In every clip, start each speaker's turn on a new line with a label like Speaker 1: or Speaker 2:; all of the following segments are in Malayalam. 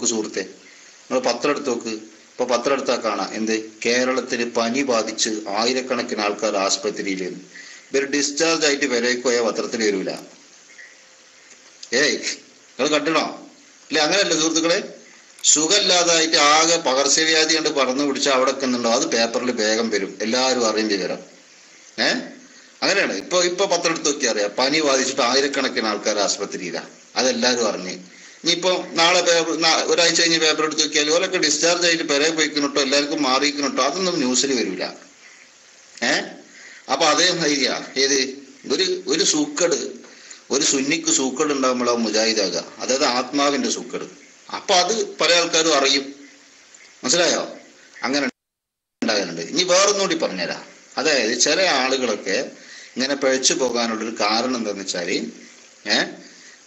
Speaker 1: നോക്ക് സുഹൃത്തെ, നിങ്ങൾ പത്രം എടുത്ത് നോക്ക്. ഇപ്പൊ പത്രം എടുത്താൽ കാണാം എന്ത്, കേരളത്തിൽ പനി ബാധിച്ച് ആയിരക്കണക്കിന് ആൾക്കാർ ആശുപത്രിയിൽ. ഇവർ ഡിസ്ചാർജ് ആയിട്ട് വിലയ്ക്ക് പോയാൽ പത്രത്തിൽ വരൂല. നിങ്ങൾ കണ്ടിടണോ? അല്ലെ? അങ്ങനെയല്ല സുഹൃത്തുക്കളെ. സുഖമില്ലാതായിട്ട് ആകെ പകർച്ചവ്യാധി കണ്ട് പറന്നു പിടിച്ചാൽ അവിടെ നിന്നുണ്ടോ, അത് പേപ്പറിൽ വേഗം വരും, എല്ലാവരും അറിയും വിവരം. അങ്ങനെയാണ്. ഇപ്പൊ പത്രം എടുത്ത് നോക്കി അറിയാം, പനി ബാധിച്ചിട്ട് ആയിരക്കണക്കിന് ആൾക്കാർ ആശുപത്രിയിലാണ്, അതെല്ലാവരും അറിഞ്ഞ്. ഇനിയിപ്പോ നാളെ ഒരാഴ്ച കഴിഞ്ഞ് പേപ്പർ എടുത്ത് നോക്കിയാൽ ഓരൊക്കെ ഡിസ്ചാർജ് ആയിട്ട് പെരേ പോയിക്കണോട്ടോ, എല്ലാവർക്കും മാറിയിരിക്കണോട്ടോ, അതൊന്നും ന്യൂസിൽ വരില്ല. അപ്പൊ അതേ ധൈര്യ ഏത് ഒരു സൂക്കട്, ഒരു സുന്നിക്ക് സൂക്കട് ഉണ്ടാകുമ്പോഴാവും മുജാഹിദാകുക, അതായത് ആത്മാവിന്റെ സൂക്കട്. അപ്പൊ അത് പല ആൾക്കാരും അറിയും. മനസ്സിലായോ? അങ്ങനെ ഉണ്ടാകുന്നുണ്ട്. ഇനി വേറൊന്നുകൂടി പറഞ്ഞുതരാം. അതായത് ചില ആളുകളൊക്കെ ഇങ്ങനെ പിഴച്ചു പോകാനുള്ളൊരു കാരണം എന്താന്ന് വെച്ചാല്,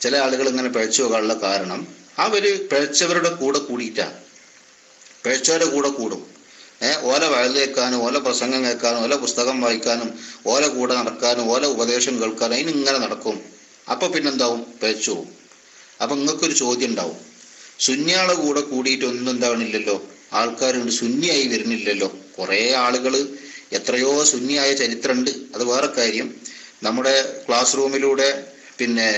Speaker 1: ചില ആളുകൾ ഇങ്ങനെ പിഴച്ചു പോകാനുള്ള കാരണം അവര് പിഴച്ചവരുടെ കൂടെ കൂടിയിട്ടാണ്. പിഴച്ചവരുടെ കൂടെ കൂടും. ഓല വയൽ കേൾക്കാനും, ഓല പ്രസംഗം കേൾക്കാനും, ഓല പുസ്തകം വായിക്കാനും, ഓല കൂടെ നടക്കാനും, ഓല ഉപദേശം കേൾക്കാനും അതിനിങ്ങനെ നടക്കും. അപ്പൊ പിന്നെന്താവും? പിഴച്ചു പോവും. അപ്പൊ നിങ്ങൾക്കൊരു ചോദ്യം ഉണ്ടാവും, സുന്നിയാളെ കൂടെ കൂടിയിട്ട് ഒന്നും എന്താവണില്ലല്ലോ, ആൾക്കാരുണ്ട്, സുന്നിയായി വരുന്നില്ലല്ലോ. കുറെ ആളുകള് എത്രയോ സുന്നിയായ ചരിത്രമുണ്ട്, അത് വേറെ കാര്യം. നമ്മുടെ ക്ലാസ് റൂമിലൂടെ പിന്നെ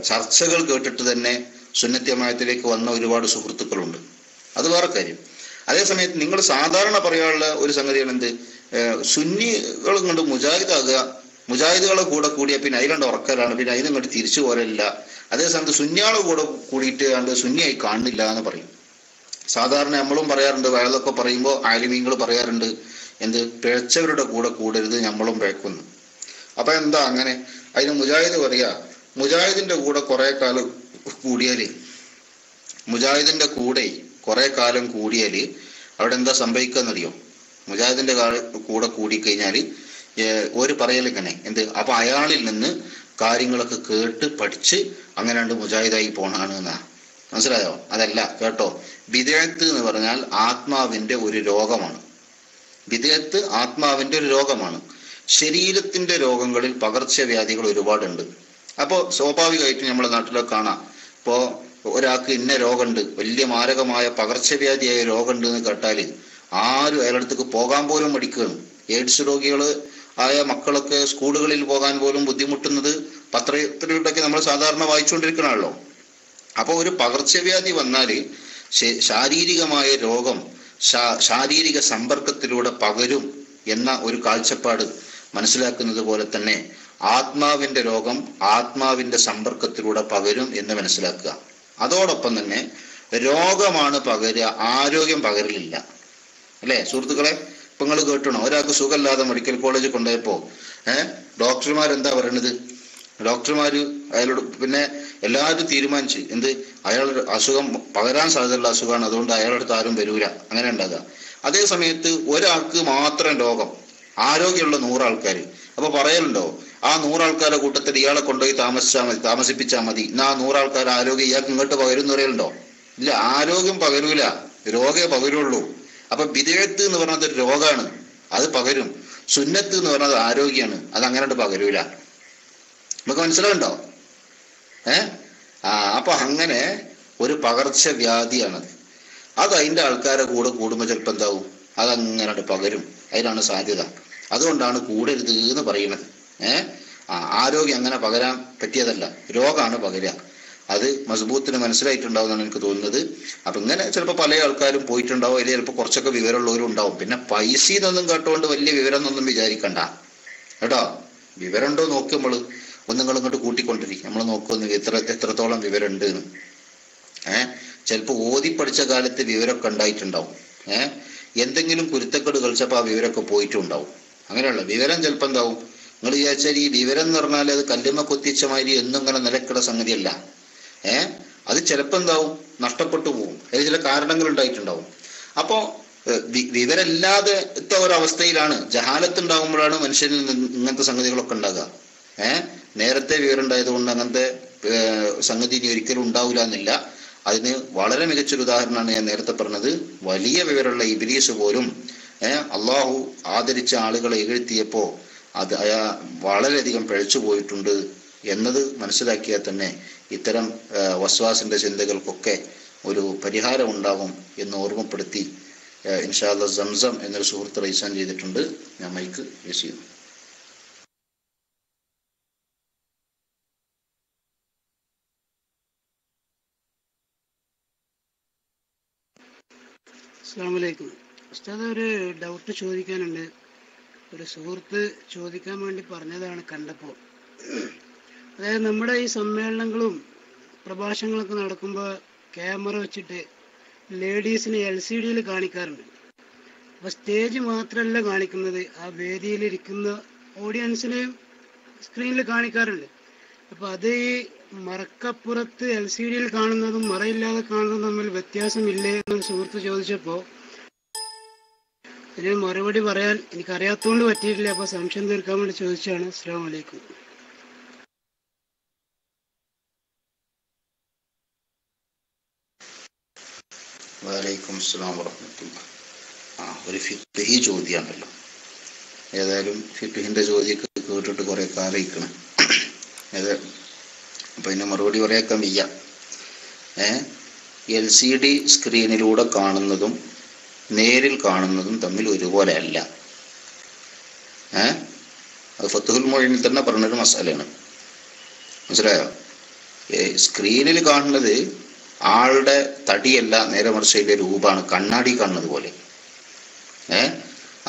Speaker 1: ചർച്ചകൾ കേട്ടിട്ട് തന്നെ സുന്നത്യമായത്തിലേക്ക് വന്ന ഒരുപാട് സുഹൃത്തുക്കളുണ്ട്, അത് വേറെ കാര്യം. അതേസമയത്ത് നിങ്ങൾ സാധാരണ പറയാനുള്ള ഒരു സംഗതിയാണ് എന്ത്, സുന്നികളും കൊണ്ട് മുജാഹിദാകുക, മുജാഹിദുകളെ കൂടെ കൂടിയ പിന്നെ അതിലുണ്ട് ഉറക്കലാണ്, പിന്നെ അതിനങ്ങോട്ട് തിരിച്ചു പോരല്ല. അതേസമയത്ത് സുന്നിയാളെ കൂടെ കൂടിയിട്ട് കണ്ട് സുന്നിയായി കാണുന്നില്ല എന്ന് പറയും. സാധാരണ നമ്മളും പറയാറുണ്ട്, വയലൊക്കെ പറയുമ്പോൾ ആലിമീങ്ങൾ പറയാറുണ്ട് എന്ത്, പിഴച്ചവരുടെ കൂടെ കൂടരുത്, നമ്മളും പിഴക്കുന്നു. അപ്പൊ എന്താ അങ്ങനെ? അതിന് മുജാഹിദ് പറയാ, മുജാഹിദിന്റെ കൂടെ കുറെ കാലം കൂടിയാല്, മുജാഹിദിന്റെ കൂടെ കുറെ കാലം കൂടിയാല് അവിടെ എന്താ സംഭവിക്കാന്നറിയോ? മുജാഹിദിന്റെ കൂടെ കൂടിക്കഴിഞ്ഞാല് ഒരു പറയലിങ്ങനെ എന്ത്, അപ്പൊ അയാളിൽ നിന്ന് കാര്യങ്ങളൊക്കെ കേട്ട് പഠിച്ച് അങ്ങനെയാണ്ട് മുജാഹിദായി പോണാണ് എന്നാ. മനസ്സിലായോ? അതല്ല കേട്ടോ. ബിദ്അത്ത് എന്ന് പറഞ്ഞാൽ ആത്മാവിന്റെ ഒരു രോഗമാണ്. ബിദ്അത്ത് ആത്മാവിന്റെ ഒരു രോഗമാണ്. ശരീരത്തിന്റെ രോഗങ്ങളിൽ പകർച്ചവ്യാധികൾ ഒരുപാടുണ്ട്. അപ്പോൾ സ്വാഭാവികമായിട്ട് നമ്മുടെ നാട്ടിലൊക്കെ കാണാം, ഇപ്പോ ഒരാൾക്ക് ഇന്ന രോഗമുണ്ട്, വലിയ മാരകമായ പകർച്ചവ്യാധിയായ രോഗമുണ്ട് എന്ന് കേട്ടാൽ ആരും അയാളടുത്തേക്ക് പോകാൻ പോലും മടിക്കുകയാണ്. എയ്ഡ്സ് രോഗികള് ആയ മക്കളൊക്കെ സ്കൂളുകളിൽ പോകാൻ പോലും ബുദ്ധിമുട്ടുന്നത് പത്രത്തിലൂടെയൊക്കെ നമ്മൾ സാധാരണ വായിച്ചുകൊണ്ടിരിക്കണമല്ലോ. അപ്പൊ ഒരു പകർച്ചവ്യാധി വന്നാല് ശാരീരികമായ രോഗം ശാരീരിക സമ്പർക്കത്തിലൂടെ പകരും എന്ന ഒരു കാഴ്ചപ്പാട് മനസ്സിലാക്കുന്നത് പോലെ തന്നെ ആത്മാവിന്റെ രോഗം ആത്മാവിന്റെ സമ്പർക്കത്തിലൂടെ പകരും എന്ന് മനസ്സിലാക്കുക. അതോടൊപ്പം തന്നെ രോഗമാണ് പകരുക, ആരോഗ്യം പകരില്ല. അല്ലെ സുഹൃത്തുക്കളെ? ഇപ്പൊ നിങ്ങൾ കേട്ടണോ, ഒരാൾക്ക് സുഖമില്ലാതെ മെഡിക്കൽ കോളേജിൽ കൊണ്ടുപോയപ്പോ ഡോക്ടർമാരെന്താ പറയണത്? ഡോക്ടർമാര് അയാളോട് പിന്നെ എല്ലാവരും തീരുമാനിച്ച് എന്ത്, അയാളുടെ അസുഖം പകരാൻ സാധ്യതയുള്ള അസുഖമാണ്, അതുകൊണ്ട് അയാളുടെ അടുത്ത് ആരും വരൂല, അങ്ങനെ ഉണ്ടാകുക. അതേ സമയത്ത് ഒരാൾക്ക് മാത്രം രോഗം, ആരോഗ്യമുള്ള 100 ആൾക്കാർ. അപ്പൊ പറയലുണ്ടോ, ആ 100 ആൾക്കാരുടെ കൂട്ടത്തിൽ ഇയാളെ കൊണ്ടുപോയി താമസിപ്പിച്ചാൽ മതി, എന്നാ 100 ആൾക്കാർ ആരോഗ്യം ഇയാൾക്ക് ഇങ്ങോട്ട് പകരുമെന്ന് പറയലുണ്ടോ? ഇല്ല, ആരോഗ്യം പകരൂല, രോഗമേ പകരുള്ളൂ. അപ്പൊ ബിദ്അത്ത് എന്ന് പറഞ്ഞത് ഒരു രോഗമാണ്, അത് പകരും. സുന്നത്ത് എന്ന് പറഞ്ഞത് ആരോഗ്യമാണ്, അത് അങ്ങനെ പകരൂല. നമുക്ക് മനസ്സിലാവുണ്ടോ? അപ്പൊ അങ്ങനെ ഒരു പകർച്ചവ്യാധിയാണത്. അത് അതിന്റെ ആൾക്കാരെ കൂടെ കൂടുമ്പോൾ ചിലപ്പോൾ എന്താവും, അതങ്ങനെ പകരും, അതിനാണ് സാധ്യത. അതുകൊണ്ടാണ് കൂടരുത് എന്ന് പറയുന്നത്. ആരോഗ്യം അങ്ങനെ പകരാൻ പറ്റിയതല്ല, രോഗമാണ് പകരുക. അത് മസ്ബൂത്തിന് മനസ്സിലായിട്ടുണ്ടാവും എന്നാണ് എനിക്ക് തോന്നുന്നത്. അപ്പൊ ഇങ്ങനെ ചിലപ്പോൾ പല ആൾക്കാരും പോയിട്ടുണ്ടാവും, അല്ലെങ്കിൽ ചിലപ്പോൾ കുറച്ചൊക്കെ വിവരമുള്ളവരും ഉണ്ടാവും. പിന്നെ പൈസ എന്നൊന്നും കേട്ടുകൊണ്ട് വലിയ വിവരം എന്നൊന്നും വിചാരിക്കണ്ട കേട്ടോ. വിവരം ഉണ്ടോ നോക്കുമ്പോൾ നിങ്ങൾ ഇങ്ങോട്ട് കൂട്ടിക്കൊണ്ടിരിക്കും, നമ്മൾ നോക്കുന്നു എത്രത്തോളം വിവരം ഉണ്ട് എന്ന്. ചിലപ്പോൾ ഓതി പഠിച്ച കാലത്ത് വിവരമൊക്കെ ഉണ്ടായിട്ടുണ്ടാവും. എന്തെങ്കിലും കുരുത്തക്കേട് കളിച്ചപ്പോൾ ആ വിവരമൊക്കെ പോയിട്ടുണ്ടാവും. അങ്ങനെയുള്ള വിവരം ചിലപ്പോൾ എന്താവും, നിങ്ങൾ വിചാരിച്ചാൽ ഈ വിവരം എന്ന് പറഞ്ഞാൽ അത് കല്ലുമ്മ കൊത്തിച്ച മാതിരി എന്നും ഇങ്ങനെ നിലക്കുള്ള സംഗതിയല്ല. അത് ചിലപ്പോൾ എന്താവും, നഷ്ടപ്പെട്ടു പോകും. അതിന് ചില കാരണങ്ങൾ ഉണ്ടായിട്ടുണ്ടാവും. അപ്പോ വിവരമില്ലാത്ത ഒരവസ്ഥയിലാണ്, ജഹാലത്ത് ഉണ്ടാകുമ്പോഴാണ് മനുഷ്യനിൽ ഇങ്ങനത്തെ സംഗതികളൊക്കെ ഉണ്ടാകുക. നേരത്തെ വിവരം ഉണ്ടായത് കൊണ്ട് അങ്ങനത്തെ സംഗതി ഇനി ഒരിക്കലും ഉണ്ടാവില്ല എന്നില്ല. അതിന് വളരെ മികച്ചൊരു ഉദാഹരണമാണ് ഞാൻ നേരത്തെ പറഞ്ഞത്. വലിയ വിവരമുള്ള ഇബ്ലീസ് പോലും അള്ളാഹു ആദരിച്ച ആളുകളെ ഇകഴ്ത്തിയപ്പോ അത് വളരെയധികം പിഴച്ചു പോയിട്ടുണ്ട് എന്നത് മനസ്സിലാക്കിയാൽ തന്നെ ഇത്തരം വസ്വാസിന്റെ ചിന്തകൾക്കൊക്കെ ഒരു പരിഹാരം ഉണ്ടാകും എന്ന് ഓർമ്മപ്പെടുത്തി ഇൻഷാ അല്ലാഹ് സംസം എന്നൊരു സുഹൃത്ത് റൈസാൻ ചെയ്തിട്ടുണ്ട്. ഞാൻ മൈക്ക് യൂസ് ചെയ്യുന്നു.
Speaker 2: അസ്സലാമു അലൈക്കും. ഉസ്താദ്, ഒരു ഡൗട്ട് ചോദിക്കാനുണ്ട്. ഒരു സുഹൃത്ത് ചോദിക്കാൻ വേണ്ടി പറഞ്ഞതാണ് കണ്ടപ്പോൾ. അതായത് നമ്മുടെ ഈ സമ്മേളനങ്ങളും പ്രഭാഷണങ്ങളൊക്കെ നടക്കുമ്പോൾ ക്യാമറ വെച്ചിട്ട് ലേഡീസിനെ LCD കാണിക്കാറുണ്ട്. അപ്പോൾ സ്റ്റേജ് മാത്രമല്ല കാണിക്കുന്നത്, ആ വേദിയിലിരിക്കുന്ന ഓഡിയൻസിനെയും സ്ക്രീനിൽ കാണിക്കാറുണ്ട്. അപ്പോൾ അത് ഈ മറക്കപ്പുറത്ത് LCD കാണുന്നതും മറയില്ലാതെ കാണുന്നതും തമ്മിൽ വ്യത്യാസമില്ലേ എന്നൊരു സുഹൃത്ത് ചോദിച്ചപ്പോൾ ഇതിന് മറുപടി പറയാൻ എനിക്കറിയാത്തതുകൊണ്ട് പറ്റിയിട്ടില്ല. അപ്പോൾ സംശയം തീർക്കാൻ വേണ്ടി ചോദിച്ചാണ്. അസ്സലാമു അലൈക്കും.
Speaker 1: വലൈക്കും അസ്സലാം വറഹ്മത്തുള്ളാഹി. ഒരു ഫിഖ്ഹി ചോദ്യമാണല്ലോ. ഏതായാലും ഫിഖ്ഹിന്റെ ചോദ്യമൊക്കെ കേട്ടിട്ട് കുറെ കാലയിക്കണം. അപ്പൊ ഇതിന് മറുപടി പറയാക്കാൻ വയ്യ. LCD സ്ക്രീനിലൂടെ കാണുന്നതും നേരിൽ കാണുന്നതും തമ്മിൽ ഒരുപോലെ അല്ല. അത് ഫത്ഹുൽ മുഈനിൽ തന്നെ പറഞ്ഞൊരു മസാലയാണ്. മനസ്സിലായോ? സ്ക്രീനിൽ കാണുന്നത് ആളുടെ തടിയല്ല, നേരെ മറിച്ച് അതിന്റെ രൂപമാണ്, കണ്ണാടി കാണുന്നത് പോലെ.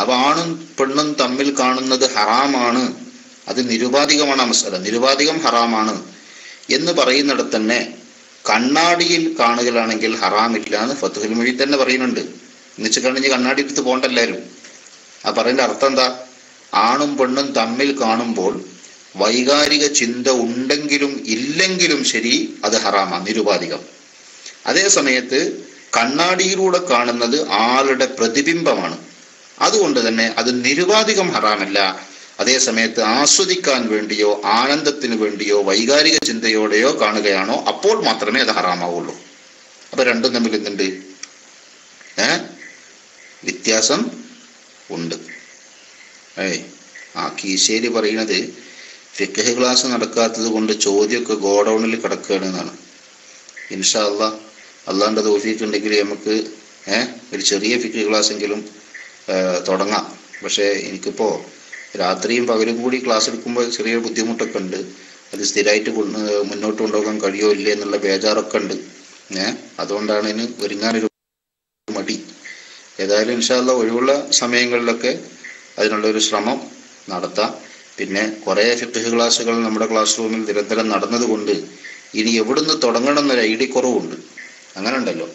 Speaker 1: അപ്പൊ ആണും പെണ്ണും തമ്മിൽ കാണുന്നത് ഹറാമാണ്, അത് നിരുപാധികമാണ്. മസാല നിരുപാധികം ഹറാമാണ് എന്ന് പറയുന്നിടത്ത് തന്നെ കണ്ണാടിയിൽ കാണുകയാണെങ്കിൽ ഹറാമില്ല എന്ന് ഫത്ഹുൽ മുഈൻ തന്നെ പറയുന്നുണ്ട്. എന്നുവെച്ച് കഴിഞ്ഞ് കണ്ണാടി എടുത്ത് പോകണ്ടെല്ലാവരും. ആ പറയുന്ന അർത്ഥം എന്താ? ആണും പെണ്ണും തമ്മിൽ കാണുമ്പോൾ വൈകാരിക ചിന്ത ഉണ്ടെങ്കിലും ഇല്ലെങ്കിലും ശരി അത് ഹറാമാണ്, നിരുപാധികം. അതേ സമയത്ത് കണ്ണാടിയിലൂടെ കാണുന്നത് ആളുടെ പ്രതിബിംബമാണ്, അതുകൊണ്ട് തന്നെ അത് നിരുപാധികം ഹറാമല്ല. അതേ സമയത്ത് ആസ്വദിക്കാൻ വേണ്ടിയോ ആനന്ദത്തിന് വേണ്ടിയോ വൈകാരിക ചിന്തയോടെയോ കാണുകയാണോ അപ്പോൾ മാത്രമേ അത് ഹറാമാവുള്ളൂ. അപ്പൊ രണ്ടും തമ്മിൽ എന്തുണ്ട്? വ്യത്യാസം ഉണ്ട്. കീശേരി പറയുന്നത് ഫിഖ്ഹ് ക്ലാസ് നടക്കാത്തത് കൊണ്ട് ചോദ്യമൊക്കെ ഗോഡൌണിൽ കിടക്കുകയാണെന്നാണ്. ഇൻഷാ അല്ലാഹ് അള്ളാന്റെ തൗഫീഖ് ഉണ്ടെങ്കിൽ നമുക്ക് ഒരു ചെറിയ ഫിഖ്ഹ് ക്ലാസ് എങ്കിലും തുടങ്ങാം. പക്ഷെ എനിക്കിപ്പോ രാത്രിയും പകലും കൂടി ക്ലാസ് എടുക്കുമ്പോൾ ചെറിയ ബുദ്ധിമുട്ടൊക്കെ ഉണ്ട്. അത് സ്ഥിരമായിട്ട് മുന്നോട്ട് കൊണ്ടുപോകാൻ കഴിയോ ഇല്ലേ എന്നുള്ള ബേജാറൊക്കെ ഉണ്ട്. അതുകൊണ്ടാണ് ഇതിന് ഒരുങ്ങാനൊരു മടി. ഏതായാലും ഇൻഷാ അല്ലാഹ് ഒഴിവുള്ള സമയങ്ങളിലൊക്കെ അതിനുള്ളൊരു ശ്രമം നടത്താം. പിന്നെ കുറേ ഫിഖ്ഹ് ക്ലാസ്സുകൾ നമ്മുടെ ക്ലാസ് റൂമിൽ നിരന്തരം നടന്നതുകൊണ്ട് ഇനി എവിടുന്ന് തുടങ്ങണം എന്നൊരു ഐഡിയ കുറവുണ്ട്. അങ്ങനെ ഉണ്ടല്ലോ,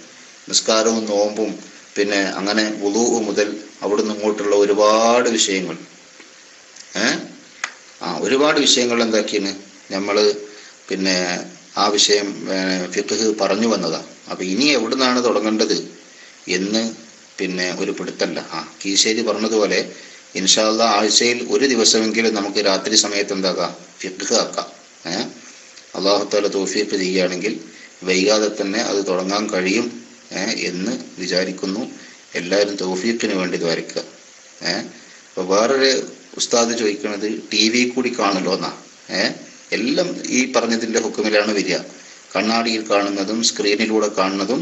Speaker 1: നിസ്കാരവും നോമ്പും പിന്നെ അങ്ങനെ വുളൂ മുതൽ അവിടുന്ന് ഇങ്ങോട്ടുള്ള ഒരുപാട് വിഷയങ്ങൾ ഒരുപാട് വിഷയങ്ങൾ എന്താക്കിയാണ് നമ്മള് പിന്നെ ആ വിഷയം ഫിഖ്ഹ് പറഞ്ഞു വന്നതാ. അപ്പൊ ഇനി എവിടുന്നാണ് തുടങ്ങേണ്ടത് എന്ന് പിന്നെ ഒരു പിടുത്തല്ല. കീശേരി പറഞ്ഞതുപോലെ ഇൻഷാ അല്ലാഹ് ആഴ്ചയിൽ ഒരു ദിവസമെങ്കിലും നമുക്ക് രാത്രി സമയത്ത് എന്താക്കാം, ഫിഖ്ഹ് ആക്കാം. അല്ലാഹു തആല തൗഫീഖ് ചെയ്യുകയാണെങ്കിൽ വൈകാതെ തന്നെ അത് തുടങ്ങാൻ കഴിയും എന്ന് വിചാരിക്കുന്നു. എല്ലാവരും തൗഫീഖിന് വേണ്ടി ദ്വാരിക്കുക. അപ്പൊ വേറൊരു ഉസ്താദ് ചോദിക്കുന്നത് TV കൂടി കാണുമല്ലോ എന്നാ. എല്ലാം ഈ പറഞ്ഞതിന്റെ ഹുക്കുമിലാണ് വരിക. കണ്ണാടിയിൽ കാണുന്നതും സ്ക്രീനിലൂടെ കാണുന്നതും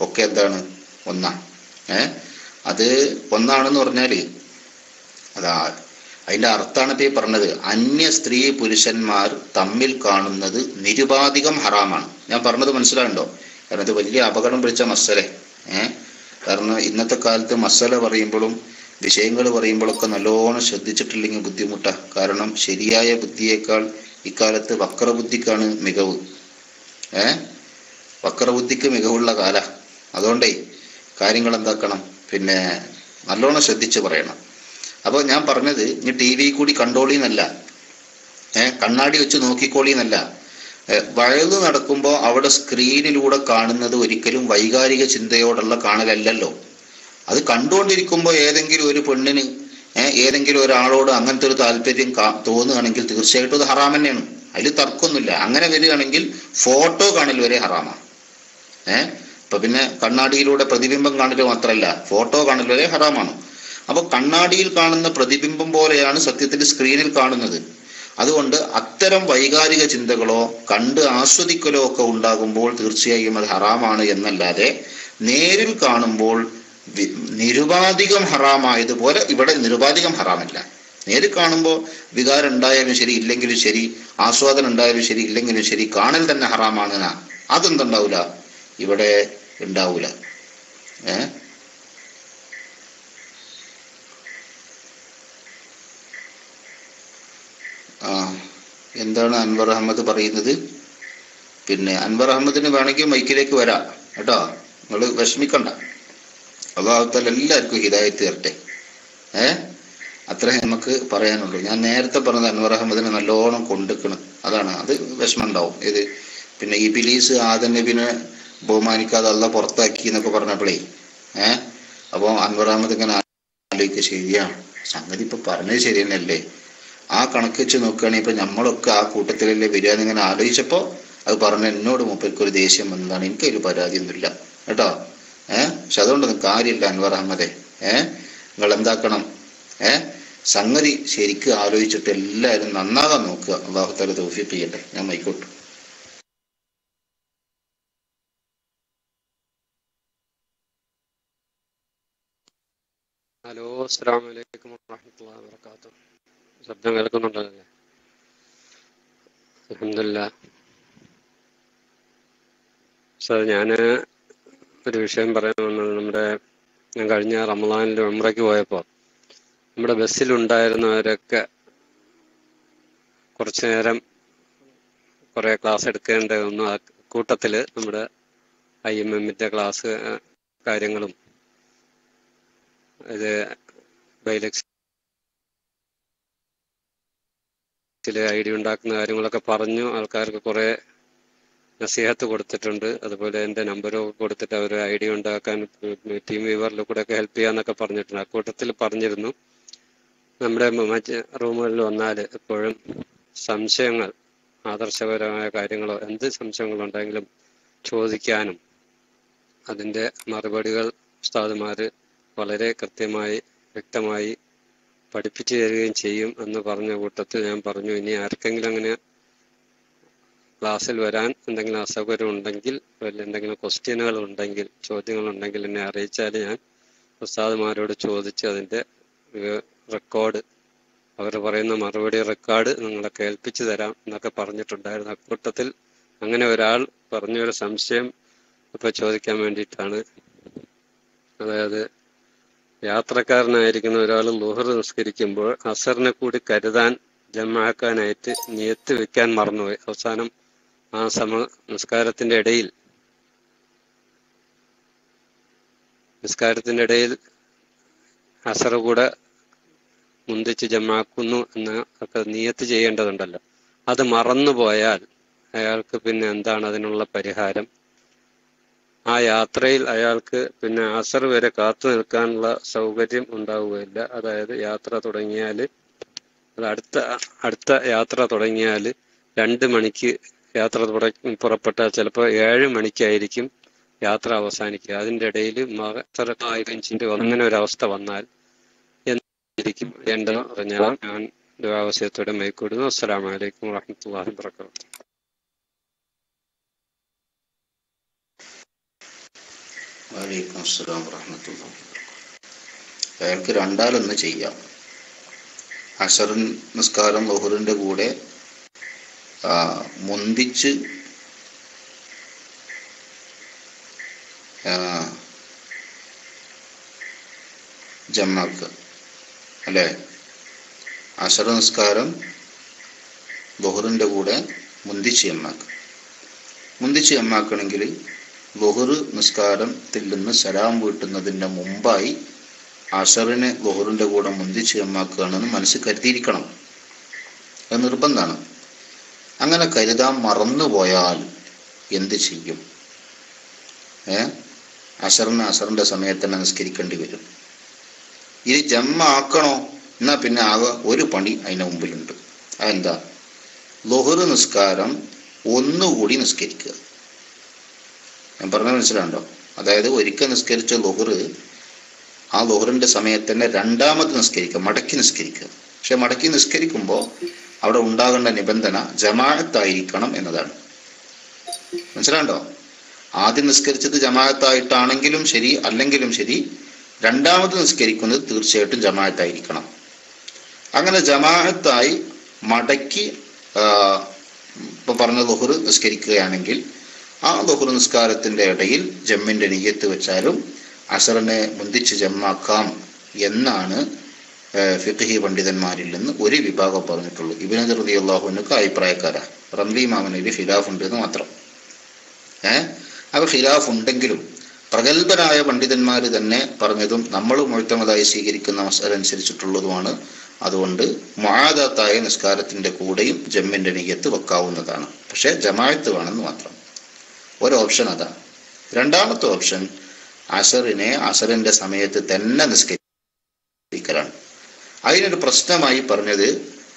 Speaker 1: ഒക്കെ എന്താണ്? ഒന്നാണ്. അത് ഒന്നാണെന്ന് പറഞ്ഞാല് അതാ അതിന്റെ അർത്ഥാണ് ഇപ്പൊ ഈ പറഞ്ഞത്. അന്യ സ്ത്രീ പുരുഷന്മാർ തമ്മിൽ കാണുന്നത് നിരുപാധികം ഹറാമാണ്. ഞാൻ പറഞ്ഞത് മനസ്സിലാകുന്നുണ്ടോ? കാരണം ഇത് വലിയ അപകടം പിടിച്ച മസലെ. കാരണം ഇന്നത്തെ കാലത്ത് മസല പറയുമ്പോഴും വിഷയങ്ങൾ പറയുമ്പോഴൊക്കെ നല്ലോണം ശ്രദ്ധിച്ചിട്ടില്ലെങ്കിൽ ബുദ്ധിമുട്ടാണ്. കാരണം ശരിയായ ബുദ്ധിയേക്കാൾ ഇക്കാലത്ത് വക്രബുദ്ധിക്കാണ് മികവ്. വക്രബുദ്ധിക്ക് മികവുള്ള കാല. അതുകൊണ്ടേ കാര്യങ്ങൾ എന്താക്കണം, പിന്നെ നല്ലോണം ശ്രദ്ധിച്ച് പറയണം. അപ്പോൾ ഞാൻ പറഞ്ഞത് ഇനി TV കൂടി കണ്ടോളിന്നല്ല, കണ്ണാടി വെച്ച് നോക്കിക്കോളിന്നല്ല. വയല് നടക്കുമ്പോൾ അവിടെ സ്ക്രീനിലൂടെ കാണുന്നത് ഒരിക്കലും വൈകാരിക ചിന്തയോടുള്ള കാണലല്ലല്ലോ. അത് കണ്ടുകൊണ്ടിരിക്കുമ്പോൾ ഏതെങ്കിലും ഒരു പെണ്ണിന് ഏതെങ്കിലും ഒരാളോട് അങ്ങനത്തെ ഒരു താല്പര്യം തോന്നുകയാണെങ്കിൽ തീർച്ചയായിട്ടും അത് ഹറാം തന്നെയാണ്, അതിൽ തർക്കമൊന്നുമില്ല. അങ്ങനെ വരികയാണെങ്കിൽ ഫോട്ടോ കാണൽ വരെ ഹറാമാണ്. ഇപ്പൊ പിന്നെ കണ്ണാടിയിലൂടെ പ്രതിബിംബം കാണൽ മാത്രമല്ല, ഫോട്ടോ കാണൽ വരെ ഹറാമാണ്. അപ്പൊ കണ്ണാടിയിൽ കാണുന്ന പ്രതിബിംബം പോലെയാണ് സത്യത്തിൽ സ്ക്രീനിൽ കാണുന്നത്. അതുകൊണ്ട് അത്തരം വൈകാരിക ചിന്തകളോ കണ്ട് ആസ്വദിക്കലോ ഒക്കെ ഉണ്ടാകുമ്പോൾ തീർച്ചയായും അത് ഹറാമാണ് എന്നല്ലാതെ നേരിൽ കാണുമ്പോൾ നിരുപാധികം ഹറാമായതുപോലെ ഇവിടെ നിരുപാധികം ഹറാമല്ല. നേരിൽ കാണുമ്പോൾ വികാരം ഉണ്ടായാലും ശരി ഇല്ലെങ്കിലും ശരി, ആസ്വാദനം ഉണ്ടായാലും ശരി ഇല്ലെങ്കിലും ശരി, കാണൽ തന്നെ ഹറാമാണ്. അതെന്തുണ്ടാവൂല, ഇവിടെ ഉണ്ടാവൂല. എന്താണ് അൻവർ അഹമ്മദ് പറയുന്നത്? പിന്നെ അൻവർ അഹമ്മദിന് വേണമെങ്കിൽ മൈക്കിലേക്ക് വരാം കേട്ടോ, നിങ്ങൾ വിഷമിക്കണ്ട. അല്ലാഹു തആല എല്ലാവർക്കും ഹിദായത്ത് തരട്ടെ. അത്രേ നമുക്ക് പറയാനുള്ളൂ. ഞാൻ നേരത്തെ പറഞ്ഞത് അൻവർ അഹമ്മദിനെ നല്ലോണം കൊണ്ടുക്കണം, അതാണ്. അത് വിഷമം ഉണ്ടാവും. ഇത് പിന്നെ ഈ ഇബ്ലീസ് ആദം നബിനെ ബഹുമാനിക്കാതെ അല്ലാഹ് പുറത്താക്കി എന്നൊക്കെ പറഞ്ഞപ്പോഴേ അപ്പോൾ അൻവർ അഹമ്മദ് ഇങ്ങനെ ആലോചിക്കുക, ശരിയാണ് സംഗതി ഇപ്പൊ പറഞ്ഞത് ശരി തന്നെയല്ലേ. ആ കണക്ക് വെച്ച് നോക്കുകയാണെങ്കിൽ ഇപ്പൊ നമ്മളൊക്കെ ആ കൂട്ടത്തിലല്ലേ വരിക ഇങ്ങനെ ആലോചിച്ചപ്പോ അത് പറഞ്ഞ എന്നോട് മൂപ്പർക്കൊരു ദേഷ്യം വന്നതാണ്. എനിക്കതിൽ പരാതിയൊന്നുമില്ല കേട്ടോ. പക്ഷെ അതുകൊണ്ടൊന്നും കാര്യമില്ല അൻവർ അഹമ്മദെ. നിങ്ങൾ എന്താക്കണം, സംഗതി ശരിക്കും ആലോചിച്ചിട്ട് എല്ലാവരും നന്നാകാൻ നോക്കുക. അല്ലാഹു തആല തൗഫീഖ് ചെയ്യട്ടെ. ഞാൻ മൈക്കോട്ടു.
Speaker 3: ഹലോ, അസ്സലാമു അലൈക്കും വറഹ്മത്തുള്ളാഹി വബറകാതുഹു. ശബ്ദം കേൾക്കുന്നുണ്ടല്ലേ? അൽഹംദുലില്ലാ. സാർ, ഞാൻ ഒരു വിഷയം പറയാൻ വന്നത്, ഞാൻ കഴിഞ്ഞ റമളാനിൽ ഉംറയ്ക്ക് പോയപ്പോൾ നമ്മുടെ ബസ്സിലുണ്ടായിരുന്നവരൊക്കെ കുറച്ചു നേരം കുറേ ക്ലാസ് എടുക്കേണ്ട വന്നു. ആ കൂട്ടത്തിൽ നമ്മുടെ IMMന്റെ ക്ലാസ് കാര്യങ്ങളും ഇത് ബൈലക്സിലെ ID ഉണ്ടാക്കുന്ന കാര്യങ്ങളൊക്കെ പറഞ്ഞു. ആൾക്കാർക്ക് കുറേ നസീഹത്ത് കൊടുത്തിട്ടുണ്ട്. അതുപോലെ എൻ്റെ നമ്പരൊക്കെ കൊടുത്തിട്ട് അവർ ID ഉണ്ടാക്കാൻ ടീം വീവറിൽ കൂടെ ഒക്കെ ഹെൽപ്പ് ചെയ്യാന്നൊക്കെ പറഞ്ഞിട്ടുണ്ട്. ആ കൂട്ടത്തിൽ പറഞ്ഞിരുന്നു, നമ്മുടെ മറ്റ് റൂമുകളിൽ വന്നാൽ എപ്പോഴും സംശയങ്ങൾ, ആദർശപരമായ കാര്യങ്ങളോ എന്ത് സംശയങ്ങളുണ്ടെങ്കിലും ചോദിക്കാനും അതിൻ്റെ മറുപടികൾ ഉസ്താദുമാർ വളരെ കൃത്യമായി വ്യക്തമായി പഠിപ്പിച്ചു തരികയും ചെയ്യും എന്ന് പറഞ്ഞ കൂട്ടത്തിൽ ഞാൻ പറഞ്ഞു, ഇനി ആർക്കെങ്കിലും അങ്ങനെ ക്ലാസ്സിൽ വരാൻ എന്തെങ്കിലും അസൗകര്യം ഉണ്ടെങ്കിൽ, എന്തെങ്കിലും ക്വസ്റ്റ്യനുകൾ ഉണ്ടെങ്കിൽ, ചോദ്യങ്ങളുണ്ടെങ്കിൽ എന്നെ അറിയിച്ചാൽ ഞാൻ ഉസ്താദുമാരോട് ചോദിച്ച് അതിൻ്റെ റെക്കോർഡ്, അവർ പറയുന്ന മറുപടി റെക്കോർഡ് നിങ്ങളെ കേൾപ്പിച്ചു തരാം എന്നൊക്കെ പറഞ്ഞിട്ടുണ്ടായിരുന്നു. അക്കൂട്ടത്തിൽ അങ്ങനെ ഒരാൾ പറഞ്ഞൊരു സംശയം ഇപ്പോൾ ചോദിക്കാൻ വേണ്ടിയിട്ടാണ്. അതായത് യാത്രക്കാരനായിരിക്കുന്ന ഒരാൾ ളുഹർ നിസ്കരിക്കുമ്പോൾ അസറിനെ കൂടി കരുതാൻ ജമാക്കാനായിട്ട് നിയത്ത് വെക്കാൻ മറന്നുപോയി. അവസാനം ആ നിസ്കാരത്തിന്റെ ഇടയിൽ അസർ കൂടെ മുന്തിച്ച് ജമാക്കുന്നു എന്ന് ഒക്കെ നിയത്ത് ചെയ്യേണ്ടതുണ്ടല്ലോ. അത് മറന്നുപോയാൽ അയാൾക്ക് പിന്നെ എന്താണ് അതിനുള്ള പരിഹാരം? ആ യാത്രയിൽ അയാൾക്ക് പിന്നെ അസർ വരെ കാത്തു നിൽക്കാനുള്ള സൗകര്യം ഉണ്ടാവുകയില്ല. അതായത് യാത്ര തുടങ്ങിയാൽ, അത് അടുത്ത യാത്ര തുടങ്ങിയാൽ 2 മണിക്ക് യാത്ര പുറപ്പെട്ടാൽ ചിലപ്പോൾ 7 മണിക്കായിരിക്കും യാത്ര അവസാനിക്കുക. അതിൻ്റെ ഇടയിൽ അങ്ങനെ ഒരു അവസ്ഥ വന്നാൽ എന്തായിരിക്കും വേണ്ടത് പറഞ്ഞാൽ ഞാൻ ദുആവസിയത്തോടെ മൈക്കൂടുന്നു. അസ്സലാമു അലൈക്കും വറഹ്മത്തുള്ളാഹി വബറകാതുഹു.
Speaker 1: വലൈക്കും അസ്സലാം വറഹ്മത്തുള്ളാഹി വബറകാതുഹു. അയാൾക്ക് രണ്ടാലൊന്ന് ചെയ്യാം. അസർ നിസ്കാരം ളുഹറിന്റെ കൂടെ മുന്തിച്ച് ജമാക്കുക അല്ലേ? അസർ നിസ്കാരം ളുഹറിന്റെ കൂടെ മുന്തിച്ച് ജമാക്കണമെങ്കിൽ ളുഹർ നിസ്കാരത്തിൽ നിന്ന് സലാം വീട്ടുന്നതിൻ്റെ മുമ്പായി അസറിനെ ളുഹറിന്റെ കൂടെ മുന്തിച്ച് ജമാക്കുകയാണെന്ന് മനസ്സിൽ കരുതിയിരിക്കണം. അത് നിർബന്ധമാണ്. അങ്ങനെ കരുതാൻ മറന്നുപോയാൽ എന്ത് ചെയ്യും? അസറിന്റെ സമയത്ത് തന്നെ നിസ്കരിക്കേണ്ടി വരും. ഇത് ജമാക്കണോ? എന്നാ പിന്നെ ആകെ ഒരു പണി അതിൻ്റെ മുമ്പിലുണ്ട്. അതെന്താ? ളുഹർ നിസ്കാരം ഒന്നുകൂടി നിസ്കരിക്കുക. ഞാൻ പറഞ്ഞത് മനസ്സിലാണ്ടോ? അതായത് ഒരിക്കൽ നിസ്കരിച്ച ളുഹർ ആ ളുഹറിന്റെ സമയത്ത് തന്നെ രണ്ടാമത് നിസ്കരിക്കുക, മടക്കി നിസ്കരിക്കുക. പക്ഷെ മടക്കി നിസ്കരിക്കുമ്പോൾ അവിടെ ഉണ്ടാകേണ്ട നിബന്ധന ജമാഅത്തായിരിക്കണം എന്നതാണ്. മനസ്സിലാണ്ടോ? ആദ്യം നിസ്കരിച്ചത് ജമാഅത്തായിട്ടാണെങ്കിലും ശരി അല്ലെങ്കിലും ശരി, രണ്ടാമത് നിസ്കരിക്കുന്നത് തീർച്ചയായിട്ടും ജമാഅത്തായിരിക്കണം. അങ്ങനെ ജമാഅത്തായി മടക്കി ഇപ്പൊ പറഞ്ഞ ളുഹർ നിസ്കരിക്കുകയാണെങ്കിൽ ആ ളുഹർ നിസ്കാരത്തിന്റെ ഇടയിൽ ജമ്മിന്റെ നിയ്യത്ത് വെച്ചാലും അസറിനെ മുന്തിച്ച് ജമ്മാക്കാം എന്നാണ് ഫിഖ്ഹി പണ്ഡിതന്മാരിൽ നിന്ന് ഒരു വിഭാഗം പറഞ്ഞിട്ടുള്ളൂ. ഇബ്നു റളിയല്ലാഹു അൻഹുക്ക് അഭിപ്രായക്കാരാ, റംലി ഇമാമിന് ഖിലാഫ് ഉണ്ട് എന്ന് മാത്രം. അപ്പൊ ഖിലാഫ് ഉണ്ടെങ്കിലും പ്രഗത്ഭരായ പണ്ഡിതന്മാർ തന്നെ പറഞ്ഞതും നമ്മൾ മുഅ്തമദായി സ്വീകരിക്കുന്ന മസ്അല അനുസരിച്ചിട്ടുള്ളതുമാണ്. അതുകൊണ്ട് മുആദത്തായ നിസ്കാരത്തിന്റെ കൂടെയും ജമ്മിന്റെ നിയ്യത്ത് വെക്കാവുന്നതാണ്. പക്ഷെ ജമാഅത്ത് വേണമെന്ന് മാത്രം. ഒരു ഓപ്ഷൻ അതാണ്. രണ്ടാമത്തെ ഓപ്ഷൻ അസറിന്റെ സമയത്ത് തന്നെ നിസ്കരിക്കലാണ്. അതിനൊരു പ്രശ്നമായി പറഞ്ഞത്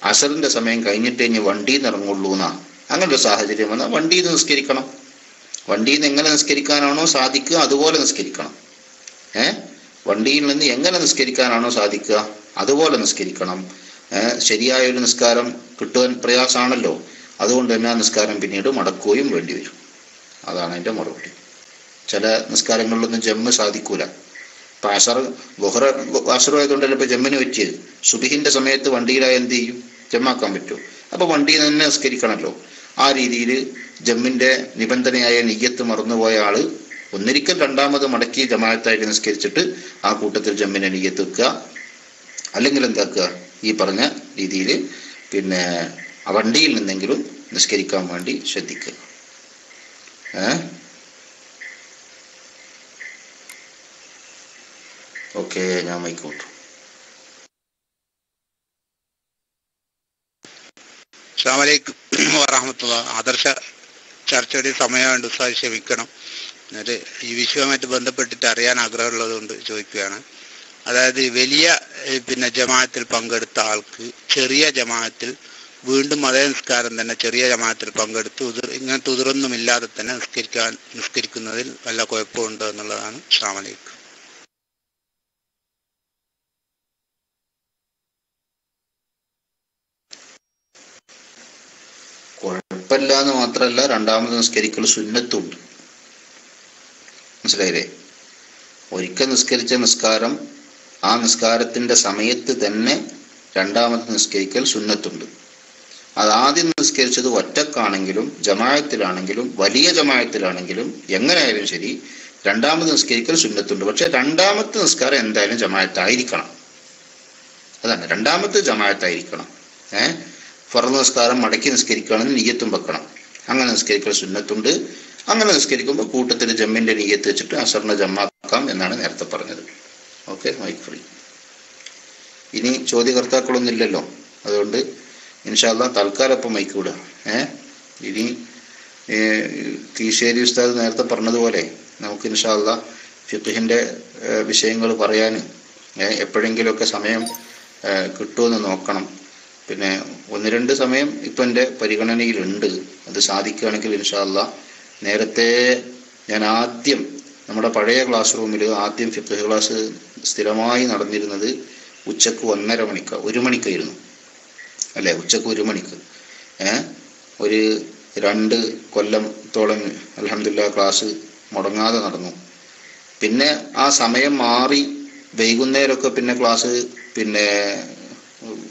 Speaker 1: അസറിന്റെ സമയം കഴിഞ്ഞിട്ട് ഇനി വണ്ടിയിൽ നിന്ന് ഇറങ്ങുള്ളൂ എന്നാ. അങ്ങനെ ഒരു സാഹചര്യം വന്നാൽ വണ്ടിയിൽ നിന്ന് നിസ്കരിക്കണം. വണ്ടിയിൽ നിന്ന് എങ്ങനെ നിസ്കരിക്കാനാണോ സാധിക്കുക അതുപോലെ നിസ്കരിക്കണം. വണ്ടിയിൽ നിന്ന് എങ്ങനെ നിസ്കരിക്കാനാണോ സാധിക്കുക അതുപോലെ നിസ്കരിക്കണം. ശരിയായ ഒരു നിസ്കാരം കിട്ടുവാൻ പ്രയാസമാണല്ലോ. അതുകൊണ്ട് തന്നെ ആ നിസ്കാരം പിന്നീട് മടക്കുകയും വേണ്ടി വരും. അതാണ് അതിന്റെ മറുപടി. ചില നിസ്കാരങ്ങളിലൊന്നും ജമ്മ് സാധിക്കൂല. ഇപ്പൊ അസറായതുകൊണ്ടല്ലേ ഇപ്പൊ ജമ്മിന് പറ്റിയത്. സുബഹിന്റെ സമയത്ത് വണ്ടിയിലായി എന്ത് ചെയ്യും? ജമ്മാക്കാൻ പറ്റുമോ? അപ്പൊ വണ്ടിയിൽ തന്നെ നിസ്കരിക്കണമല്ലോ. ആ രീതിയിൽ ജമ്മിന്റെ നിബന്ധനയായ നിയ്യത്ത് മറന്നുപോയ ആള് ഒന്നിരിക്കൽ രണ്ടാമത് മടക്കി ജമാഅത്തായിട്ട് നിസ്കരിച്ചിട്ട് ആ കൂട്ടത്തിൽ ജമ്മിനെ നിയ്യത്ത് വെക്കുക. അല്ലെങ്കിൽ എന്താക്കുക? ഈ പറഞ്ഞ രീതിയിൽ പിന്നെ വണ്ടിയിൽ നിന്നെങ്കിലും നിസ്കരിക്കാൻ വേണ്ടി ശ്രദ്ധിക്കുക. ഓക്കെ, ഞാൻ മൈക്കോട്ടു.
Speaker 4: അസ്സലാമു അലൈക്കും വറഹ്മത്തുള്ളാഹി. ആദർശ ചർച്ചയുടെ സമയമുണ്ട്, ഉസ്താദ് ക്ഷമിക്കണം. എന്നിട്ട് ഈ വിഷയവുമായിട്ട് ബന്ധപ്പെട്ടിട്ട് അറിയാൻ ആഗ്രഹമുള്ളത് കൊണ്ട് ചോദിക്കുകയാണ്. അതായത് വലിയ ജമാഅത്തിൽ പങ്കെടുത്ത ആൾക്ക് ചെറിയ ജമാഅത്തിൽ വീണ്ടും അതേ നിസ്കാരം തന്നെ ചെറിയ ജമാഅത്തിൽ പങ്കെടുത്ത് ഇങ്ങനത്തെ ഉതിറൊന്നുമില്ലാതെ തന്നെ നിസ്കരിക്കുന്നതിൽ വല്ല കുഴപ്പമുണ്ടോ എന്നുള്ളതാണ്. അസ്സലാമു അലൈക്കും.
Speaker 1: കുഴപ്പമില്ല എന്ന് മാത്രമല്ല, രണ്ടാമത് നിസ്കരിക്കൽ സുന്നത്തുണ്ട്. മനസ്സിലായില്ലേ? ഒരിക്കൽ നിസ്കരിച്ച നിസ്കാരം ആ നിസ്കാരത്തിന്റെ സമയത്ത് തന്നെ രണ്ടാമത് നിസ്കരിക്കൽ സുന്നത്തുണ്ട്. അത് ആദ്യം നിസ്കരിച്ചത് ഒറ്റക്കാണെങ്കിലും ജമാഅത്തിലാണെങ്കിലും വലിയ ജമാഅത്തിലാണെങ്കിലും എങ്ങനെയായാലും ശരി രണ്ടാമത് നിസ്കരിക്കൽ സുന്നത്തുണ്ട്. പക്ഷെ രണ്ടാമത്തെ നിസ്കാരം എന്തായാലും ജമാഅത്തായിരിക്കണം. അതാണ്, രണ്ടാമത്തെ ജമാഅത്തായിരിക്കണം. ഫർദ് നിസ്കാരം മടക്കി നിസ്കരിക്കുകയാണെങ്കിൽ നിയ്യത്തും വെക്കണം. അങ്ങനെ നിസ്കരിക്കൽ സുന്നത്തുണ്ട്. അങ്ങനെ നിസ്കരിക്കുമ്പോൾ കൂട്ടത്തിൽ ജമ്മിന്റെ നിയ്യത്ത് വെച്ചിട്ട് അസറിനെ ജമ്മാക്കാം എന്നാണ് നേരത്തെ പറഞ്ഞത്. Okay, mic free. ഇനി ചോദ്യകർത്താക്കളൊന്നും ഇല്ലല്ലോ, അതുകൊണ്ട് ഇൻഷാ അല്ലാഹ് തൽക്കാലം ഇപ്പം മൈക്ക് വിടുക. ഇനി കീശേരി ഉസ്താദ് നേരത്തെ പറഞ്ഞതുപോലെ നമുക്ക് ഇൻഷാ അല്ലാഹ് ഫിഖ്ഹിന്റെ വിഷയങ്ങൾ പറയാൻ എപ്പോഴെങ്കിലുമൊക്കെ സമയം കിട്ടുമെന്ന് നോക്കണം. പിന്നെ ഒന്ന് രണ്ട് സമയം ഇപ്പം എൻ്റെ പരിഗണനയിലുണ്ട്. അത് സാധിക്കുകയാണെങ്കിൽ ഇൻഷാ അല്ലാഹ് നേരത്തെ ഞാൻ ആദ്യം നമ്മുടെ പഴയ ക്ലാസ് റൂമിൽ ആദ്യം ഫിഖ്ഹ് ക്ലാസ് സ്ഥിരമായി നടന്നിരുന്നത് ഉച്ചക്ക് 1 മണിക്കായിരുന്നു അല്ലേ? ഉച്ചക്ക് 1 മണിക്ക് ഒരു 2 കൊല്ലത്തോളം അൽഹംദുലില്ലാഹ് ക്ലാസ് മുടങ്ങാതെ നടന്നു. പിന്നെ ആ സമയം മാറി വൈകുന്നേരമൊക്കെ പിന്നെ ക്ലാസ്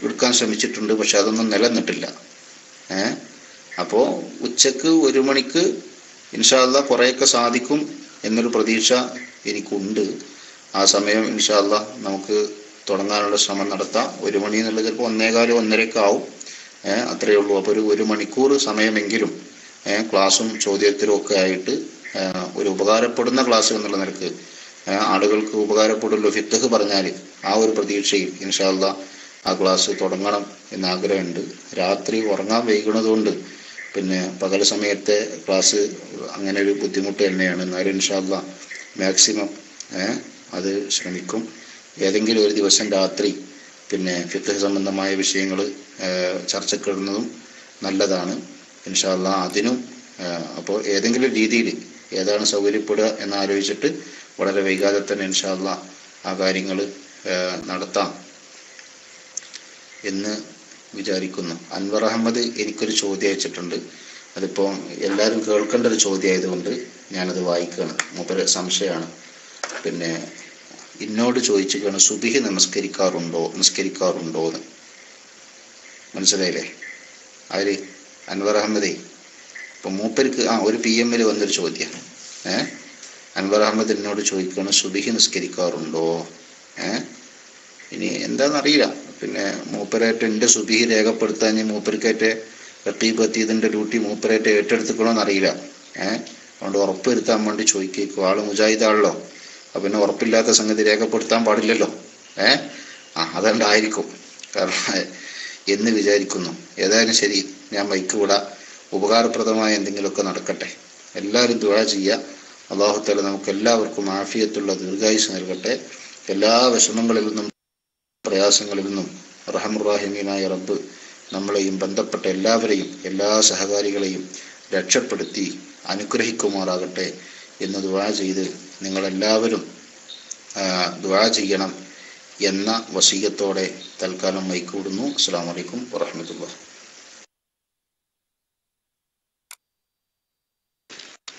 Speaker 1: എടുക്കാൻ ശ്രമിച്ചിട്ടുണ്ട്. പക്ഷെ അതൊന്നും നിലനിന്നിട്ടില്ല. അപ്പോൾ ഉച്ചക്ക് 1 മണിക്ക് ഇൻഷാ അല്ലാഹ് കുറേയൊക്കെ സാധിക്കും എന്നൊരു പ്രതീക്ഷ എനിക്കുണ്ട്. ആ സമയം ഇൻഷാ അല്ലാഹ് നമുക്ക് തുടങ്ങാനുള്ള ശ്രമം നടത്താം. 1 മണി എന്നുള്ളത് ചിലപ്പോൾ 1:15 1:30 ആവും. അത്രയേ ഉള്ളൂ. അപ്പോൾ ഒരു 1 മണിക്കൂർ സമയമെങ്കിലും ക്ലാസ്സും ചോദ്യോത്തരവും ഒക്കെ ആയിട്ട് ഒരു ഉപകാരപ്പെടുന്ന ക്ലാസ് എന്നുള്ള നിലക്ക് ആളുകൾക്ക് ഉപകാരപ്പെടുമല്ലോ ഫിഖ്ഹ് പറഞ്ഞാൽ, ആ ഒരു പ്രതീക്ഷയിൽ ഇൻഷാ അല്ലാഹ് ആ ക്ലാസ് തുടങ്ങണം എന്നാഗ്രഹമുണ്ട്. രാത്രി ഉറങ്ങാൻ വൈകുന്നതുകൊണ്ട് പകൽ സമയത്തെ ക്ലാസ് അങ്ങനെ ഒരു ബുദ്ധിമുട്ട് തന്നെയാണ്. എന്നാലും ഇൻഷാ അല്ലാഹ് മാക്സിമം അത് ശ്രമിക്കും. ഏതെങ്കിലും ഒരു ദിവസം രാത്രി ഫിഖ്ഹ് സംബന്ധമായ വിഷയങ്ങൾ ചർച്ചക്കിടുന്നതും നല്ലതാണ് ഇൻഷാ അല്ലാഹ്. അതിനും അപ്പോൾ ഏതെങ്കിലും രീതിയിൽ ഏതാണ് സൗകര്യപ്പെടുക എന്നാലോചിച്ചിട്ട് വളരെ വൈകാതെ തന്നെ ഇൻഷാ അല്ലാഹ് ആ കാര്യങ്ങൾ നടത്താം എന്ന് വിചാരിക്കുന്നു. അൻവർ അഹമ്മദ് എനിക്കൊരു ചോദ്യം അയച്ചിട്ടുണ്ട്. അതിപ്പോൾ എല്ലാവരും കേൾക്കേണ്ട ഒരു ചോദ്യം ആയതുകൊണ്ട് ഞാനത് വായിക്കുകയാണ്. മൂപ്പര് സംശയമാണ്. പിന്നെ എന്നോട് ചോദിച്ചിരിക്കുകയാണ്, സുബിഹി നിസ്കരിക്കാറുണ്ടോ എന്ന്. മനസ്സിലായില്ലേ? അവര് അൻവർ അഹമ്മദേ, ഇപ്പം മൂപ്പർക്ക് ഒരു PM വന്നൊരു ചോദ്യം. അൻവർ അഹമ്മദ് എന്നോട് ചോദിക്കുകയാണ്, സുബിഹി നിസ്കരിക്കാറുണ്ടോ? ഇനി എന്താണെന്നറിയില്ല. പിന്നെ മൂപ്പരായിട്ട് എൻ്റെ സുബിഹി രേഖപ്പെടുത്താൻ മൂപ്പർക്കായിട്ട് റഖീബ് അത്തീദിൻ്റെ ഡ്യൂട്ടി മൂപ്പരായിട്ട് ഏറ്റെടുത്തുക്കണമെന്നറിയില്ല. അതുകൊണ്ട് ഉറപ്പ് വരുത്താൻ വേണ്ടി ചോദിക്കും. ആള് മുജാഹിദാണല്ലോ, അപ്പം പിന്നെ ഉറപ്പില്ലാത്ത സംഗതി രേഖപ്പെടുത്താൻ പാടില്ലല്ലോ. അതുകൊണ്ടായിരിക്കും കാരണം എന്ന് വിചാരിക്കുന്നു. ഏതായാലും ശരി, ഞാൻ മൈക്ക് വിടാം. ഉപകാരപ്രദമായ എന്തെങ്കിലുമൊക്കെ നടക്കട്ടെ. എല്ലാവരും ദുആ ചെയ്യുക. അല്ലാഹു തആല നമുക്ക് എല്ലാവർക്കും ആഫിയത്തുള്ള ദീർഘായുസ് നൽകട്ടെ. എല്ലാ വിഷമങ്ങളിൽ നിന്നും പ്രയാസങ്ങളിൽ നിന്നും റഹമുർ-റഹീമീനായ റബ്ബ് നമ്മളെയും ബന്ധപ്പെട്ട എല്ലാവരെയും എല്ലാ സഹകാരികളെയും രക്ഷപ്പെടുത്തി അനുഗ്രഹിക്കുമാറാകട്ടെ എന്ന് ദുആ ചെയ്ത് നിങ്ങളെല്ലാവരും ദുആ ചെയ്യണം എന്ന വസീയത്തോടെ തൽക്കാലം മൈക്ക് വിടുന്നു. അസ്സലാമു അലൈക്കും വറഹ്മത്തുള്ളാഹി.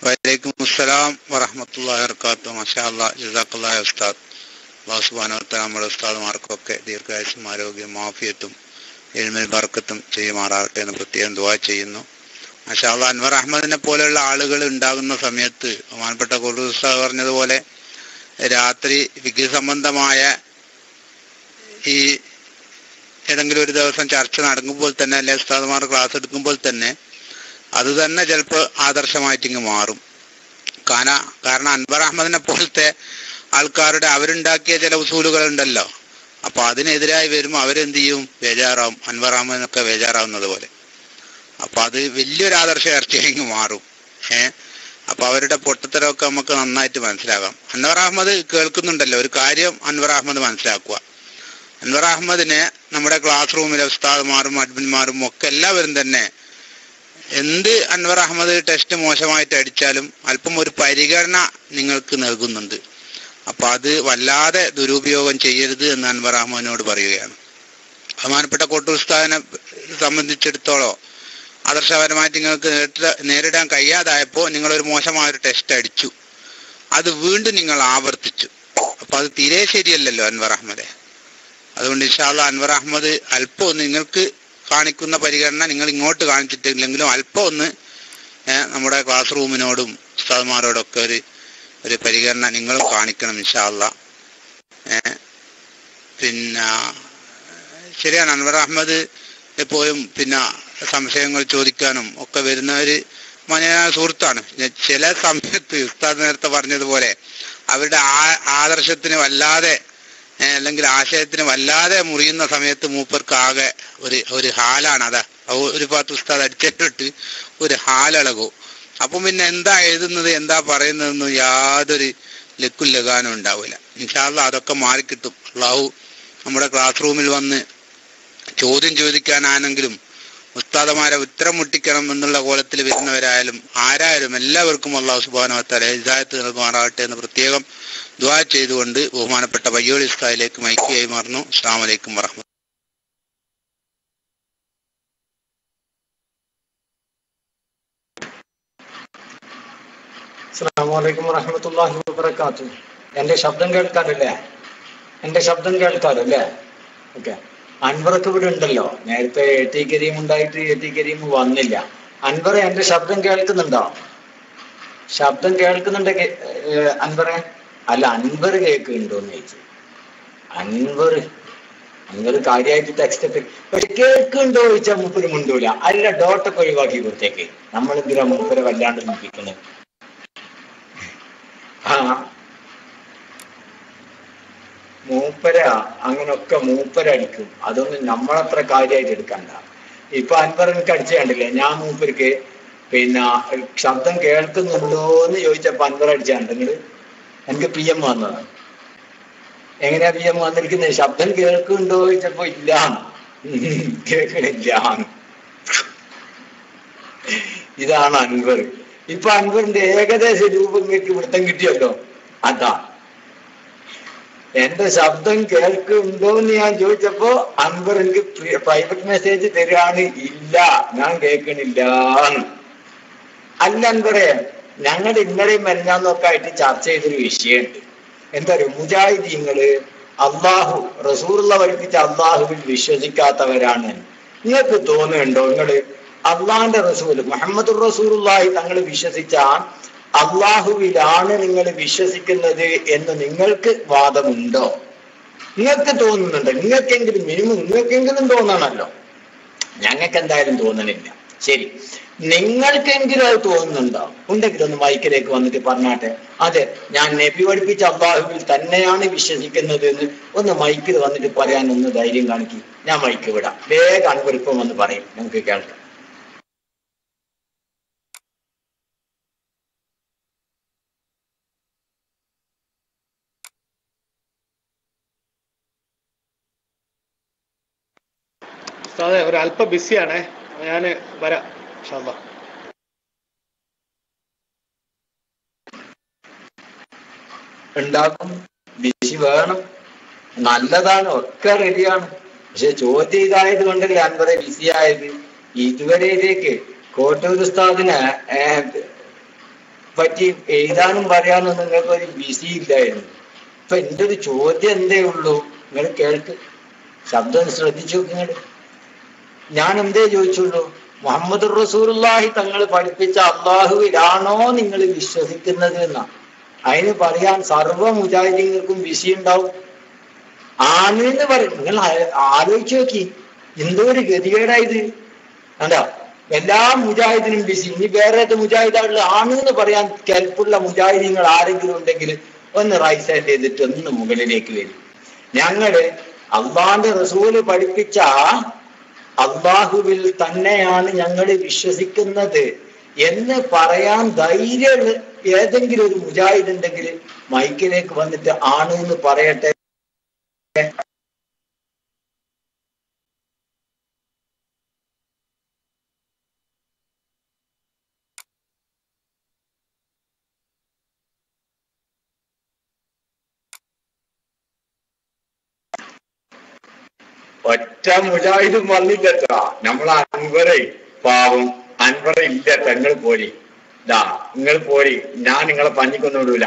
Speaker 4: വലൈക്കും അസ്സലാം വറഹ്മത്തുള്ളാഹി വബറകാതുഹു. മാഷാ അല്ലാഹ്, ജസാക്കല്ലാഹു ഉസ്താദ്. അല്ലാഹു സുബ്ഹാനഹു വ തആല നമ്മുടെ ഉസ്താദുമാർക്കൊക്കെ ദീർഘായുസ്സും ആരോഗ്യവും ആഫിയത്തും ഇൽമിൽ ബർക്കത്തും ചെയ്യുമാറാകട്ടെ എന്ന് പ്രത്യേകം ദുആ ചെയ്യുന്നു. മാഷാ അല്ലാഹ്, അൻവർ അഹമ്മദിനെ പോലെയുള്ള ആളുകൾ ഉണ്ടാകുന്ന സമയത്ത് ബഹുമാനപ്പെട്ട ഖുർആൻ ഉസ്താദ് പറഞ്ഞതുപോലെ രാത്രി ഫിഖ് സംബന്ധമായ ഈ ഏതെങ്കിലും ഒരു ദിവസം ചർച്ച നടക്കുമ്പോൾ തന്നെ, അല്ലെ ഉസ്താദുമാർ ക്ലാസ് എടുക്കുമ്പോൾ തന്നെ അത് തന്നെ ചിലപ്പോൾ ആദർശമായിട്ടിങ്ങ് മാറും. കാരണം അൻവർ അഹമ്മദിനെ പോലത്തെ ആൾക്കാരുടെ അവരുണ്ടാക്കിയ ചില ഉസൂലുകൾ ഉണ്ടല്ലോ, അപ്പൊ അതിനെതിരായി വരുമ്പോൾ അവരെന്ത് ചെയ്യും? ബേജാറാവും. അൻവർ അഹമ്മദിനൊക്കെ ബേജാറാവുന്നത് പോലെ. അപ്പൊ അത് വലിയൊരു ആദർശ ചർച്ചയായി മാറും. അപ്പൊ അവരുടെ പൊട്ടത്തരമൊക്കെ നമുക്ക് നന്നായിട്ട് മനസ്സിലാകാം. അൻവർ അഹമ്മദ് കേൾക്കുന്നുണ്ടല്ലോ, ഒരു കാര്യം അൻവർ അഹമ്മദ് മനസ്സിലാക്കുക. അൻവർ അഹമ്മദിനെ നമ്മുടെ ക്ലാസ് റൂമിലെ ഉസ്താദുമാരും അഡ്മിന്മാരും ഒക്കെ എല്ലാവരും തന്നെ എന്ത് അൻവർ അഹമ്മദ് ടെസ്റ്റ് മോശമായിട്ട് അടിച്ചാലും അല്പം ഒരു പരിഗണന നിങ്ങൾക്ക് നൽകുന്നുണ്ട്. അപ്പൊ അത് വല്ലാതെ ദുരുപയോഗം ചെയ്യരുത് എന്ന് അൻവർ അഹമ്മദിനോട് പറയുകയാണ്. ബഹുമാനപ്പെട്ട കോട്ടൂർ ഉസ്താദിനെ സംബന്ധിച്ചിടത്തോളം ആദർശപരമായിട്ട് നിങ്ങൾക്ക് നേരിടാൻ കഴിയാതായപ്പോൾ നിങ്ങളൊരു മോശമായൊരു ടെസ്റ്റ് അടിച്ചു, അത് വീണ്ടും നിങ്ങൾ ആവർത്തിച്ചു. അപ്പൊ അത് തീരെ ശരിയല്ലല്ലോ അൻവർ അഹമ്മദെ. അതുകൊണ്ട് ഇൻഷാ അല്ലാഹ് അൻവർ അഹമ്മദ് അല്പം ഒന്ന് നിങ്ങൾക്ക് കാണിക്കുന്ന പരിഗണന നിങ്ങൾ ഇങ്ങോട്ട് കാണിച്ചിട്ടില്ലെങ്കിലും അല്പം ഒന്ന് നമ്മുടെ ക്ലാസ് റൂമിനോടും ഉസ്താദ്മാരോടൊക്കെ ഒരു പരിഗണന നിങ്ങളും കാണിക്കണം ഇൻഷാ അല്ലാഹ്. പിന്നെ ശരിയാണ്, അൻവർ അഹമ്മദ് എപ്പോഴും പിന്നെ സംശയങ്ങൾ ചോദിക്കാനും ഒക്കെ വരുന്ന ഒരു മനുഷ്യനായ സുഹൃത്താണ്. ചില സമയത്ത് ഉസ്താദ് നേരത്തെ പറഞ്ഞതുപോലെ അവരുടെ ആദർശത്തിന് വല്ലാതെ അല്ലെങ്കിൽ ആശയത്തിന് വല്ലാതെ മുറിയുന്ന സമയത്ത് മൂപ്പർക്ക് ആകെ ഒരു ഹാലാണ്. അതാ ഒരു ഭാഗത്ത് ഉസ്താദ് അടിച്ചിട്ടിട്ട് ഒരു ഹാലളകൂ. അപ്പം പിന്നെ എന്താ എഴുതുന്നത് എന്താ പറയുന്നതെന്ന് യാതൊരു ലക്കും ലഗാനും ഉണ്ടാവില്ല. ഇൻഷാ അല്ലാഹ് അതൊക്കെ മാറിക്കിട്ടും. അല്ലാഹു നമ്മുടെ ക്ലാസ് റൂമിൽ വന്ന് ചോദ്യം ചോദിക്കാനാണെങ്കിലും ഉസ്താദമാരെ ഉത്തരം മുട്ടിക്കണം എന്നുള്ള കോലത്തിൽ വരുന്നവരായാലും ആരായാലും എല്ലാവർക്കും അല്ലാഹു സുബ്ഹാനഹു വ തആല ഹിദായത്ത് നൽകുമാറാകട്ടെ എന്ന് പ്രത്യേകം ദുആ ചെയ്തുകൊണ്ട് ബഹുമാനപ്പെട്ട പയ്യോളി ഉസ്താദിലേക്ക് മൈക്ക് കൈമാറുന്നു. അസ്സലാമു അലൈക്കും വറഹ്മത്തുള്ളാഹി.
Speaker 5: അസ്സലാമു അലൈക്കും വറഹ്മത്തുള്ളാഹി വബറകാതുഹു. എന്റെ ശബ്ദം കേൾക്കാറില്ലേ? ഓക്കെ. അൻവർക്ക് ഇവിടെ ഉണ്ടല്ലോ. നേരത്തെ AT കരീം ഉണ്ടായിട്ട് AT കരീം വന്നില്ല. അൻവർ എന്റെ ശബ്ദം കേൾക്കുന്നുണ്ടോ? ശബ്ദം കേൾക്കുന്നുണ്ടെങ്കിൽ അൻവറെ അല്ല, അൻവർ കേൾക്കുന്നുണ്ടോന്ന് ചോദിച്ചു. അൻവർ കാര്യമായിട്ട് ടെക്സ്റ്റ് ഒക്കെ പക്ഷെ കേൾക്കുന്നുണ്ടോ ചോദിച്ചാൽ മൂപ്പര് മുണ്ടൂല. അല്ല, ഡോട്ടൊക്കെ ഒഴിവാക്കി കൊടുത്തേക്ക്. നമ്മളെന്തിനാ മൂപ്പരെ വല്ലാണ്ട് നോക്കിക്കുന്നത്? മൂപ്പര അങ്ങനൊക്കെ മൂപ്പരടിക്കും. അതൊന്നും നമ്മളത്ര കാര്യമായിട്ട് എടുക്കണ്ട. ഇപ്പൊ അൻവർ എനിക്ക് അടിച്ചു കണ്ടില്ലേ? ഞാൻ മൂപ്പർക്ക് പിന്നെ ശബ്ദം കേൾക്കുന്നുണ്ടോന്ന് ചോദിച്ചപ്പോ അൻവർ അടിച്ചു കണ്ടെങ്കിൽ എനിക്ക് PM വന്നത്. എങ്ങനെയാ PM വന്നിരിക്കുന്നത്? ശബ്ദം കേൾക്കുന്നുണ്ടോ ചോദിച്ചപ്പോ ഇല്ല, കേൾക്കണില്ല. ഇതാണ് അൻവർ. ഇപ്പൊ അൻവറിന്റെ ഏകദേശ രൂപം ഇങ്ങക്ക് പിടുത്തം കിട്ടിയല്ലോ. അതാ എന്റെ ശബ്ദം കേൾക്കുന്നുണ്ടോ എന്ന് ഞാൻ ചോദിച്ചപ്പോ അൻവർ എനിക്ക് പ്രൈവറ്റ് മെസ്സേജ് തരാണ്, ഇല്ല ഞാൻ കേൾക്കണില്ല. അല്ല അൻവറെ, ഞങ്ങളുടെ ഇന്നലെയും മെനഞ്ഞാന്നൊക്കെ ആയിട്ട് ചർച്ച ചെയ്തൊരു വിഷയമുണ്ട്. എന്താ പറയുക, മുജാഹിദീങ്ങള് അള്ളാഹു റസൂലുള്ള പഠിപ്പിച്ച അള്ളാഹുവിൽ വിശ്വസിക്കാത്തവരാണ്. നിങ്ങൾക്ക് തോന്നുന്നുണ്ടോ നിങ്ങള് അള്ളാഹിന്റെ റസൂൽ മുഹമ്മദ് റസൂലുള്ളാഹി തങ്ങൾ വിശ്വസിച്ച അള്ളാഹുവിലാണ് നിങ്ങൾ വിശ്വസിക്കുന്നത് എന്ന് നിങ്ങൾക്ക് വാദമുണ്ടോ? നിങ്ങൾക്ക് തോന്നുന്നുണ്ടോ? നിങ്ങൾക്കെങ്കിലും മിനിമം നിങ്ങൾക്കെങ്കിലും തോന്നണമല്ലോ. ഞങ്ങൾക്ക് എന്തായാലും തോന്നണില്ല. ശരി, നിങ്ങൾക്കെങ്കിലും അത് തോന്നുന്നുണ്ടോ? ഉണ്ടെങ്കിൽ ഒന്ന് മൈക്കിലേക്ക് വന്നിട്ട് പറഞ്ഞാട്ടെ, അതെ ഞാൻ നബി പഠിപ്പിച്ച അള്ളാഹുവിൽ തന്നെയാണ് വിശ്വസിക്കുന്നത് എന്ന് ഒന്ന് മൈക്കിൽ വന്നിട്ട് പറയാൻ ഒന്ന് ധൈര്യം കാണിക്കും. ഞാൻ മൈക്ക് വിടാം, വേഗം അൻവരിപ്പം വന്ന് പറയും, നമുക്ക് കേൾക്കാം.
Speaker 6: അതെ, ഒരല്പം ബിസിയാണേ, ഞാന് വരാം ഇൻഷാ അല്ലാഹ്.
Speaker 5: ഉണ്ടാക്കും, ബിസി വേണം, നല്ലതാണ്, ഒക്കെ റെഡിയാണ്. പക്ഷെ ചോദ്യം ഇതായത് കൊണ്ടല്ലേ അൻവറെ ബിസി ആയത്. ഇതുവരെ ഇതിലേക്ക് കോട്ടൂർ ഉസ്താദിനെ പറ്റി എഴുതാനും പറയാനും നിങ്ങൾക്ക് ഒരു ബിസി ഇല്ലായിരുന്നു. ഇപ്പൊ എന്റെ ഒരു ചോദ്യം എന്തേ ഉള്ളൂ, നിങ്ങൾ കേൾക്ക്, ശബ്ദം ശ്രദ്ധിച്ചു നോക്കിങ്ങൾ. ഞാൻ എന്തേ ചോദിച്ചുള്ളൂ, മുഹമ്മദ് റസൂലുള്ളാഹി തങ്ങൾ പഠിപ്പിച്ച അള്ളാഹുവിലാണോ നിങ്ങൾ വിശ്വസിക്കുന്നത് എന്നാ. അതിന് പറയാൻ സർവ്വ മുജാഹിദീങ്ങൾക്കും ബിസി ഉണ്ടാവും. ആണെന്ന് പറയും. നിങ്ങൾ ആലോചിച്ച് നോക്കി, എന്തോ ഒരു ഗതികേടായത്. എന്താ എല്ലാ മുജാഹിദിനും ബിസി. ഇനി വേറെ മുജാഹിദുകളിൽ ആണെന്ന് പറയാൻ കെൽപ്പുള്ള മുജാഹിദീങ്ങൾ ആരെങ്കിലും ഉണ്ടെങ്കിൽ ഒന്ന് റൈറ്റ് സൈഡ് ചെയ്തിട്ട് ഒന്ന് മുകളിലേക്ക് വരും. ഞങ്ങള് അള്ളാന്റെ റസൂല് പഠിപ്പിച്ച അള്ളാഹുവിൽ തന്നെയാണ് ഞങ്ങൾ വിശ്വസിക്കുന്നത് എന്ന് പറയാൻ ധൈര്യമുള്ള ഏതെങ്കിലും ഒരു മുജാഹിദ് ഉണ്ടെങ്കിൽ മൈക്കിലേക്ക് വന്നിട്ട് ആണ് എന്ന് പറയട്ടെ. ഒറ്റ മുജാഹിദും വന്നില്ലട്ടാ. നമ്മൾ അൻവറെ പാവം, അൻവറെ ഇല്ല, നിങ്ങൾ പോരി, ഇതാ നിങ്ങൾ പോരി, ഞാൻ നിങ്ങളെ പഞ്ഞിക്കൊന്നും വിടൂല.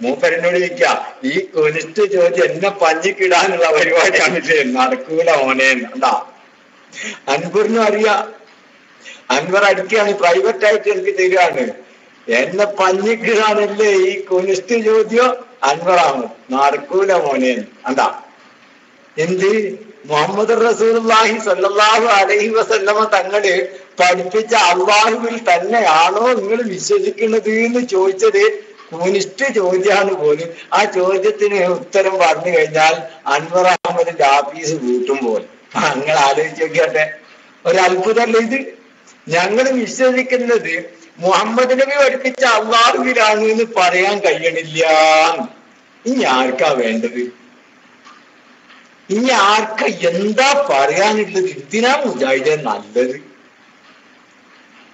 Speaker 5: മൂപ്പരനോട് ചോദിക്ക, ഈ കൊനിഷ്ഠ ചോദ്യം എന്നെ പഞ്ഞിക്കിടാനുള്ള പരിപാടിയാണില്ലേ, നടക്കൂല മോനെ. എന്താ അൻവറിനും അറിയാം, അൻവർ അടിക്കുകയാണ്, പ്രൈവറ്റ് ആയിട്ട് എനിക്ക് തരികയാണ്, എന്നെ പഞ്ഞിക്കിടാനല്ലേ ഈ കൊനിഷ്ഠ ചോദ്യം. അൻവറാണ്, നടക്കൂല മോനെ. എന്താ എന്ത് മുഹമ്മദ് റസൂലുള്ളാഹി സ്വല്ലല്ലാഹു അലൈഹി വസല്ലമ തങ്ങള് പഠിപ്പിച്ച അള്ളാഹുവിൽ തന്നെയാണോ നിങ്ങൾ വിശ്വസിക്കുന്നത് എന്ന് ചോദിച്ചത് കൂനിഷ്ഠ ചോദ്യമാണ് പോലും. ആ ചോദ്യത്തിന് ഉത്തരം പറഞ്ഞു കഴിഞ്ഞാൽ അൻവർ അഹമ്മദിന്റെ ആഫീസ് കൂട്ടും പോലെ. നിങ്ങൾ ആലോചിച്ച് നോക്കിയാട്ടെ, ഒരത്ഭുതമല്ലേ ഇത്. ഞങ്ങൾ വിശ്വസിക്കുന്നത് മുഹമ്മദ് നബി പഠിപ്പിച്ച അള്ളാഹുവിലാണ് എന്ന് പറയാൻ കഴിയണില്ല. ഇനി ആർക്കാ വേണ്ടത്? ഇനി ആർക്കാ എന്താ പറയാനുള്ളത്? ഇതിനാ മുജാഹിദ് നല്ലത്.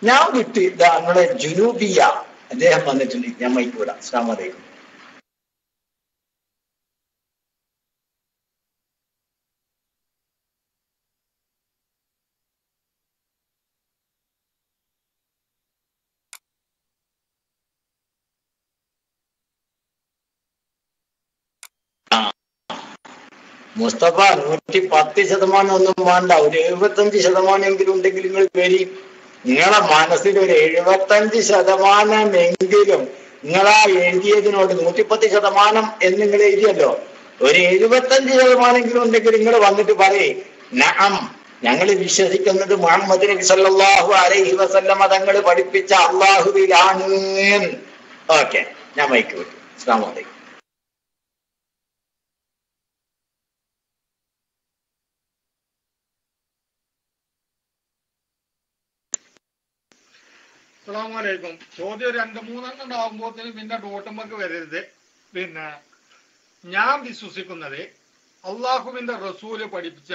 Speaker 5: ഞാൻ വിട്ട് ഇതാ നമ്മളെ ജുനൂബിയ അദ്ദേഹം വന്നിട്ടുണ്ട്, ഞാൻ മൈക്കൂടാ. അസ്സലാമു അലൈക്കും. മുസ്തഫ 110% ഒന്നും വേണ്ട, ഒരു 75% ഉണ്ടെങ്കിൽ നിങ്ങൾ വരി. നിങ്ങളെ മനസ്സിൽ ഒരു 75% നിങ്ങളാ എഴുതിയതിനോട് 110% എന്ന് നിങ്ങൾ എഴുതിയല്ലോ, ഒരു 75% ഉണ്ടെങ്കിൽ നിങ്ങൾ വന്നിട്ട് പറയേ, നഅം ഞങ്ങൾ വിശ്വസിക്കുന്നത് മുഹമ്മദ് നബി സല്ലല്ലാഹു അലൈഹി വസല്ലമ തങ്ങൾ പഠിപ്പിച്ച അള്ളാഹുവിലാണ്. ഓക്കെ, ഞാൻ മൈക്ക് വിട്ടു. അസ്സലാമു അലൈക്കും.
Speaker 6: അസ്സലാമലൈക്കും. ചോദ്യം 2-3 ഉണ്ടാകുമ്പോഴത്തേനും പിന്നെ ഡോട്ടുമ്പക്ക് വരരുത്. പിന്നെ ഞാൻ വിശ്വസിക്കുന്നത് അള്ളാഹുവിന്റെ റസൂല് പഠിപ്പിച്ച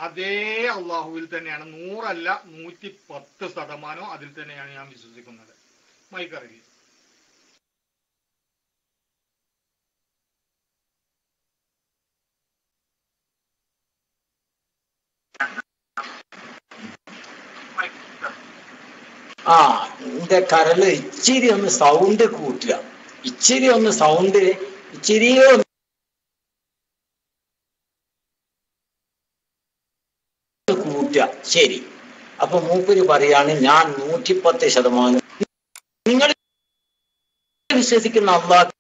Speaker 6: അതേ അള്ളാഹുവിൽ തന്നെയാണ്. 100 അല്ല 110% അതിൽ തന്നെയാണ് ഞാൻ വിശ്വസിക്കുന്നത്. മൈക്കറിയ
Speaker 5: ആ എന്റെ കരള് ഇച്ചിരി ഒന്ന് സൗണ്ട് കൂട്ടുക, ഇച്ചിരി ഒന്ന് സൗണ്ട് ഇച്ചിരിയോ കൂട്ടുക. ശരി, അപ്പൊ മൂപ്പര് പറയാണ് ഞാൻ 110%. നിങ്ങൾ വിശ്വസിക്കുന്ന അള്ളാഹ്ക്ക്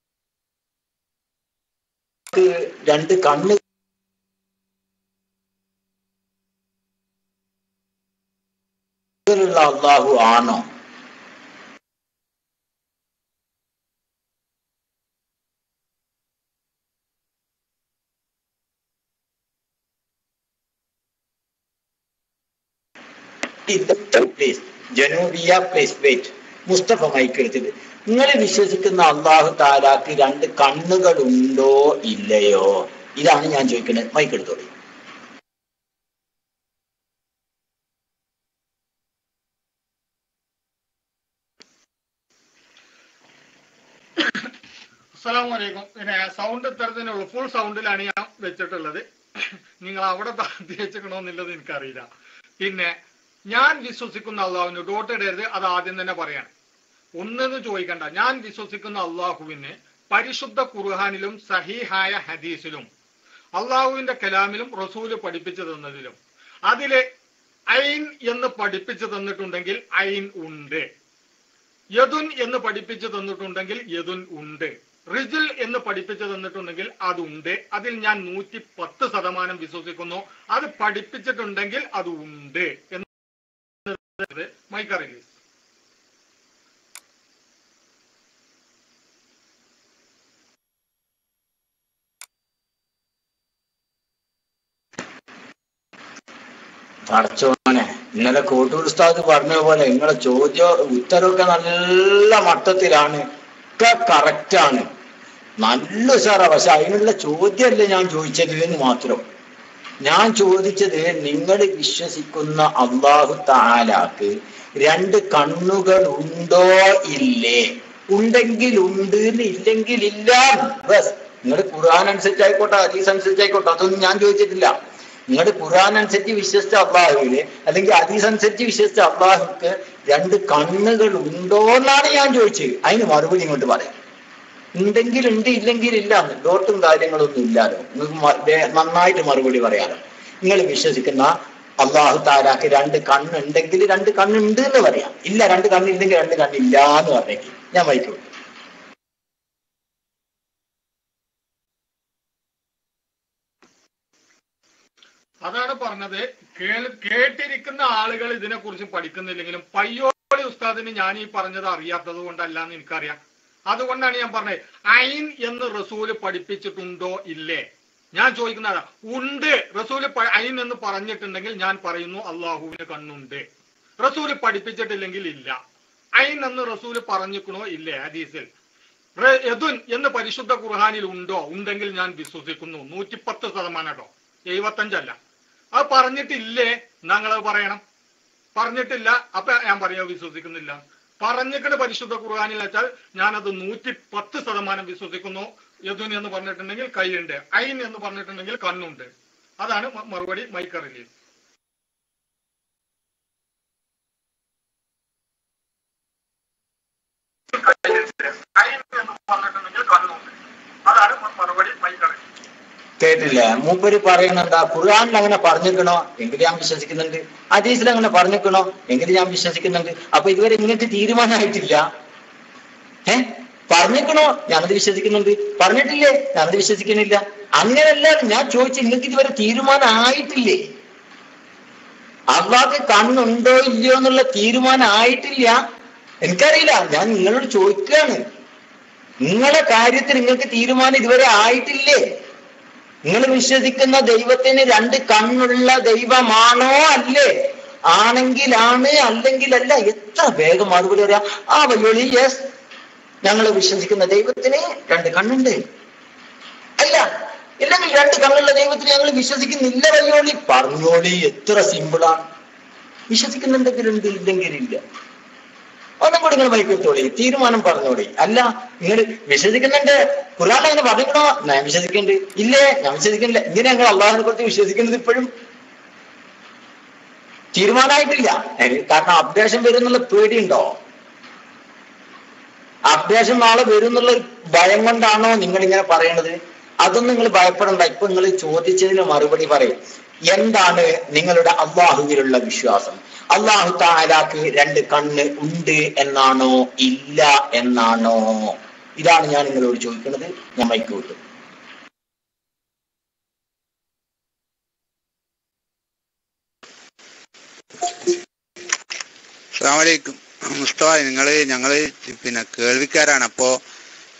Speaker 5: രണ്ട് കണ്ണുകളുള്ള അള്ളാഹു ആണോ? Please Janubiya please wait. Mustafa mic എടുത്തിട്ട് നിങ്ങൾ വിശ്വസിക്കുന്ന അള്ളാഹു താലാക്ക് രണ്ട് കണ്ണുകൾ ഉണ്ടോ ഇല്ലയോ? ഇതാണ് ഞാൻ ചോദിക്കുന്നത്. മൈക്ക് എടുത്തോളൂ.
Speaker 6: അസ്സലാമു അലൈക്കും. പിന്നെ സൗണ്ട് ഇത്തരത്തിനുള്ളൂ, ഫുൾ സൗണ്ടിലാണ് ഞാൻ വെച്ചിട്ടുള്ളത്. നിങ്ങൾ അവിടെ താഴ്ത്തി വെച്ചിക്കണോന്നുള്ളത് എനിക്കറിയില്ല. പിന്നെ ഞാൻ വിശ്വസിക്കുന്ന അള്ളാഹുവിന് ഡോട്ട് ഇടരുത്, അത് ആദ്യം തന്നെ പറയാണ്. ഒന്നെന്ന് ചോദിക്കണ്ട. ഞാൻ വിശ്വസിക്കുന്ന അള്ളാഹുവിന് പരിശുദ്ധ ഖുർആനിലും സഹീഹായ ഹദീസിലും അള്ളാഹുവിന്റെ കലാമിലും റസൂല് പഠിപ്പിച്ചു തന്നതിലും അതിലെ ഐൻ എന്ന് പഠിപ്പിച്ചു തന്നിട്ടുണ്ടെങ്കിൽ ഐൻ ഉണ്ട്, യദുൻ എന്ന് പഠിപ്പിച്ചു തന്നിട്ടുണ്ടെങ്കിൽ യദുൻ ഉണ്ട്, റിജിൽ എന്ന് പഠിപ്പിച്ചു തന്നിട്ടുണ്ടെങ്കിൽ അതുണ്ട്. അതിൽ ഞാൻ 110% വിശ്വസിക്കുന്നു. അത് പഠിപ്പിച്ചിട്ടുണ്ടെങ്കിൽ അത് ഉണ്ട് എന്ന് മൈക്ക് റിലീസ്.
Speaker 5: പടച്ചോനെ, ഇന്നലെ കോട്ടൂർ ഉസ്താദ് പറഞ്ഞ പോലെ നിങ്ങളെ ഉത്തരവൊക്കെ നല്ല മട്ടത്തിലാണ്, ഒക്കെ കറക്റ്റാണ്, നല്ല ഉഷാറാ. പക്ഷെ അതിനുള്ള ചോദ്യമല്ലേ ഞാൻ ചോദിച്ചത് എന്ന് മാത്രം. ഞാൻ ചോദിച്ചത് നിങ്ങൾ വിശ്വസിക്കുന്ന അല്ലാഹു തആലാക്ക് രണ്ട് കണ്ണുകൾ ഉണ്ടോ ഇല്ലേ? ഉണ്ടെങ്കിൽ ഉണ്ട്, ഇല്ലെങ്കിൽ ഇല്ല. ബസ്. നിങ്ങൾ ഖുർആൻ അനുസരിച്ചായിക്കോട്ടെ ഹദീസ് അനുസരിച്ചായിക്കോട്ടെ, അതൊന്നും ഞാൻ ചോദിച്ചിട്ടില്ല. നിങ്ങൾ ഖുർആൻ അനുസരിച്ച് വിശ്വസിച്ച അള്ളാഹുവിന് അല്ലെങ്കിൽ ഹദീസ് അനുസരിച്ച് വിശ്വസിച്ച അള്ളാഹുക്ക് രണ്ട് കണ്ണുകൾ ഉണ്ടോ എന്നാണ് ഞാൻ ചോദിച്ചത്. അതിന് മറുപടി ഇങ്ങോട്ട് പറയാം. ഉണ്ടെങ്കിൽ ഉണ്ട്, ഇല്ലെങ്കിൽ ഇല്ല. ഡോട്ടും കാര്യങ്ങളൊന്നും ഇല്ലാലോ. നിങ്ങൾക്ക് നന്നായിട്ട് മറുപടി പറയാലോ. നിങ്ങൾ വിശ്വസിക്കുന്ന അള്ളാഹു താലാക്ക് രണ്ട് കണ്ണുണ്ടെങ്കിൽ രണ്ട് കണ്ണുണ്ട് എന്ന് പറയാം. ഇല്ല, രണ്ട് കണ്ണില്ലെങ്കിൽ രണ്ട് കണ്ണില്ല എന്ന് പറഞ്ഞെങ്കിൽ ഞാൻ വായിക്കൂ.
Speaker 6: അതാണ് പറഞ്ഞത്. കേട്ടിരിക്കുന്ന ആളുകൾ ഇതിനെ കുറിച്ച് പഠിക്കുന്നില്ലെങ്കിലും പയ്യോളി ഉസ്താദിന് ഞാൻ ഈ പറഞ്ഞത് അറിയാത്തത് കൊണ്ടല്ല എന്ന് എനിക്കറിയാം. അതുകൊണ്ടാണ് ഞാൻ പറഞ്ഞത് ഐൻ എന്ന് റസൂല് പഠിപ്പിച്ചിട്ടുണ്ടോ ഇല്ലേ? ഞാൻ ചോദിക്കുന്നത് ഉണ്ട്. റസൂല് ഐൻ എന്ന് പറഞ്ഞിട്ടുണ്ടെങ്കിൽ ഞാൻ പറയുന്നു അള്ളാഹുവിന് കണ്ണുണ്ട്. റസൂല് പഠിപ്പിച്ചിട്ടില്ലെങ്കിൽ ഇല്ല. ഐൻ എന്ന് റസൂല് പറഞ്ഞിക്കണോ ഇല്ലേ? ഹദീസിൽ യദുൻ എന്ന് പരിശുദ്ധ ഖുർആനിൽ ഉണ്ടോ? ഉണ്ടെങ്കിൽ ഞാൻ വിശ്വസിക്കുന്നു. 110% കേട്ടോ, 75 അല്ല. അത് പറഞ്ഞിട്ടില്ലേ? ഞങ്ങളത് പറയണം. പറഞ്ഞിട്ടില്ല, അപ്പൊ ഞാൻ പറയാ വിശ്വസിക്കുന്നില്ല. പറഞ്ഞിട്ട് പരിശുദ്ധ ഖുർആനിൽ വെച്ചാൽ ഞാനത് 110% വിശ്വസിക്കുന്നു. യദുൻ എന്ന് പറഞ്ഞിട്ടുണ്ടെങ്കിൽ കൈയുണ്ട്, ഐൻ എന്ന് പറഞ്ഞിട്ടുണ്ടെങ്കിൽ കണ്ണുണ്ട്. അതാണ് മറുപടി. Mic release.
Speaker 5: കേട്ടില്ലേ? മൂപ്പര് പറയുന്നുണ്ടാ ഖുർആനിൽ അങ്ങനെ പറഞ്ഞിക്കണോ എങ്കിൽ ഞാൻ വിശ്വസിക്കുന്നുണ്ട്, ഹദീസിൽ അങ്ങനെ പറഞ്ഞിക്കണോ എങ്കിൽ ഞാൻ വിശ്വസിക്കുന്നുണ്ട്. അപ്പൊ ഇതുവരെ ഇങ്ങനത്തെ തീരുമാനമായിട്ടില്ല. പറഞ്ഞിക്കണോ ഞാനത് വിശ്വസിക്കുന്നുണ്ട്, പറഞ്ഞിട്ടില്ലേ ഞാനത് വിശ്വസിക്കുന്നില്ല. അങ്ങനെയല്ല ഞാൻ ചോദിച്ചു, നിങ്ങൾക്ക് ഇതുവരെ തീരുമാനം ആയിട്ടില്ലേ? അള്ളാഹ്ക്ക് കണ്ണുണ്ടോ ഇല്ലയോ എന്നുള്ള തീരുമാനം ആയിട്ടില്ല. എനിക്കറിയില്ല, ഞാൻ നിങ്ങളോട് ചോദിക്കുകയാണ്. നിങ്ങളെ കാര്യത്തിൽ നിങ്ങൾക്ക് തീരുമാനം ഇതുവരെ ആയിട്ടില്ലേ? നിങ്ങൾ വിശ്വസിക്കുന്ന ദൈവത്തിന് രണ്ട് കണ്ണുള്ള ദൈവമാണോ അല്ലേ? ആണെങ്കിലാണ്, അല്ലെങ്കിൽ അല്ല. എത്ര വേഗം മറുപടി പറയാം. ആ വയ്യോളി, യെസ്, ഞങ്ങൾ വിശ്വസിക്കുന്ന ദൈവത്തിന് രണ്ട് കണ്ണുണ്ട്. അല്ല, ഇല്ലെങ്കിൽ രണ്ട് കണ്ണുള്ള ദൈവത്തിന് ഞങ്ങൾ വിശ്വസിക്കുന്നില്ല വയ്യോളി. പറഞ്ഞോളി, എത്ര സിമ്പിളാണ്. വിശ്വസിക്കുന്നുണ്ടെങ്കിൽ ഉണ്ട്, ഇല്ലെങ്കിൽ ഇല്ല. ഒന്നും കൂടി നിങ്ങൾ വൈകിട്ടോളി, തീരുമാനം പറഞ്ഞോളി. അല്ല, നിങ്ങൾ വിശ്വസിക്കുന്നുണ്ട്, ഖുർആൻ അങ്ങനെ പറഞ്ഞിക്കണോ? ഞാൻ വിശ്വസിക്കുന്നുണ്ട്. ഇല്ലേ, ഞാൻ വിശ്വസിക്കുന്നില്ല. ഇങ്ങനെ ഞങ്ങൾ അള്ളാഹിനെ കുറിച്ച് വിശ്വസിക്കുന്നത് ഇപ്പോഴും. തീരുമാനമായിട്ടില്ല. കാരണം അപ്ഡേഷൻ വരും എന്നുള്ള പേടിയുണ്ടോ? അപ്ഡേഷൻ നാളെ വരും എന്നുള്ള ഭയം കൊണ്ടാണോ നിങ്ങൾ ഇങ്ങനെ പറയണത്? അതൊന്നും നിങ്ങൾ ഭയപ്പെടണ്ട. ഇപ്പൊ നിങ്ങൾ ചോദിച്ചതിന് മറുപടി പറയും. എന്താണ് നിങ്ങളുടെ അള്ളാഹുവിലുള്ള വിശ്വാസം? അള്ളാഹു തആലാക്ക് 2 കണ്ണ് ഉണ്ട് എന്നാണോ ഇല്ല എന്നാണോ? ഇതാണ് ഞാൻ നിങ്ങളോട് ചോദിക്കുന്നത്. ഞാൻ മൈക്ക് വിട്ടു.
Speaker 4: അസ്സലാമലൈക്കും. മുസ്തഫ, ഞങ്ങള് പിന്നെ കേൾവിക്കാരാണ്. അപ്പോ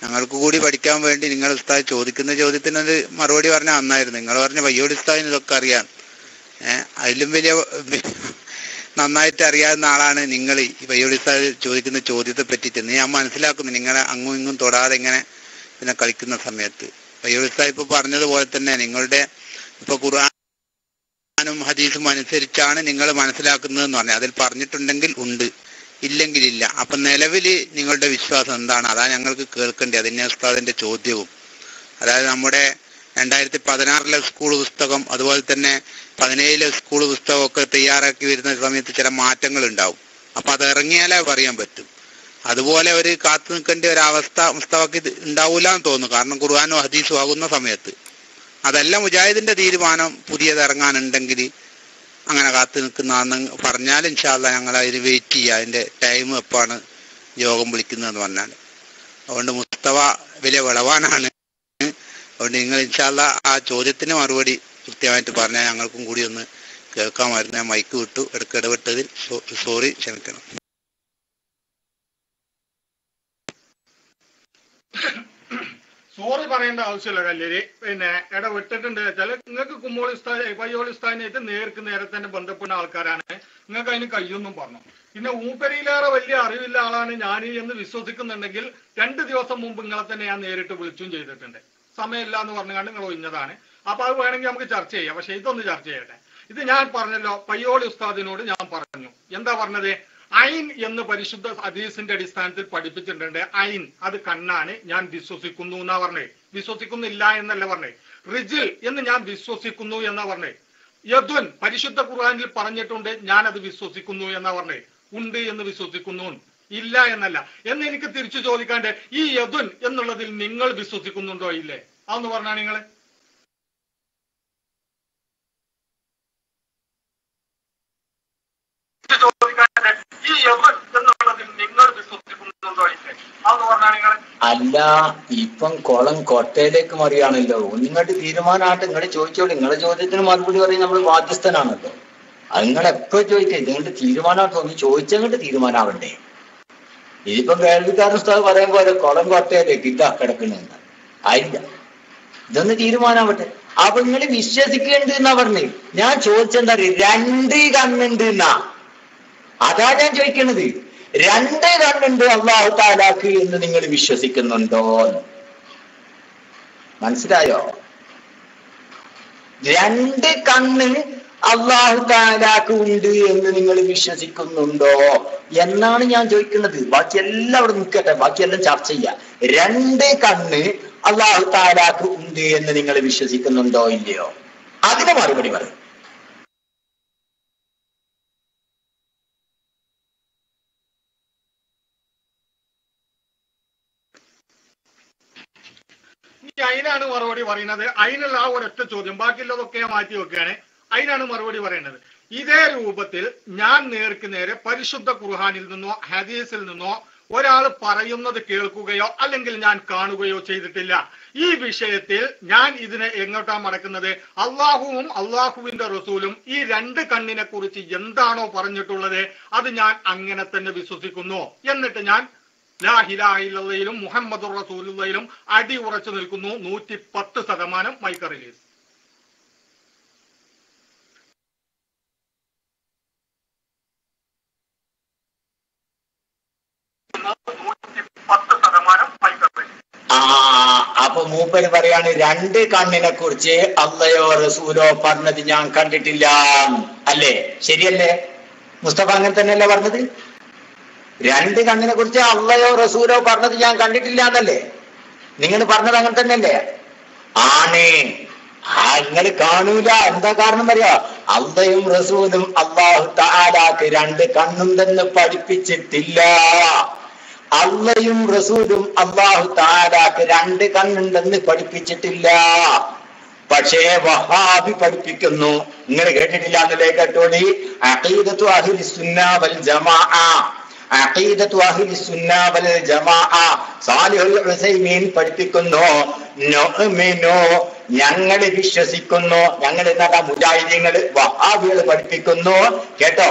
Speaker 4: ഞങ്ങൾക്ക് കൂടി പഠിക്കാൻ വേണ്ടി നിങ്ങൾ ഉസ്താദ് ചോദിക്കുന്ന ചോദ്യത്തിനൊരു മറുപടി പറഞ്ഞാൽ നന്നായിരുന്നു. നിങ്ങൾ പറഞ്ഞ വയ്യോടി ഉസ്താദിന് ഇതൊക്കെ അറിയാം. അതിലും വലിയ നന്നായിട്ട് അറിയാവുന്ന ആളാണ് നിങ്ങൾ. ഈ വയ്യോടി ഉസ്താദ് ചോദിക്കുന്ന ചോദ്യത്തെ പറ്റിയിട്ട് ഞാൻ മനസ്സിലാക്കുന്നു. നിങ്ങളെ അങ്ങും ഇങ്ങും തൊടാതെ ഇങ്ങനെ പിന്നെ കളിക്കുന്ന സമയത്ത് വയ്യോടി ഉസ്താദ് ഇപ്പൊ പറഞ്ഞതുപോലെ തന്നെ നിങ്ങളുടെ ഇപ്പൊ ഖുർആനും ഹദീസും അനുസരിച്ചാണ് നിങ്ങൾ മനസ്സിലാക്കുന്നതെന്ന് പറഞ്ഞു. അതിൽ പറഞ്ഞിട്ടുണ്ടെങ്കിൽ ഉണ്ട്, ഇല്ലെങ്കിൽ ഇല്ല. അപ്പൊ നിലവില് നിങ്ങളുടെ വിശ്വാസം എന്താണ്? അതാ ഞങ്ങൾക്ക് കേൾക്കേണ്ടത്. അതിന്റെ ഉസ്താദിന്റെ ചോദ്യവും. അതായത് നമ്മുടെ 2016 സ്കൂൾ പുസ്തകം, അതുപോലെ തന്നെ 2017 സ്കൂൾ പുസ്തകം ഒക്കെ തയ്യാറാക്കി വരുന്ന സമയത്ത് ചില മാറ്റങ്ങൾ ഉണ്ടാവും. അപ്പൊ അത് ഇറങ്ങിയാലേ പറയാൻ പറ്റും. അതുപോലെ ഒരു കാത്തു നിൽക്കേണ്ട ഒരവസ്ഥ മുസ്തഫക്ക് ഉണ്ടാവൂല എന്ന് തോന്നുന്നു. കാരണം ഖുർആനും ഹദീസും ആകുന്ന സമയത്ത് അതല്ല മുജാഹിദിന്റെ തീരുമാനം പുതിയത് ഇറങ്ങാനുണ്ടെങ്കിൽ അങ്ങനെ കാത്തു നിൽക്കുന്നതെന്ന് പറഞ്ഞാൽ ഇൻഷാ അല്ലാഹ് ഞങ്ങൾ അതിന് വെയിറ്റ് ചെയ്യുക. അതിന്റെ ടൈം എപ്പാണ് യോഗം വിളിക്കുന്നതെന്ന് പറഞ്ഞാൽ. അതുകൊണ്ട് മുസ്തഫ വലിയ വിളവാനാണ്. അതുകൊണ്ട് നിങ്ങൾ ഇൻഷാ അല്ലാഹ് ആ ചോദ്യത്തിന് മറുപടി കൃത്യമായിട്ട് പറഞ്ഞാൽ ഞങ്ങൾക്കും കൂടി ഒന്ന് കേൾക്കാമായിരുന്നു. ഞാൻ മൈക്ക് വിട്ടു, ഇടപെട്ടതിൽ സോറി, ക്ഷമിക്കണം.
Speaker 6: സോറി പറയേണ്ട ആവശ്യമില്ല കല്ലേരി. പിന്നെ ഇടപെട്ടിട്ടുണ്ട് വെച്ചാൽ നിങ്ങൾക്ക് കുമ്മോളി ഉസ്താദ് പയ്യോളി ഉസ്താദിനായിട്ട് നേർക്ക് നേരെ തന്നെ ബന്ധപ്പെടുന്ന ആൾക്കാരാണ്. നിങ്ങൾക്ക് അതിന് കയ്യൊന്നും പറഞ്ഞു. പിന്നെ ഊപ്പരിയിലേറെ വലിയ അറിവില്ല ആളാണ് ഞാൻ എന്ന് വിശ്വസിക്കുന്നുണ്ടെങ്കിൽ 2 ദിവസം മുമ്പ് നിങ്ങളെ തന്നെ ഞാൻ നേരിട്ട് വിളിച്ചും ചെയ്തിട്ടുണ്ട്. സമയമില്ല എന്ന് പറഞ്ഞുകൊണ്ട് നിങ്ങൾ ഒഴിഞ്ഞതാണ്. അപ്പൊ അത് വേണമെങ്കിൽ നമുക്ക് ചർച്ച ചെയ്യാം. പക്ഷെ ഇതൊന്ന് ചർച്ച ചെയ്യട്ടെ. ഇത് ഞാൻ പറഞ്ഞല്ലോ, പയ്യോളി ഉസ്താദിനോട് ഞാൻ പറഞ്ഞു. എന്താ പറഞ്ഞത്? ഐൻ എന്ന് പരിശുദ്ധ ഹദീസിന്റെ അടിസ്ഥാനത്തിൽ പഠിപ്പിച്ചിട്ടുണ്ട്. ഐൻ അത് കണ്ണാണ്, ഞാൻ വിശ്വസിക്കുന്നു എന്നാ പറഞ്ഞേ. വിശ്വസിക്കുന്നില്ല എന്നല്ല പറഞ്ഞേ. റിജിൽ എന്ന് ഞാൻ വിശ്വസിക്കുന്നു എന്നാ പറഞ്ഞേ. യദുൻ പരിശുദ്ധ ഖുർആനിൽ പറഞ്ഞിട്ടുണ്ട്, ഞാൻ അത് വിശ്വസിക്കുന്നു എന്നാ പറഞ്ഞേ. ഉണ്ട് എന്ന് വിശ്വസിക്കുന്നു, ഇല്ല എന്നല്ല. എന്ന് എനിക്ക് തിരിച്ചു ചോദിക്കാണ്ട് ഈ യദുൻ എന്നുള്ളതിൽ നിങ്ങൾ വിശ്വസിക്കുന്നുണ്ടോ ഇല്ലേ? അതൊന്ന് പറഞ്ഞാ നിങ്ങള്.
Speaker 5: അല്ല, ഇപ്പം കുളം കൊട്ടയിലേക്ക് മറിയാണല്ലോ. ഒന്നിങ്ങോട്ട് തീരുമാനമായിട്ട് നിങ്ങൾ ചോദിച്ചോളൂ. നിങ്ങളുടെ ചോദ്യത്തിന് മറുപടി പറയും നമ്മൾ ബാധ്യസ്ഥനാണല്ലോ. അത് നിങ്ങൾ എപ്പോഴും ചോദിക്കുക. ഇതുകൊണ്ട് തീരുമാനമായിട്ട് ഒന്ന് ചോദിച്ചങ്ങോട്ട് തീരുമാനമാവണ്ടേ? ഇതിപ്പം കേൾവിക്കാരൻ ഉസ്താദ് പറയാൻ പോലെ കുളം കൊട്ടയിലേക്ക് ഇതാ കിടക്കണെന്ന് ആയില്ല. ഇതൊന്ന് തീരുമാനമാവട്ടെ. അപ്പൊ നിങ്ങൾ വിശ്വസിക്കേണ്ട എന്നാ പറഞ്ഞേ. ഞാൻ ചോദിച്ചെന്താ അറിയ, 2 കണ്ണുണ്ട് എന്നാ. അതാ ഞാൻ ചോദിക്കണത്. 2 കണ്ണുണ്ട് അല്ലാഹു തആലാക്ക് എന്ന് നിങ്ങൾ വിശ്വസിക്കുന്നുണ്ടോ? മനസ്സിലായോ? 2 കണ്ണ് അല്ലാഹു തആലാക്ക് ഉണ്ട് എന്ന് നിങ്ങൾ വിശ്വസിക്കുന്നുണ്ടോ എന്നാണ് ഞാൻ ചോദിക്കുന്നത്. ബാക്കി എല്ലാം അവിടെ നിൽക്കട്ടെ, ബാക്കിയെല്ലാം ചർച്ച ചെയ്യാം. 2 കണ്ണ് അല്ലാഹു തആലാക്ക് ഉണ്ട് എന്ന് നിങ്ങൾ വിശ്വസിക്കുന്നുണ്ടോ ഇല്ലയോ? അതിന് മറുപടി പറയും.
Speaker 6: അതിനാണ് മറുപടി പറയുന്നത്. അതിനുള്ള ആ ഒരൊറ്റ ചോദ്യം, ബാക്കിയുള്ളതൊക്കെ മാറ്റി വെക്കുകയാണ്. അതിനാണ് മറുപടി പറയുന്നത്. ഇതേ രൂപത്തിൽ ഞാൻ നേർക്ക് നേരെ പരിശുദ്ധ ഖുർആനിൽ നിന്നോ ഹദീസിൽ നിന്നോ ഒരാൾ പറയുന്നത് കേൾക്കുകയോ അല്ലെങ്കിൽ ഞാൻ കാണുകയോ ചെയ്തിട്ടില്ല. ഈ വിഷയത്തിൽ ഞാൻ ഇതിനെ എങ്ങോട്ടാ മടക്കുന്നത്? അള്ളാഹുവും അള്ളാഹുവിന്റെ റസൂലും ഈ 2 കണ്ണിനെ കുറിച്ച് എന്താണോ പറഞ്ഞിട്ടുള്ളത് അത് ഞാൻ അങ്ങനെ തന്നെ വിശ്വസിക്കുന്നു. എന്നിട്ട് ഞാൻ ലാ ഇലാഹ ഇല്ലല്ലാഹിലും മുഹമ്മദുർ റസൂലുള്ളാഹിലും അടി ഉറച്ചു നിൽക്കുന്നു. 110% മൈക്ക് റിലീസ്.
Speaker 5: അപ്പൊ മൂപ്പര് പറയാണ് 2 കണ്ണിനെ കുറിച്ച് അള്ളയോ റസൂലോ പറഞ്ഞത് ഞാൻ കണ്ടിട്ടില്ല അല്ലേ? ശരിയല്ലേ മുസ്തഫ? അങ്ങനെ തന്നെയല്ലേ പറഞ്ഞത്? 2 കണ്ണിനെ കുറിച്ച് അള്ളയോ റസൂലോ പറഞ്ഞത് ഞാൻ കണ്ടിട്ടില്ല എന്നല്ലേ നിങ്ങൾ പറഞ്ഞത്? അങ്ങനെ തന്നെയല്ലേ? ആണ്. നിങ്ങൾ കാണൂല. എന്താ കാരണം പറയാ? അള്ളയും റസൂലും അല്ലാഹു തആലാക്ക് രണ്ട് കണ്ണുണ്ടെന്ന് പഠിപ്പിച്ചിട്ടില്ല. അള്ളയും റസൂലും അല്ലാഹു തആലാക്ക് രണ്ട് കണ്ണുണ്ടെന്ന് പഠിപ്പിച്ചിട്ടില്ല. പക്ഷേ വഹാബി പഠിപ്പിക്കുന്നു. നിങ്ങൾ കേട്ടിട്ടില്ല എന്നല്ലേ? കേട്ടോളി. അഖീദത്തു അഹ്ലി സുന്ന വൽ ജമാഅ, അഖീദത്തു അഹ്ലി സുന്ന വൽ ജമാഅ സാലിഹുൽ ഉസൈമീൻ പഠിപ്പിക്കുന്നു, നുഅ്മിനു ഞങ്ങൾ വിശ്വസിക്കുന്നു. ഞങ്ങൾ എന്നാ മുജാഹിദീങ്ങൾ വഹാബികൾ പഠിപ്പിക്കുന്നു. കേട്ടോ,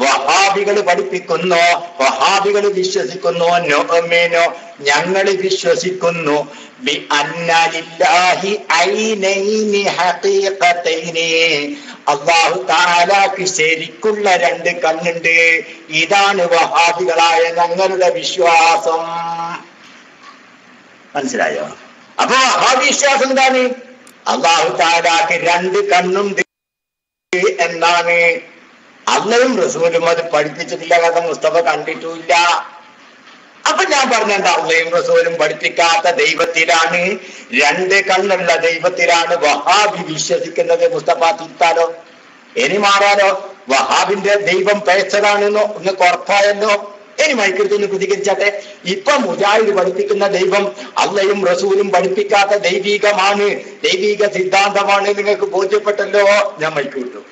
Speaker 5: വഹാബികൾ പഠിപ്പിക്കുന്നു, വഹാബികൾ വിശ്വസിക്കുന്നു, നുഅ്മിനു ഞങ്ങൾ വിശ്വസിക്കുന്നു, ബി അന്ന ലില്ലാഹി ഐനൈനി ഹഖീഖതൈനി അല്ലാഹു തആലാക്ക് ശരിക്കുള്ള രണ്ട് കണ്ണുണ്ട്. ഇതാണ് വഹാബികളായ ഞങ്ങളുടെ വിശ്വാസം. മനസ്സിലായോ? അപ്പൊ വഹാബി വിശ്വാസം എന്താണ്? അല്ലാഹു തആലാക്ക് രണ്ട് കണ്ണുണ്ട് എന്നാണ്. അള്ളയും റസൂലും അത് പഠിപ്പിച്ചിട്ടില്ല. കഥ മുസ്തഫ കണ്ടിട്ടില്ല. അപ്പൊ ഞാൻ പറഞ്ഞെന്താ? അള്ളയും റസൂലും പഠിപ്പിക്കാത്ത ദൈവത്തിലാണ്, രണ്ട് കണ്ണുള്ള ദൈവത്തിലാണ് വഹാബി വിശ്വസിക്കുന്നത്. മുസ്തഫ തിരുത്താലോ? ഇനി മാറാലോ? വഹാബിന്റെ ദൈവം പേച്ചതാണെന്നോ നിങ്ങൾക്ക് ഉറപ്പായല്ലോ. ഇനി മൈക്കെടുത്തൊന്ന് പ്രതികരിച്ചാട്ടെ. ഇപ്പൊ മുജാഹിദ് പഠിപ്പിക്കുന്ന ദൈവം അള്ളയും റസൂലും പഠിപ്പിക്കാത്ത ദൈവികമാണ്, ദൈവിക സിദ്ധാന്തമാണ്. നിങ്ങൾക്ക് ബോധ്യപ്പെട്ടല്ലോ. ഞാൻ മൈക്ക് വിട്ടു.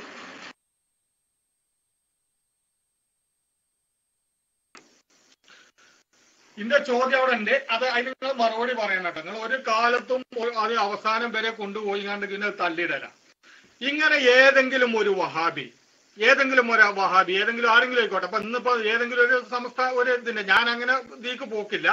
Speaker 6: ഇതിന്റെ ചോദ്യം അവിടെ ഉണ്ട്. അത് അതിന് നിങ്ങൾ മറുപടി പറയണം കേട്ടോ. നിങ്ങൾ ഒരു കാലത്തും അത് അവസാനം വരെ കൊണ്ടുപോയി കണ്ട് പിന്നെ തള്ളിയിടല. ഇങ്ങനെ ഏതെങ്കിലും ഒരു വഹാബി, ഏതെങ്കിലും ആരെങ്കിലും ആയിക്കോട്ടെ. അപ്പൊ ഇന്നിപ്പോ ഏതെങ്കിലും ഒരു ഒരു ഇതിന്റെ ഞാൻ അങ്ങനെ ഇതിക്ക് പോക്കില്ല.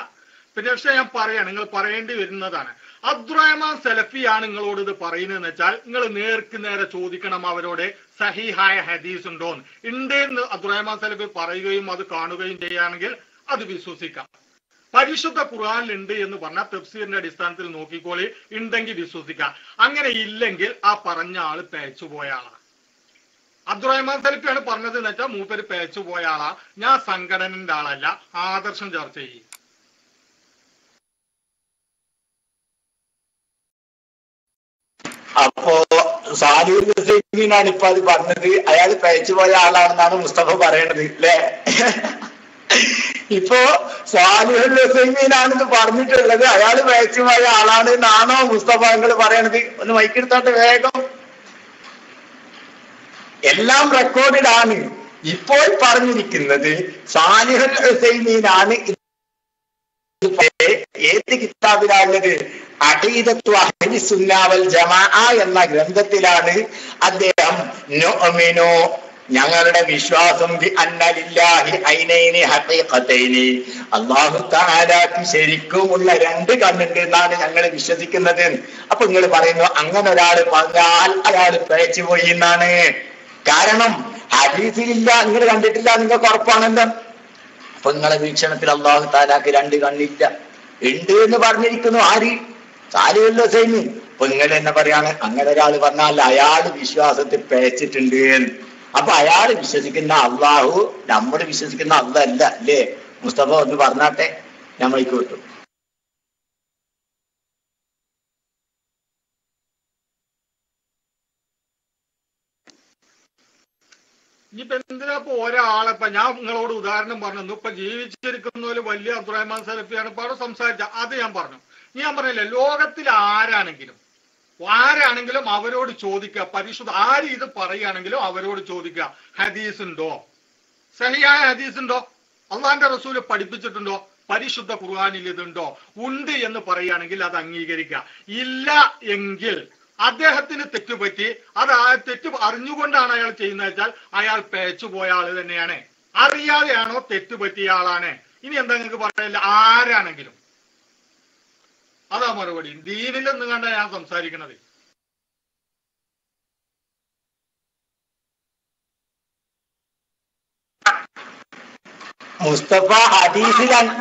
Speaker 6: പിന്നെ പക്ഷെ ഞാൻ പറയാണ്, നിങ്ങൾ പറയേണ്ടി വരുന്നതാണ്. അബ്ദുറഹ്മാൻ സലഫിയാണ് നിങ്ങളോട് ഇത് പറയുന്നതെന്ന് വെച്ചാൽ നിങ്ങൾ നേർക്ക് നേരെ ചോദിക്കണം അവരോട്, സഹീഹായ ഹദീസ് ഉണ്ടോന്ന്. ഉണ്ട് എന്ന് അബ്ദുറഹ്മാൻ സലഫി പറയുകയും അത് കാണുകയും ചെയ്യുകയാണെങ്കിൽ അത് വിശ്വസിക്കാം. പരിശുദ്ധ ഖുർആനിലുണ്ട് എന്ന് പറഞ്ഞാൽ തഫ്സീറിന്റെ അടിസ്ഥാനത്തിൽ നോക്കിക്കോളി, ഉണ്ടെങ്കിൽ വിശ്വസിക്കാം. അങ്ങനെ ഇല്ലെങ്കിൽ ആ പറഞ്ഞ ആള് പേച്ചുപോയ ആളാ. അബ്ദുറഹ്മാൻ സലഫിയാണ് പറഞ്ഞത് എന്ന് വെച്ചാൽ മൂപ്പര് പേച്ചുപോയ ആളാ. ഞാൻ സംഘടനന്റെ ആളല്ല. ആദർശം ചർച്ച ചെയ്യും.
Speaker 5: അപ്പോ സാലിഹുൽ ഹുസൈനാണ് ഇപ്പൊ അത് പറഞ്ഞത്. അയാൾ പേച്ചുപോയ ആളാണെന്നാണ് മുസ്തഫ പറയണത് അല്ലേ? ഇപ്പോ സാലിഹുൽ ഹുസൈനാണെന്ന് പറഞ്ഞിട്ടുള്ളത് അയാൾ പേച്ചുപോയ ആളാണ് എന്നാണോ മുസ്തഫ നിങ്ങൾ പറയണത്? ഒന്ന് മൈക്കെടുത്താട്ടെ വേഗം. എല്ലാം റെക്കോർഡിലാണ്. ഇപ്പോൾ പറഞ്ഞിരിക്കുന്നത് സാലിഹുൽ ഹുസൈനാണ്. ഏത് കിതാബിലാണുള്ളത്? അഖീദത്തു അഹ്ലി സുന്ന വൽ ജമാഅ എന്ന ഗ്രന്ഥത്തിലാണ് അദ്ദേഹം നുഅ്മിനു ഞങ്ങളുടെ വിശ്വാസം ബി അന്ന ലില്ലാഹി ഐനൈനി ഹഖീഖതൈനി അല്ലാഹു തആലാക്ക് ശരിക്കുമുള്ള രണ്ട് കണ്ണുണ്ട് എന്നാണ് ഞങ്ങൾ വിശ്വസിക്കുന്നത്. അപ്പൊ നിങ്ങൾ പറയുന്നു അങ്ങനെ ഒരാൾ പറഞ്ഞാൽ അയാൾ പേച്ചുപോയി എന്നാണ്. കാരണം ഹദീസിലില്ല, നിങ്ങൾ കണ്ടിട്ടില്ല, നിങ്ങൾക്ക് ഉറപ്പാണല്ലോ. അപ്പൊ നിങ്ങളെ വീക്ഷണത്തിൽ അല്ലാഹു തആലാക്ക് രണ്ട് കണ്ണില്ല, ഉണ്ട് എന്ന് പറഞ്ഞിരിക്കുന്നു. ആര്? സാലിഹുൽ ഹുസൈൻ. അപ്പൊ നിങ്ങൾ തന്നെ പറയാണ് അങ്ങനെ ഒരാൾ പറഞ്ഞാൽ അയാൾ വിശ്വാസത്തിൽ പേച്ചിട്ടുണ്ട്. അപ്പൊ അയാൾ വിശ്വസിക്കുന്ന അള്ളാഹു നമ്മൾ വിശ്വസിക്കുന്ന അല്ല അല്ലേ? മുസ്തഫ ഒന്ന് പറഞ്ഞാട്ടെ, നമ്മൾക്ക് വിട്ടു.
Speaker 6: ഇനിയിപ്പോ എന്തിനാ ഇപ്പൊ ഒരാളെപ്പ ഞാൻ നിങ്ങളോട് ഉദാഹരണം പറഞ്ഞു. ഇപ്പൊ ജീവിച്ചിരിക്കുന്നവര് വലിയ അബ്ദുറഹ്മാൻ സലഫിയാണ് ഇപ്പൊ അവിടെ സംസാരിച്ച അത് ഞാൻ പറഞ്ഞു. ഞാൻ പറഞ്ഞില്ലേ, ലോകത്തിൽ ആരാണെങ്കിലും അവരോട് ചോദിക്കുക. പരിശുദ്ധ ആര് ഇത് പറയുകയാണെങ്കിലും അവരോട് ചോദിക്കുക, ഹദീസ് ഉണ്ടോ, സഹിയായ ഹദീസ് ഉണ്ടോ, അള്ളാന്റെ റസൂല് പഠിപ്പിച്ചിട്ടുണ്ടോ, പരിശുദ്ധ ഖുർആനിൽ ഇതുണ്ടോ? ഉണ്ട് എന്ന് പറയുകയാണെങ്കിൽ അത് അംഗീകരിക്കുക. ഇല്ല എങ്കിൽ അദ്ദേഹത്തിന് തെറ്റുപറ്റി, അത് ആ തെറ്റ് അറിഞ്ഞുകൊണ്ടാണ് അയാൾ ചെയ്യുന്നത് വെച്ചാൽ അയാൾ പേച്ചുപോയ ആള് തന്നെയാണ്. അറിയാതെയാണോ തെറ്റുപറ്റിയ ആളാണ്. ഇനി എന്താ നിങ്ങൾക്ക് പറയില്ല, ആരാണെങ്കിലും. അതാ മറുപടി. ദീനിലെന്ന് കണ്ട ഞാൻ സംസാരിക്കണത്.
Speaker 5: മുസ്തഫ ഹദീസിലാണ്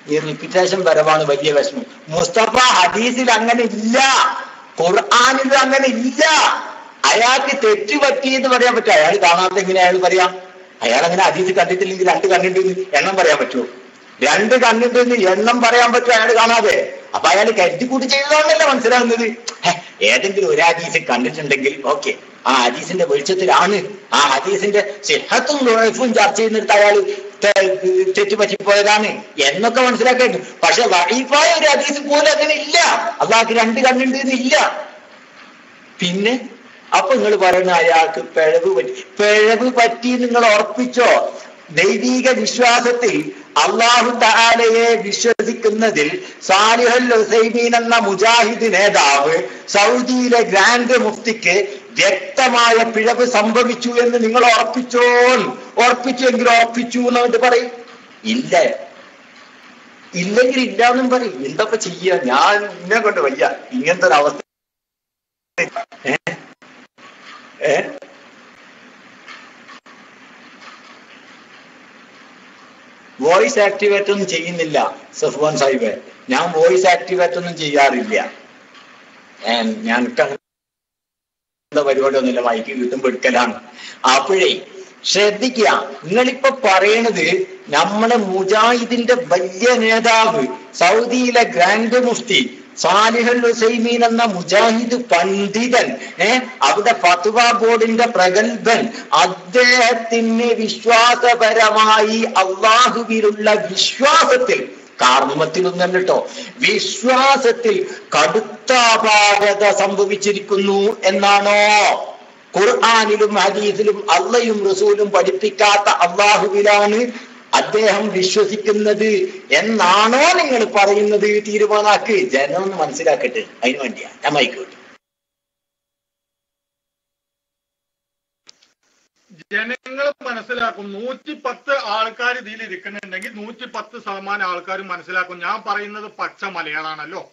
Speaker 5: ഈ റിപ്പിറ്റേഷൻ പരമാണ് വലിയ വിഷമം. മുസ്തഫ ഹദീസിൽ അങ്ങനെ ഇല്ല, ഖുർആനിൽ അങ്ങനെ ഇല്ല. അയാൾക്ക് തെറ്റ് പറ്റിയെന്ന് പറയാൻ പറ്റും. അയാൾ കാണാത്ത എങ്ങനെ അയാൾ പറയാം? അയാൾ അങ്ങനെ ഹദീസ് കണ്ടിട്ടില്ലെങ്കിൽ രണ്ട് കണ്ടിട്ട് എണ്ണം പറയാൻ പറ്റുമോ? 2 കണ്ണിട്ട് എണ്ണം പറയാൻ പറ്റും അയാൾ കാണാതെ? അപ്പൊ അയാൾ കരുതിക്കൂട്ടി ചെയ്തതാണല്ലോ മനസ്സിലാകുന്നത്. ഏതെങ്കിലും ഒരു ഹദീസ് കണ്ടിട്ടുണ്ടെങ്കിൽ ഓക്കെ, ആ ഹദീസിന്റെ വെളിച്ചത്തിലാണ്, ആ ഹദീസിന്റെ സിഹത്തും ദുഅഫും ചർച്ച ചെയ്യുന്നിടത്ത് അയാൾ തെറ്റുപറ്റിപ്പോയതാണ് എന്നൊക്കെ മനസ്സിലാക്കേണ്ടത്. പക്ഷെ ദഈഫായ ഒരു ഹദീസ് പോലും അങ്ങനെ ഇല്ല, അള്ളാഹ്ക്ക് 2 കണ്ണുണ്ട് എന്നില്ല. പിന്നെ അപ്പൊ നിങ്ങൾ പറയുന്ന അയാൾക്ക് പിഴവ് പറ്റി നിങ്ങൾ ഉറപ്പിച്ചോ? ദൈവിക വിശ്വാസത്തിൽ അല്ലാഹു തആലയെ വിശ്വസിക്കുന്നതിൽ സാലിഹുൽ ഉസൈമീൻ എന്ന മുജാഹിദ് നേതാവ് സൗദിയിലെ ഗ്രാൻഡ് മുഫ്തിക്ക് വ്യക്തമായ പിഴവ് സംഭവിച്ചു എന്ന് നിങ്ങൾ ഉറപ്പിച്ചെങ്കിൽ ഉറപ്പിച്ചു എന്നിട്ട് പറയും. ഇല്ല, ഇല്ലെങ്കിൽ ഇല്ലാന്നും പറയും. എന്തൊക്കെ ചെയ്യാ? ഞാൻ ഇന്നെ കൊണ്ട് വയ്യ ഇങ്ങനത്തെ ഒരു അവസ്ഥ. വോയിസ് ആക്ടിവേറ്റ് ഒന്നും ചെയ്യുന്നില്ല സഫ്വാൻ സാഹിബ്, ഞാൻ വോയിസ് ആക്ടിവേറ്റ് ഒന്നും ചെയ്യാറില്ല. ഞാൻ പരിപാടി ഒന്നുമില്ല, മൈക്ക് കിട്ടുമ്പോ എടുക്കലാണ്. അപ്പോഴേ ശ്രദ്ധിക്കുക, നിങ്ങളിപ്പോ പറയണത് നമ്മളെ മുജാഹിദിന്റെ വലിയ നേതാവ് സൗദിയിലെ ഗ്രാൻഡ് മുഫ്തി സാലിഹുൽ ഉസൈമീൻ എന്ന മുജാഹിദ് പണ്ഡിതൻ, അവിടെ ഫത്വ ബോർഡിന്റെ പ്രഗത്ഭൻ, അദ്ദേഹത്തിന് വിശ്വാസപരമായി അള്ളാഹുവിലുള്ള വിശ്വാസത്തിൽ, കാർമ്മത്തിലൊന്നല്ല കേട്ടോ, വിശ്വാസത്തിൽ കടുത്ത അപാകത സംഭവിച്ചിരിക്കുന്നു എന്നാണോ ഖുർആനിലും ഹദീസിലും അള്ളയും റസൂലും പഠിപ്പിക്കാത്ത അള്ളാഹുവിലാണ് അദ്ദേഹം വിശ്വസിക്കുന്നത് എന്നാണോ നിങ്ങൾ പറയുന്നത്? തീരുമാനാക്ക്. ജനം ഒന്ന് മനസ്സിലാക്കട്ടെ, അതിന് വേണ്ടിയാ ഞാൻ മൈക്കോട്ടെ.
Speaker 6: ജനങ്ങൾ മനസ്സിലാക്കും. 110 ആൾക്കാർ ഇതിൽ ഇരിക്കുന്നുണ്ടെങ്കിൽ 110% ആൾക്കാരും മനസ്സിലാക്കും. ഞാൻ പറയുന്നത് പച്ച മലയാളാണല്ലോ.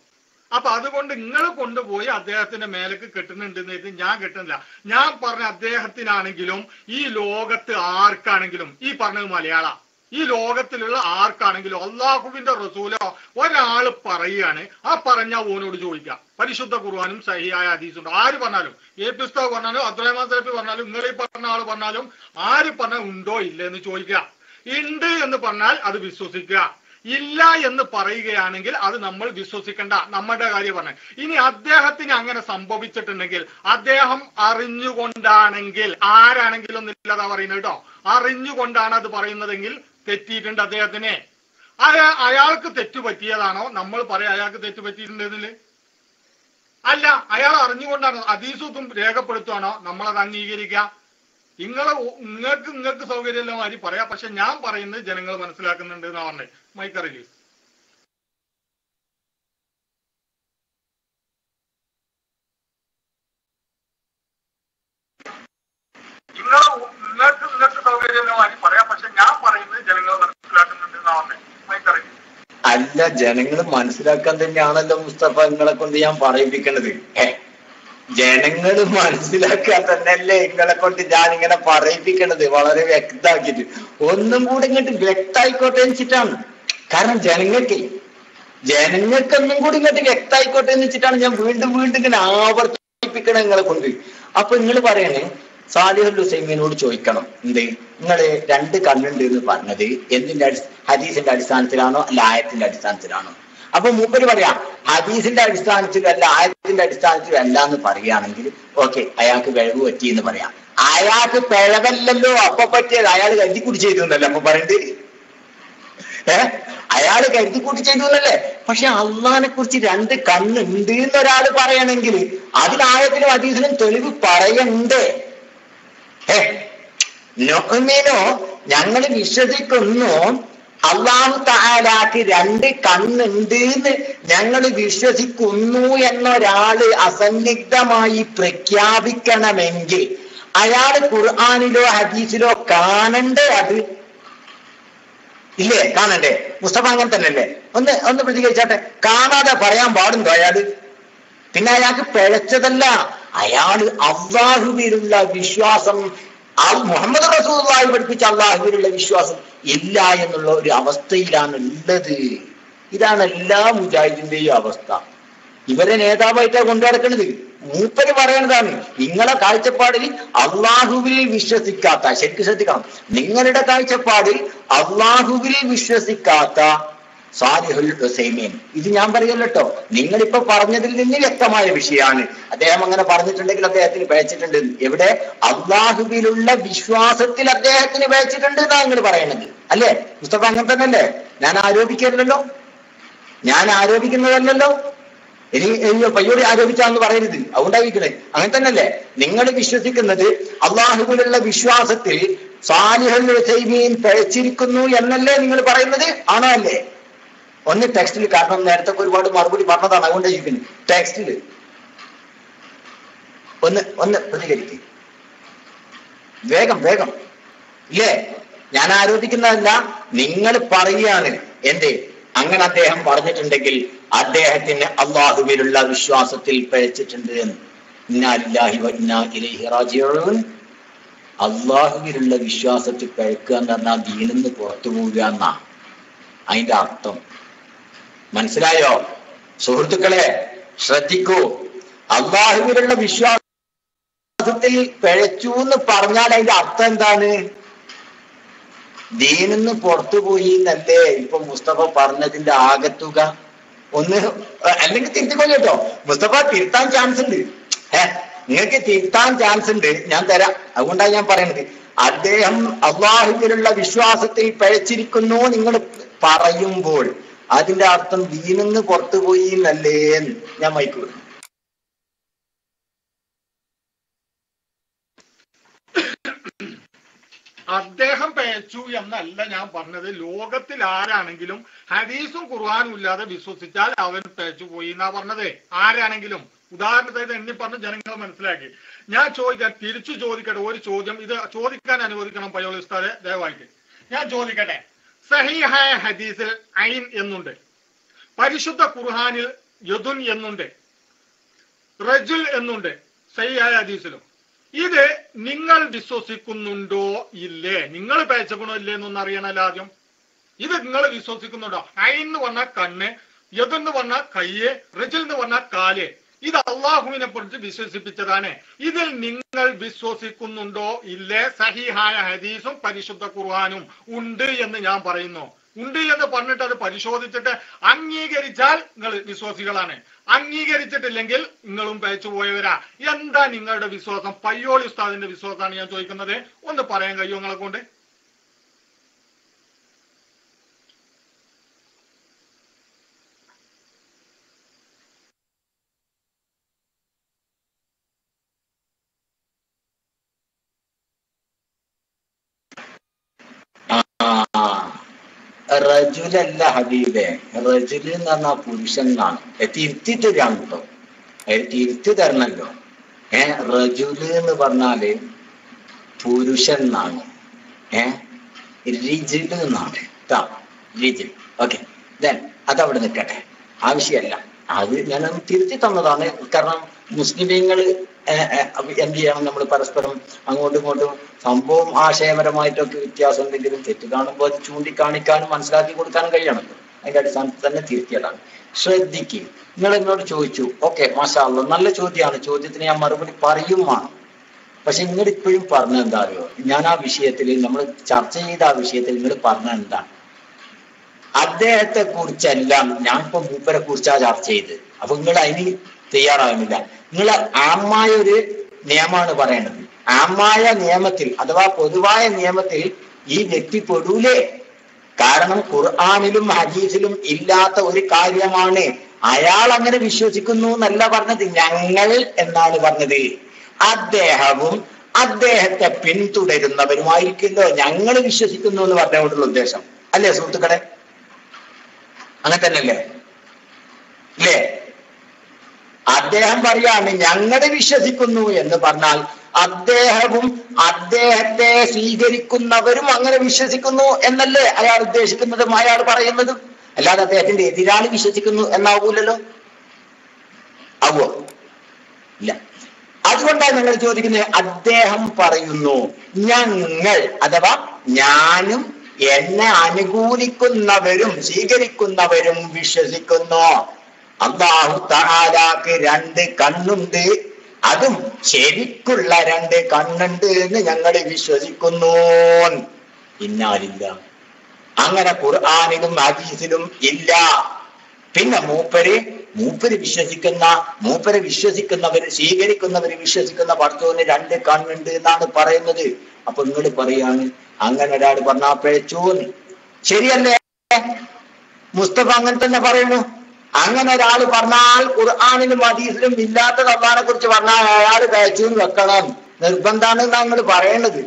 Speaker 6: അപ്പൊ അതുകൊണ്ട് നിങ്ങൾ കൊണ്ടുപോയി അദ്ദേഹത്തിന്റെ മേലേക്ക് കെട്ടുന്നുണ്ടെന്ന് ഞാൻ കെട്ടുന്നില്ല. ഞാൻ പറഞ്ഞ അദ്ദേഹത്തിനാണെങ്കിലും ഈ ലോകത്ത് ആർക്കാണെങ്കിലും, ഈ പറഞ്ഞത് മലയാള, ഈ ലോകത്തിലുള്ള ആർക്കാണെങ്കിലും അള്ളാഹുവിന്റെ റസൂലോ ഒരാൾ പറയുകയാണ്, ആ പറഞ്ഞ ഓനോട് ചോദിക്കാം. പരിശുദ്ധ ഖുർആനും സഹിയായ ഹദീസുണ്ട്. ആര് പറഞ്ഞാലും, എപി ഉസ്താദ് പറഞ്ഞാലും അബ്ദുറഹ്മാൻ സലഫി പറഞ്ഞാലും നിങ്ങൾ ഈ പറഞ്ഞ ആൾ പറഞ്ഞാലും ആര് പറഞ്ഞാൽ ഉണ്ടോ ഇല്ല എന്ന് ചോദിക്കുക. ഉണ്ട് എന്ന് പറഞ്ഞാൽ അത് വിശ്വസിക്കുക, ഇല്ല എന്ന് പറയുകയാണെങ്കിൽ അത് നമ്മൾ വിശ്വസിക്കേണ്ട. നമ്മുടെ കാര്യം പറഞ്ഞ ഇനി അദ്ദേഹത്തിന് അങ്ങനെ സംഭവിച്ചിട്ടുണ്ടെങ്കിൽ, അദ്ദേഹം അറിഞ്ഞുകൊണ്ടാണെങ്കിൽ, ആരാണെങ്കിലും ഒന്നില്ലാതാ പറയുന്നത് കേട്ടോ, അറിഞ്ഞുകൊണ്ടാണ് അത് പറയുന്നതെങ്കിൽ തെറ്റിയിട്ടുണ്ട് അദ്ദേഹത്തിന്. അയാൾക്ക് തെറ്റുപറ്റിയതാണോ നമ്മൾ പറയാം അയാൾക്ക് തെറ്റുപറ്റിയിട്ടുണ്ടെന്നില്ല? അല്ല, അയാൾ അറിഞ്ഞുകൊണ്ടാണ്. ഹദീസും രേഖപ്പെടുത്തുവാണോ നമ്മളത് അംഗീകരിക്കുക? നിങ്ങൾക്ക് സൗകര്യമുള്ള മാതിരി പറയാം. പക്ഷെ ഞാൻ പറയുന്നത് ജനങ്ങൾ മനസ്സിലാക്കുന്നുണ്ട് എന്നാ പറഞ്ഞത്. മൈക്കറിയില്ലേ? നിങ്ങൾക്ക് സൗകര്യമുള്ള മാതിരി പറയാം. പക്ഷെ ഞാൻ പറയുന്നത് ജനങ്ങൾ മനസ്സിലാക്കുന്നുണ്ട് എന്നാ പറഞ്ഞത്. മൈക്കറിയില്ലേ?
Speaker 5: അല്ല, ജനങ്ങൾ മനസ്സിലാക്കാൻ തന്നെയാണല്ലോ മുസ്തഫ നിങ്ങളെ കൊണ്ട് ഞാൻ പറയിപ്പിക്കണത്. ജനങ്ങൾ മനസ്സിലാക്കാൻ തന്നെയല്ലേ നിങ്ങളെ കൊണ്ട് ഞാൻ ഇങ്ങനെ പറയിപ്പിക്കണത്, വളരെ വ്യക്തമാക്കിയിട്ട്. ഒന്നും കൂടെ ഇങ്ങോട്ട് വ്യക്തമായിക്കോട്ടെ എന്ന് വെച്ചിട്ടാണ്. കാരണം ജനങ്ങൾക്കൊന്നും കൂടി ഇങ്ങോട്ട് വ്യക്തമായിക്കോട്ടെ എന്ന് വെച്ചിട്ടാണ് ഞാൻ വീണ്ടും ഇങ്ങനെ ആവർത്തിപ്പിക്കണം നിങ്ങളെ കൊണ്ട്. അപ്പൊ നിങ്ങൾ പറയണേ, സാലിഹുൽ ഉസൈമീനോട് ചോദിക്കണം, എന്ത് നിങ്ങള് 2 കണ്ണുണ്ട് എന്ന് പറഞ്ഞത് എന്തിന്റെ ഹദീസിന്റെ അടിസ്ഥാനത്തിലാണോ അല്ല ആയത്തിന്റെ അടിസ്ഥാനത്തിലാണോ? അപ്പൊ മൂപ്പര് പറയാം ഹദീസിന്റെ അടിസ്ഥാനത്തിലും അല്ല ആയത്തിന്റെ അടിസ്ഥാനത്തിലും അല്ല എന്ന് പറയുകയാണെങ്കിൽ ഓക്കെ, അയാൾക്ക് പിഴവ് പറ്റി എന്ന് പറയാം. അയാൾക്ക് പിഴവല്ലല്ലോ അപ്പൊ പറ്റിയത്, അയാൾ കരുതിക്കൂട്ടി ചെയ്തു എന്നല്ലേ അപ്പൊ പറയണ്ട്? അയാൾ കരുതിക്കൂട്ടി ചെയ്തു എന്നല്ലേ? പക്ഷെ അള്ളാഹിനെ കുറിച്ച് 2 കണ്ണുണ്ട് എന്നൊരാൾ പറയണമെങ്കിൽ അതിൽ ആയത്തിലും ഹദീസിലും തെളിവ് പറയണ്ടേ? നൊഅ്മിനോ ഞങ്ങൾ വിശ്വസിക്കുന്നു അല്ലാഹു തആലാക്ക് 2 കണ്ണുണ്ട് എന്ന് ഞങ്ങൾ വിശ്വസിക്കുന്നു എന്നൊരാള് അസന്നിഗ്ധമായി പ്രഖ്യാപിക്കണമെങ്കിൽ അയാൾ ഖുർആനിലോ ഹദീസിലോ കാണണ്ടേ? അത് ഇല്ലേ? കാണണ്ടേ? മുസ്തഫ അങ്ങനെ തന്നെയല്ലേ? ഒന്ന് പ്രതികരിച്ചാട്ടെ. കാണാതെ പറയാൻ പാടുണ്ടോ അയാള്? പിന്നെ അയാൾക്ക് പിഴച്ചതല്ല, അയാള് അള്ളാഹുവിലുള്ള വിശ്വാസം, മുഹമ്മദ് റസൂലുള്ളാഹി പഠിപ്പിച്ച അള്ളാഹുവിലുള്ള വിശ്വാസം ഇല്ല എന്നുള്ള ഒരു അവസ്ഥയിലാണ് ഉള്ളത്. ഇതാണ് എല്ലാ മുജാഹിദിന്റെയും അവസ്ഥ. ഇവരെ നേതാവായിട്ടാണ് കൊണ്ടു നടക്കുന്നത്. മൂപ്പര് പറയണതാണ്. നിങ്ങളെ കാഴ്ചപ്പാടിൽ അള്ളാഹുവിൽ വിശ്വസിക്കാത്ത, ശരിക്കും ശ്രദ്ധിക്കണം, നിങ്ങളുടെ കാഴ്ചപ്പാടിൽ അള്ളാഹുവിൽ വിശ്വസിക്കാത്ത സാലിഹുൽ ഉസൈമീൻ, ഇത് ഞാൻ പറയല്ലോ കേട്ടോ, നിങ്ങളിപ്പോ പറഞ്ഞതിൽ നിന്ന് വ്യക്തമായ വിഷയമാണ്. അദ്ദേഹം അങ്ങനെ പറഞ്ഞിട്ടുണ്ടെങ്കിൽ അദ്ദേഹത്തിന് പിഴച്ചിട്ടുണ്ട്. എവിടെ? അള്ളാഹുവിലുള്ള വിശ്വാസത്തിൽ അദ്ദേഹത്തിന് പിഴച്ചിട്ടുണ്ട് എന്നാണ് നിങ്ങൾ പറയണത് അല്ലേ മുസ്തഫ? അങ്ങനെ തന്നെയല്ലേ? ഞാൻ ആരോപിക്കരുതല്ലോ, ഞാൻ ആരോപിക്കുന്നതല്ലല്ലോ. ഇനി പയ്യോടി ആരോപിച്ചാന്ന് പറയരുത്, അതുകൊണ്ടായിരിക്കണേ. അങ്ങനെ തന്നെയല്ലേ നിങ്ങൾ വിശ്വസിക്കുന്നത്? അള്ളാഹുവിലുള്ള വിശ്വാസത്തിൽ സാലിഹുൽ ഉസൈമീൻ പിഴച്ചിരിക്കുന്നു എന്നല്ലേ നിങ്ങൾ പറയുന്നത്? ആണോ അല്ലേ? ഒന്ന് ടെക്സ്റ്റിൽ, കാരണം നേരത്തെ ഒരുപാട് മറുപടി പറഞ്ഞതാണ്, അതുകൊണ്ട് ചോദിക്കുന്നു. ടെക്സ്റ്റിൽ ഒന്ന് പ്രതികരിക്കും, വേഗം വേഗം. ഇല്ലേ? ഞാൻ ആരോപിക്കുന്നതല്ല, നിങ്ങൾ പറയുകയാണ്. എന്തേ അങ്ങനെ അദ്ദേഹം പറഞ്ഞിട്ടുണ്ടെങ്കിൽ അദ്ദേഹത്തിന് അള്ളാഹുവിലുള്ള വിശ്വാസത്തിൽ പിഴച്ചിട്ടുണ്ട് എന്ന്. ഇന്നാ ലില്ലാഹി വ ഇന്നാ ഇലൈഹി റാജിഊൻ. അള്ളാഹുവിലുള്ള വിശ്വാസത്തിൽ പിഴക്കുക എന്ന് പറഞ്ഞാൽ ദീനിന്ന് പുറത്തു പോവുക എന്നാ അതിന്റെ അർത്ഥം. മനസ്സിലായോ സുഹൃത്തുക്കളെ? ശ്രദ്ധിക്കൂ. അള്ളാഹുവിലുള്ള വിശ്വാസത്തിൽ പിഴച്ചു എന്ന് പറഞ്ഞാൽ അതിന്റെ അർത്ഥം എന്താണ്? ദീനിന്ന് പുറത്തുപോയി എന്നല്ലേ ഇപ്പൊ മുസ്തഫ പറഞ്ഞതിന്റെ ആകത്തുക? ഒന്ന് അല്ലെങ്കിൽ തിരുത്തിക്കൊള്ളു കേട്ടോ. മുസ്തഫ തിരുത്താൻ ചാൻസ് ഉണ്ട്. നിങ്ങൾക്ക് തിരുത്താൻ ചാൻസ് ഉണ്ട്, ഞാൻ തരാം. അതുകൊണ്ടാണ് ഞാൻ പറയണത്. അദ്ദേഹം അള്ളാഹുവിലുള്ള വിശ്വാസത്തിൽ പിഴച്ചിരിക്കുന്നു നിങ്ങൾ പറയുമ്പോൾ അതിന്റെ അർത്ഥം ദീനിന്ന് പുറത്തുപോയി എന്നല്ലേ ഞാൻ മൈക്കൂർ.
Speaker 6: അദ്ദേഹം പേച്ചു എന്നല്ല ഞാൻ പറഞ്ഞത്. ലോകത്തിൽ ആരാണെങ്കിലും ഹദീസും ഖുർആനും ഇല്ലാതെ വിശ്വസിച്ചാൽ അവൻ പേച്ചു പോയി എന്നാ പറഞ്ഞത്. ആരാണെങ്കിലും. ഉദാഹരണത്തിന് എണ്ണി പറഞ്ഞ് ജനങ്ങൾ മനസ്സിലാക്കി. ഞാൻ ചോദിക്കാൻ, തിരിച്ചു ചോദിക്കട്ടെ ഒരു ചോദ്യം. ഇത് ചോദിക്കാൻ അനുവദിക്കണം പയ്യോളി ഉസ്താദെ, ദയവായിട്ട്. ഞാൻ ചോദിക്കട്ടെ, സഹീഹായ ഹദീസിൽ ഐൻ എന്നുണ്ട്, പരിശുദ്ധ ഖുർആനിൽ യദുൻ എന്നുണ്ട്, റജുൽ എന്നുണ്ട് സഹീഹായ ഹദീസിലും. ഇത് നിങ്ങൾ വിശ്വസിക്കുന്നുണ്ടോ ഇല്ലേ? നിങ്ങൾ പേച്ചക്കണോ ഇല്ലേ എന്നൊന്ന് അറിയണല്ലോ ആദ്യം. ഇത് നിങ്ങൾ വിശ്വസിക്കുന്നുണ്ടോ? ഐൻ എന്ന് പറഞ്ഞാൽ കണ്ണ്, യദ് എന്ന് പറഞ്ഞാൽ കയ്യ്, റജുൽ എന്ന് പറഞ്ഞാൽ കാല്. ഇത് അള്ളാഹുവിനെ കുറിച്ച് വിശ്വസിപ്പിച്ചതാണ്. ഇതിൽ നിങ്ങൾ വിശ്വസിക്കുന്നുണ്ടോ ഇല്ലേ? സഹീഹായ ഹദീസും പരിശുദ്ധ ഖുർആനും ഉണ്ട് എന്ന് ഞാൻ പറയുന്നു. ഉണ്ട് എന്ന് പറഞ്ഞിട്ട് അത് പരിശോധിച്ചിട്ട് അംഗീകരിച്ചാൽ നിങ്ങൾ വിശ്വാസികളാണ്, അംഗീകരിച്ചിട്ടില്ലെങ്കിൽ നിങ്ങളും പേച്ചു പോയവരാ. എന്താ നിങ്ങളുടെ വിശ്വാസം? പയ്യോളി ഉസ്താദിന്റെ വിശ്വാസമാണ് ഞാൻ ചോദിക്കുന്നത്. ഒന്ന് പറയാൻ കഴിയുമോ നിങ്ങളെ കൊണ്ട്?
Speaker 5: റജുലല്ല ഹബീബെ, റജുല് എന്ന് പറഞ്ഞാൽ പുരുഷൻ എന്നാണ്. തിരുത്തി തരാൻ കേട്ടോ, തിരുത്തി തരണല്ലോ. റജുല് എന്ന് പറഞ്ഞാല് പുരുഷൻ എന്നാണ്. റിജില് എന്നാണ് കേട്ടോ, റിജിൽ. ഓക്കെ, അതവിടെ നിൽക്കട്ടെ, ആവശ്യമല്ല. അത് ഞാനൊന്ന് തിരുത്തി തന്നതാണ്. കാരണം മുസ്ലിമീങ്ങൾ എന്ത് ചെയ്യണം, നമ്മൾ പരസ്പരം അങ്ങോട്ടും ഇങ്ങോട്ടും സംഭവം ആശയപരമായിട്ടൊക്കെ വ്യത്യാസം ഉണ്ടെങ്കിലും തെറ്റ് കാണുമ്പോൾ അത് ചൂണ്ടിക്കാണിക്കാനും മനസ്സിലാക്കി കൊടുക്കാനും കഴിയണമല്ലോ. അതിന്റെ അടിസ്ഥാനത്തിൽ തന്നെ തിരുത്തിയതാണ്. ശ്രദ്ധിക്കുക. നിങ്ങൾ എന്നോട് ചോദിച്ചു, ഓക്കെ മാഷാ അല്ലാഹ്, നല്ല ചോദ്യമാണ്. ചോദ്യത്തിന് ഞാൻ മറുപടി പറയുമാണ്. പക്ഷെ നിങ്ങൾ ഇപ്പോഴും പറഞ്ഞ എന്താ അറിയോ? ഞാൻ ആ വിഷയത്തിൽ, നമ്മൾ ചർച്ച ചെയ്ത ആ വിഷയത്തിൽ നിങ്ങൾ പറഞ്ഞ എന്താ? അദ്ദേഹത്തെ കുറിച്ചെല്ലാം ഞാൻ ഇപ്പൊ മൂപ്പരെ കുറിച്ചാ ചർച്ച ചെയ്ത്. അപ്പൊ നിങ്ങൾ അതിന് തയ്യാറാകുന്നില്ല. നിങ്ങൾ ആമായ ഒരു നിയമമാണ് പറയേണ്ടത്. ആമായ നിയമത്തിൽ അഥവാ പൊതുവായ നിയമത്തിൽ ഈ വ്യക്തി പെടൂലേ? കാരണം ഖുർആനിലും ഹദീസിലും ഇല്ലാത്ത ഒരു കാര്യമാണ്. അയാൾ അങ്ങനെ വിശ്വസിക്കുന്നു എന്നല്ല പറഞ്ഞത്, ഞങ്ങൾ എന്നാണ് പറഞ്ഞത്. അദ്ദേഹവും അദ്ദേഹത്തെ പിന്തുടരുന്നവരുമായിരിക്കുമല്ലോ ഞങ്ങൾ വിശ്വസിക്കുന്നു എന്ന് പറഞ്ഞുകൊണ്ടുള്ള ഉദ്ദേശം അല്ലേ സുഹൃത്തുക്കളെ? അങ്ങനെ തന്നെയല്ലേ? ഇല്ലേ? അദ്ദേഹം പറയാണ് ഞങ്ങൾ വിശ്വസിക്കുന്നു എന്ന് പറഞ്ഞാൽ അദ്ദേഹവും അദ്ദേഹത്തെ സ്വീകരിക്കുന്നവരും അങ്ങനെ വിശ്വസിക്കുന്നു എന്നല്ലേ അയാൾ ഉദ്ദേശിക്കുന്നതും അയാൾ പറയുന്നതും. അല്ലാതെ അദ്ദേഹത്തിന്റെ എതിരാളി വിശ്വസിക്കുന്നു എന്നാവൂലല്ലോ. ആവോ? ഇല്ല. അതുകൊണ്ടാണ് ഞങ്ങൾ ചോദിക്കുന്നത്. അദ്ദേഹം പറയുന്നു ഞങ്ങൾ അഥവാ ഞാനും എന്നെ അനുകൂലിക്കുന്നവരും സ്വീകരിക്കുന്നവരും വിശ്വസിക്കുന്നു. അല്ലാഹു തആലാക്ക് രണ്ട് കണ്ണുണ്ട് അതും ശരിക്കുള്ള 2 കണ്ണുണ്ട് എന്ന് ഞങ്ങൾ വിശ്വസിക്കുന്നു. ഇന്നാലില്ല, അങ്ങനെ ഖുർആനിലും ഹദീസിലും ഇല്ല. പിന്നെ മൂപ്പര് വിശ്വസിക്കുന്നവർ വിശ്വസിക്കുന്ന പടച്ചോന് 2 കണ്ണുണ്ട് എന്നാണ് പറയുന്നത്. അപ്പൊ നിങ്ങൾ പറയാണ് അങ്ങനെ ഒരാൾ പറഞ്ഞാ പിഴച്ചൂന്ന്. ശരിയല്ലേ? മുസ്തഫ അങ്ങനെ തന്നെ പറയുന്നു. അങ്ങനെ ഒരാൾ പറഞ്ഞാൽ ഖുർആനിലും ഹദീസിലും ഇല്ലാത്തത് അള്ളാഹിനെ കുറിച്ച് പറഞ്ഞാൽ അയാൾ പിഴച്ചൂന്ന് വെക്കണം, നിർബന്ധാണ് ഞങ്ങൾ പറയേണ്ടത്.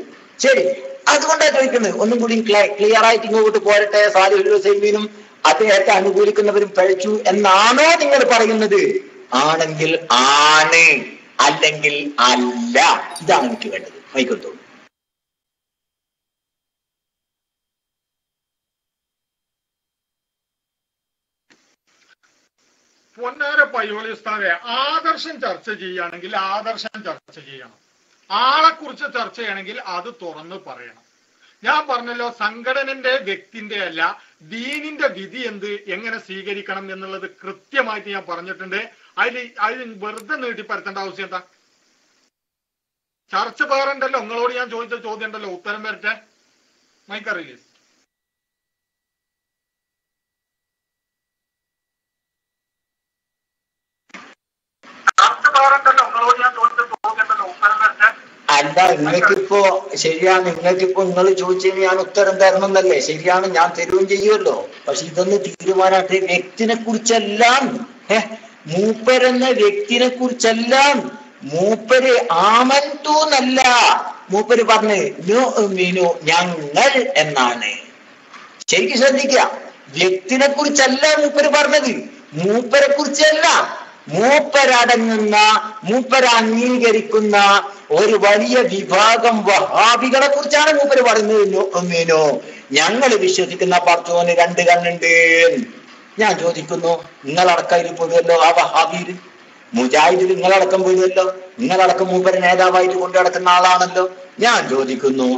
Speaker 5: ശരി, അതുകൊണ്ടാണ് ചോദിക്കുന്നത്. ഒന്നും കൂടി ക്ലിയർ ആയിട്ട് ഇങ്ങോട്ട് പോരട്ടെ. സാലിഹുൽ ഹുസൈമീനും അദ്ദേഹത്തെ അനുകൂലിക്കുന്നവരും പഴിച്ചു എന്നാണോ നിങ്ങൾ പറയുന്നത്? ആണെങ്കിൽ ആണ്, അല്ലെങ്കിൽ അല്ല. ഇതാണ് എനിക്ക് വേണ്ടത്. മൈക്കൊടുത്തു.
Speaker 6: പൊന്നാര പയ്യോളി ഉസ്താദെ, ആദർശം ചർച്ച ചെയ്യുകയാണെങ്കിൽ ആദർശം ചർച്ച ചെയ്യണം. ആളെ കുറിച്ച് ചർച്ച ചെയ്യണമെങ്കിൽ അത് തുറന്ന് പറയണം. ഞാൻ പറഞ്ഞല്ലോ, സംഘടനന്റെ വ്യക്തിന്റെ അല്ല ദീനിന്റെ വിധി എങ്ങനെ സ്വീകരിക്കണം എന്നുള്ളത് കൃത്യമായിട്ട് ഞാൻ പറഞ്ഞിട്ടുണ്ട്. അതിൽ വെറുതെ നീട്ടിപ്പരത്തേണ്ട ആവശ്യം എന്താ? ചർച്ച വേറുണ്ടല്ലോ. നിങ്ങളോട് ഞാൻ ചോദിച്ച ചോദ്യം ഉണ്ടല്ലോ, ഉത്തരം വരട്ടെ. മൈക്കറിയില്ലേ? ചർച്ച വേറുണ്ടല്ലോ. നിങ്ങളോട് ഞാൻ ചോദിച്ച ചോദ്യം ഉണ്ടല്ലോ, ഉത്തരം വരട്ടെ.
Speaker 5: അല്ല, നിങ്ങൾക്കിപ്പോ ശരിയാണ്, നിങ്ങൾക്കിപ്പോ നിങ്ങൾ ചോദിച്ചതിന് ഞാൻ ഉത്തരം തരണമെന്നല്ലേ? ശരിയാണ്, ഞാൻ തരുകയും ചെയ്യുമല്ലോ. പക്ഷെ ഇതൊന്ന് തീരുമാനമായിട്ട് വ്യക്തിനെ കുറിച്ചെല്ലാം, മൂപ്പരെന്ന വ്യക്തിനെ കുറിച്ചെല്ലാം മൂപ്പര് ആമന്തു എന്നല്ല മൂപ്പര് പറഞ്ഞ് നുഅ്മിനു ഞങ്ങൾ എന്നാണ്. ശരിക്കും ശ്രദ്ധിക്കുക, വ്യക്തിനെ കുറിച്ചല്ല മൂപ്പര് പറഞ്ഞത്, മൂപ്പരെ കുറിച്ചല്ല. മൂപ്പര അംഗീകരിക്കുന്ന ഒരു വലിയ വിഭാഗം വഹാബികളെ കുറിച്ചാണ് മൂപ്പര് പറയുന്നത്. നുഅ്മിനു ഞങ്ങൾ വിശ്വസിക്കുന്ന പടച്ചോന് 2 കണ്ണുണ്ട്. ഞാൻ ചോദിക്കുന്നു, നിങ്ങളടക്കം പെടുമല്ലോ ആ വഹാബിയിൽ, മുജാഹിദിൽ നിങ്ങളടക്കം പെടുമല്ലോ, നിങ്ങളടക്കം മൂപ്പര നേതാവായിട്ട് കൊണ്ടു നടക്കുന്ന ആളാണല്ലോ. ഞാൻ ചോദിക്കുന്നു,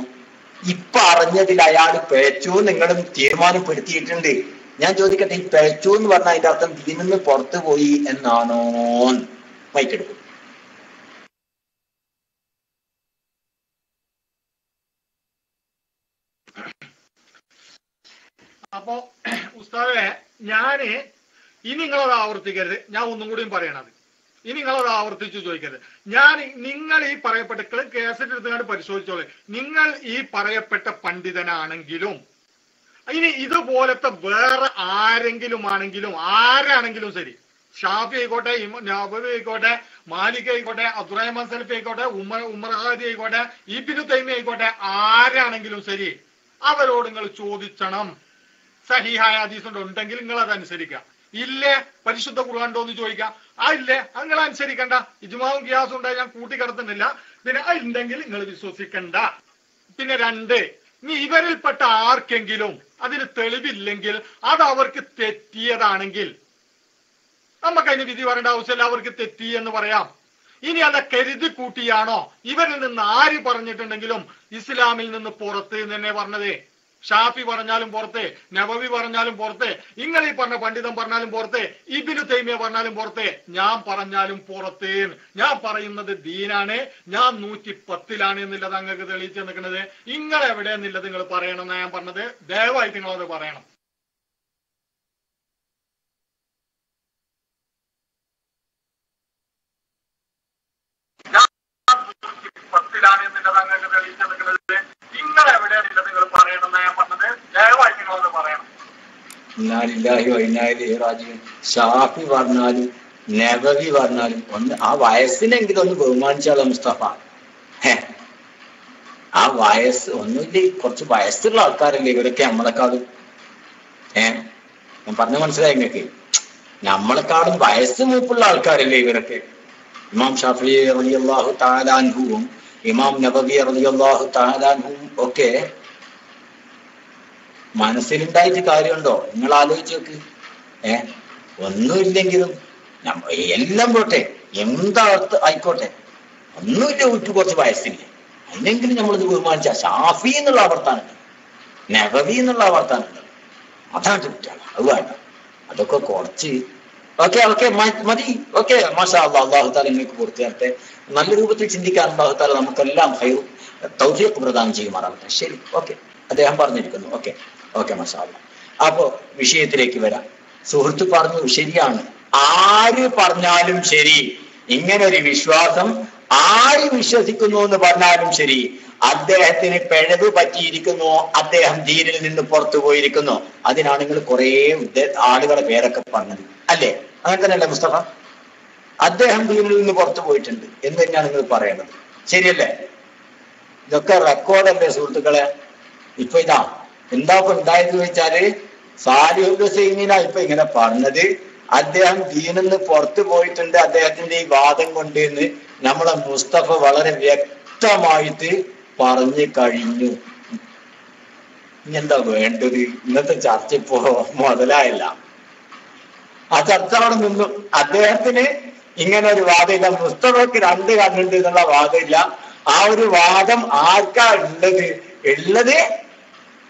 Speaker 5: ഇപ്പൊ അറിഞ്ഞതിൽ അയാൾ പിഴച്ചു നിങ്ങളും തീരുമാനപ്പെടുത്തിയിട്ടുണ്ട്. ഞാൻ ചോദിക്കട്ടെ, ഈ പിഴച്ചു എന്ന് പറഞ്ഞാൽ അതിന്റെ അർത്ഥം ഇതിൽ നിന്ന് പുറത്തു പോയി എന്നാണോ? മൈക്കെടുക്കും.
Speaker 6: അപ്പോ ഉസ്താദെ, ഇനി നിങ്ങളത് ആവർത്തിക്കരുത്. ഞാൻ ഒന്നും കൂടിയും പറയണത്, ഇനി നിങ്ങളത് ആവർത്തിച്ചു ചോദിക്കരുത്. നിങ്ങൾ ഈ പറയപ്പെട്ട കേസറ്റ് എടുത്തുകൊണ്ട് പരിശോധിച്ചോളെ. നിങ്ങൾ ഈ പറയപ്പെട്ട പണ്ഡിതനാണെങ്കിലും ഇനി ഇതുപോലത്തെ വേറെ ആരാണെങ്കിലും ശരി, ഷാഫി ആയിക്കോട്ടെ, നബവി ആയിക്കോട്ടെ, മാലിക് ആയിക്കോട്ടെ, അബ്ദുറഹ്മാൻ സലഫി ആയിക്കോട്ടെ, ഉമർ ഹാദി ആയിക്കോട്ടെ, ഇബ്നു തൈമിയ ആയിക്കോട്ടെ, ആരാണെങ്കിലും ശരി, അവരോട് നിങ്ങൾ ചോദിച്ചണം സഹീഹായ ഹദീസ് ഉണ്ടെങ്കിൽ നിങ്ങൾ അത് അനുസരിക്കുക. ഇല്ലേ പരിശുദ്ധ ഖുർആൻ ഉണ്ടോ എന്ന് ചോദിക്കാം. ഇല്ലേ നിങ്ങൾ അനുസരിക്കണ്ട. ഇജ്മാവും ഖിയാസും ഉണ്ടായി ഞാൻ കൂട്ടിക്കിടത്തുന്നില്ല. പിന്നെ ഉണ്ടെങ്കിൽ നിങ്ങൾ വിശ്വസിക്കണ്ട. പിന്നെ 2, ഇനി ഇവരിൽപ്പെട്ട ആർക്കെങ്കിലും അതിന് തെളിവില്ലെങ്കിൽ അത് അവർക്ക് തെറ്റിയതാണെങ്കിൽ നമുക്കതിന് വിധി പറയേണ്ട ആവശ്യമില്ല. അവർക്ക് തെറ്റി എന്ന് പറയാം. ഇനി അല്ല കരുതി കൂട്ടിയാണോ ഇവരിൽ നിന്ന് ആര് പറഞ്ഞിട്ടുണ്ടെങ്കിലും ഇസ്ലാമിൽ നിന്ന് പുറത്ത് തന്നെ പറഞ്ഞത്. ഷാഫി പറഞ്ഞാലും പുറത്തെ, നബവി പറഞ്ഞാലും പുറത്തെ, നിങ്ങൾ ഈ പറഞ്ഞ പണ്ഡിതൻ പറഞ്ഞാലും പുറത്തെ, ഇബ്നു തൈമിയ പറഞ്ഞാലും പുറത്തെ, ഞാൻ പറഞ്ഞാലും പുറത്ത്. ഞാൻ പറയുന്നത് ദീനാണ്, ഞാൻ 110 എന്നുള്ളത് അങ്ങക്ക് തെളിയിച്ചു നിൽക്കുന്നത്. നിങ്ങൾ എവിടെയെന്നുള്ളത് നിങ്ങൾ പറയണം എന്നാ ഞാൻ പറഞ്ഞത്. ദയവായിട്ട് നിങ്ങളത് പറയണം. എന്നുള്ളത് അങ്ങക്ക് തെളിയിച്ചു നിൽക്കുന്നത്. നിങ്ങൾ എവിടെയാണെന്നുള്ളത് നിങ്ങൾ പറയണം എന്നാ ഞാൻ പറഞ്ഞത്. ദയവായിട്ട് നിങ്ങളത് പറയണം.
Speaker 5: ഷാഫി പറഞ്ഞാലും നബവി പറഞ്ഞാലും ആ വയസ്സിനെങ്കിലും ഒന്ന് ബഹുമാനിച്ചാലോ മുസ്തഫ? ആ വയസ്സ് ഒന്നുമില്ല, കുറച്ച് വയസ്സുള്ള ആൾക്കാരല്ലേ ഇവരൊക്കെ നമ്മളെക്കാളും. ഞാൻ പറഞ്ഞ മനസ്സിലായി നിങ്ങൾക്ക്? നമ്മളെക്കാളും വയസ്സ് മൂപ്പുള്ള ആൾക്കാരല്ലേ ഇവരൊക്കെ. ഇമാം ഷാഫി റളിയല്ലാഹു തആല അൻഹുവും ഇമാം നബവി റളിയല്ലാഹു തആല അൻഹുവും ഒക്കെ മനസ്സിലുണ്ടായിട്ട് കാര്യമുണ്ടോ? നിങ്ങൾ ആലോചിച്ച് നോക്ക്. ഒന്നുമില്ലെങ്കിലും എല്ലാം പോട്ടെ, എന്താ ആയിക്കോട്ടെ, ഒന്നുമില്ല, കുറച്ച് വയസ്സില്ല, അതിനെങ്കിലും നമ്മളിത് ബഹുമാനിച്ച ഷാഫി എന്നുള്ള ആവർത്താനുണ്ട്, നബവി എന്നുള്ള ആവർത്താനുണ്ട്. അതാണ് കുട്ടിയാണ്. അത് വേണ്ട. അതൊക്കെ കുറച്ച് ഓക്കെ മതി. ഓക്കെ, മാഷാ അല്ലാഹ്. അല്ലാഹു തആല നിങ്ങൾക്ക് പൂർത്തിയാകട്ടെ. നല്ല രൂപത്തിൽ ചിന്തിക്കാൻ അല്ലാഹു തആല നമുക്കെല്ലാം തൗഫീഖ് പ്രദാനം ചെയ്യുമാറാകട്ടെ. ശരി, ഓക്കെ, അദ്ദേഹം പറഞ്ഞിരിക്കുന്നു. ഓക്കെ മാഷാ അല്ലാഹ്. അപ്പോ വിഷയത്തിലേക്ക് വരാം. സുഹൃത്ത് പറഞ്ഞു, ശരിയാണ്. ആര് പറഞ്ഞാലും ശരി, ഇങ്ങനൊരു വിശ്വാസം ആര് വിശ്വസിക്കുന്നു എന്ന് പറഞ്ഞാലും ശരി, അദ്ദേഹത്തിന് പിഴവ് പറ്റിയിരിക്കുന്നു, അദ്ദേഹം ദീനിൽ നിന്ന് പുറത്തു പോയിരിക്കുന്നു. അതിനാണ് നിങ്ങൾ കുറെ ആളുകളെ പേരൊക്കെ പറഞ്ഞത്, അല്ലേ? അങ്ങനെ തന്നെയല്ലേ മുസ്തഫ? അദ്ദേഹം ദീനിൽ നിന്ന് പുറത്തു പോയിട്ടുണ്ട് എന്ന് തന്നെയാണ് നിങ്ങൾ പറയുന്നത്, ശരിയല്ലേ? ഇതൊക്കെ റെക്കോർഡല്ലേ സുഹൃത്തുക്കളെ? ഇപ്പൊ ഇതാ എന്താ ഇപ്പൊ ഉണ്ടായെന്ന് ചോദിച്ചാല്, സാലിഹുൽ ഹുസൈനിനാ ഇപ്പൊ ഇങ്ങനെ പറഞ്ഞത്, അദ്ദേഹം ദീനിൽ നിന്ന് പുറത്തു പോയിട്ടുണ്ട് അദ്ദേഹത്തിന്റെ ഈ വാദം കൊണ്ട് എന്ന് നമ്മളെ മുസ്തഫ വളരെ വ്യക്തമായിട്ട് പറഞ്ഞു കഴിഞ്ഞു. ഇനി എന്താ വേണ്ടത്? ഇന്നത്തെ ചർച്ച ഇപ്പോ മുതലായില്ല. ആ ചർച്ച അവിടെ നിന്നു. അദ്ദേഹത്തിന് ഇങ്ങനെ ഒരു വാദമില്ല, മുസ്തഫക്ക് 2 കണ്ണുണ്ട് എന്നുള്ള വാദമില്ല. ആ ഒരു വാദം ആർക്കാ ഉള്ളത്?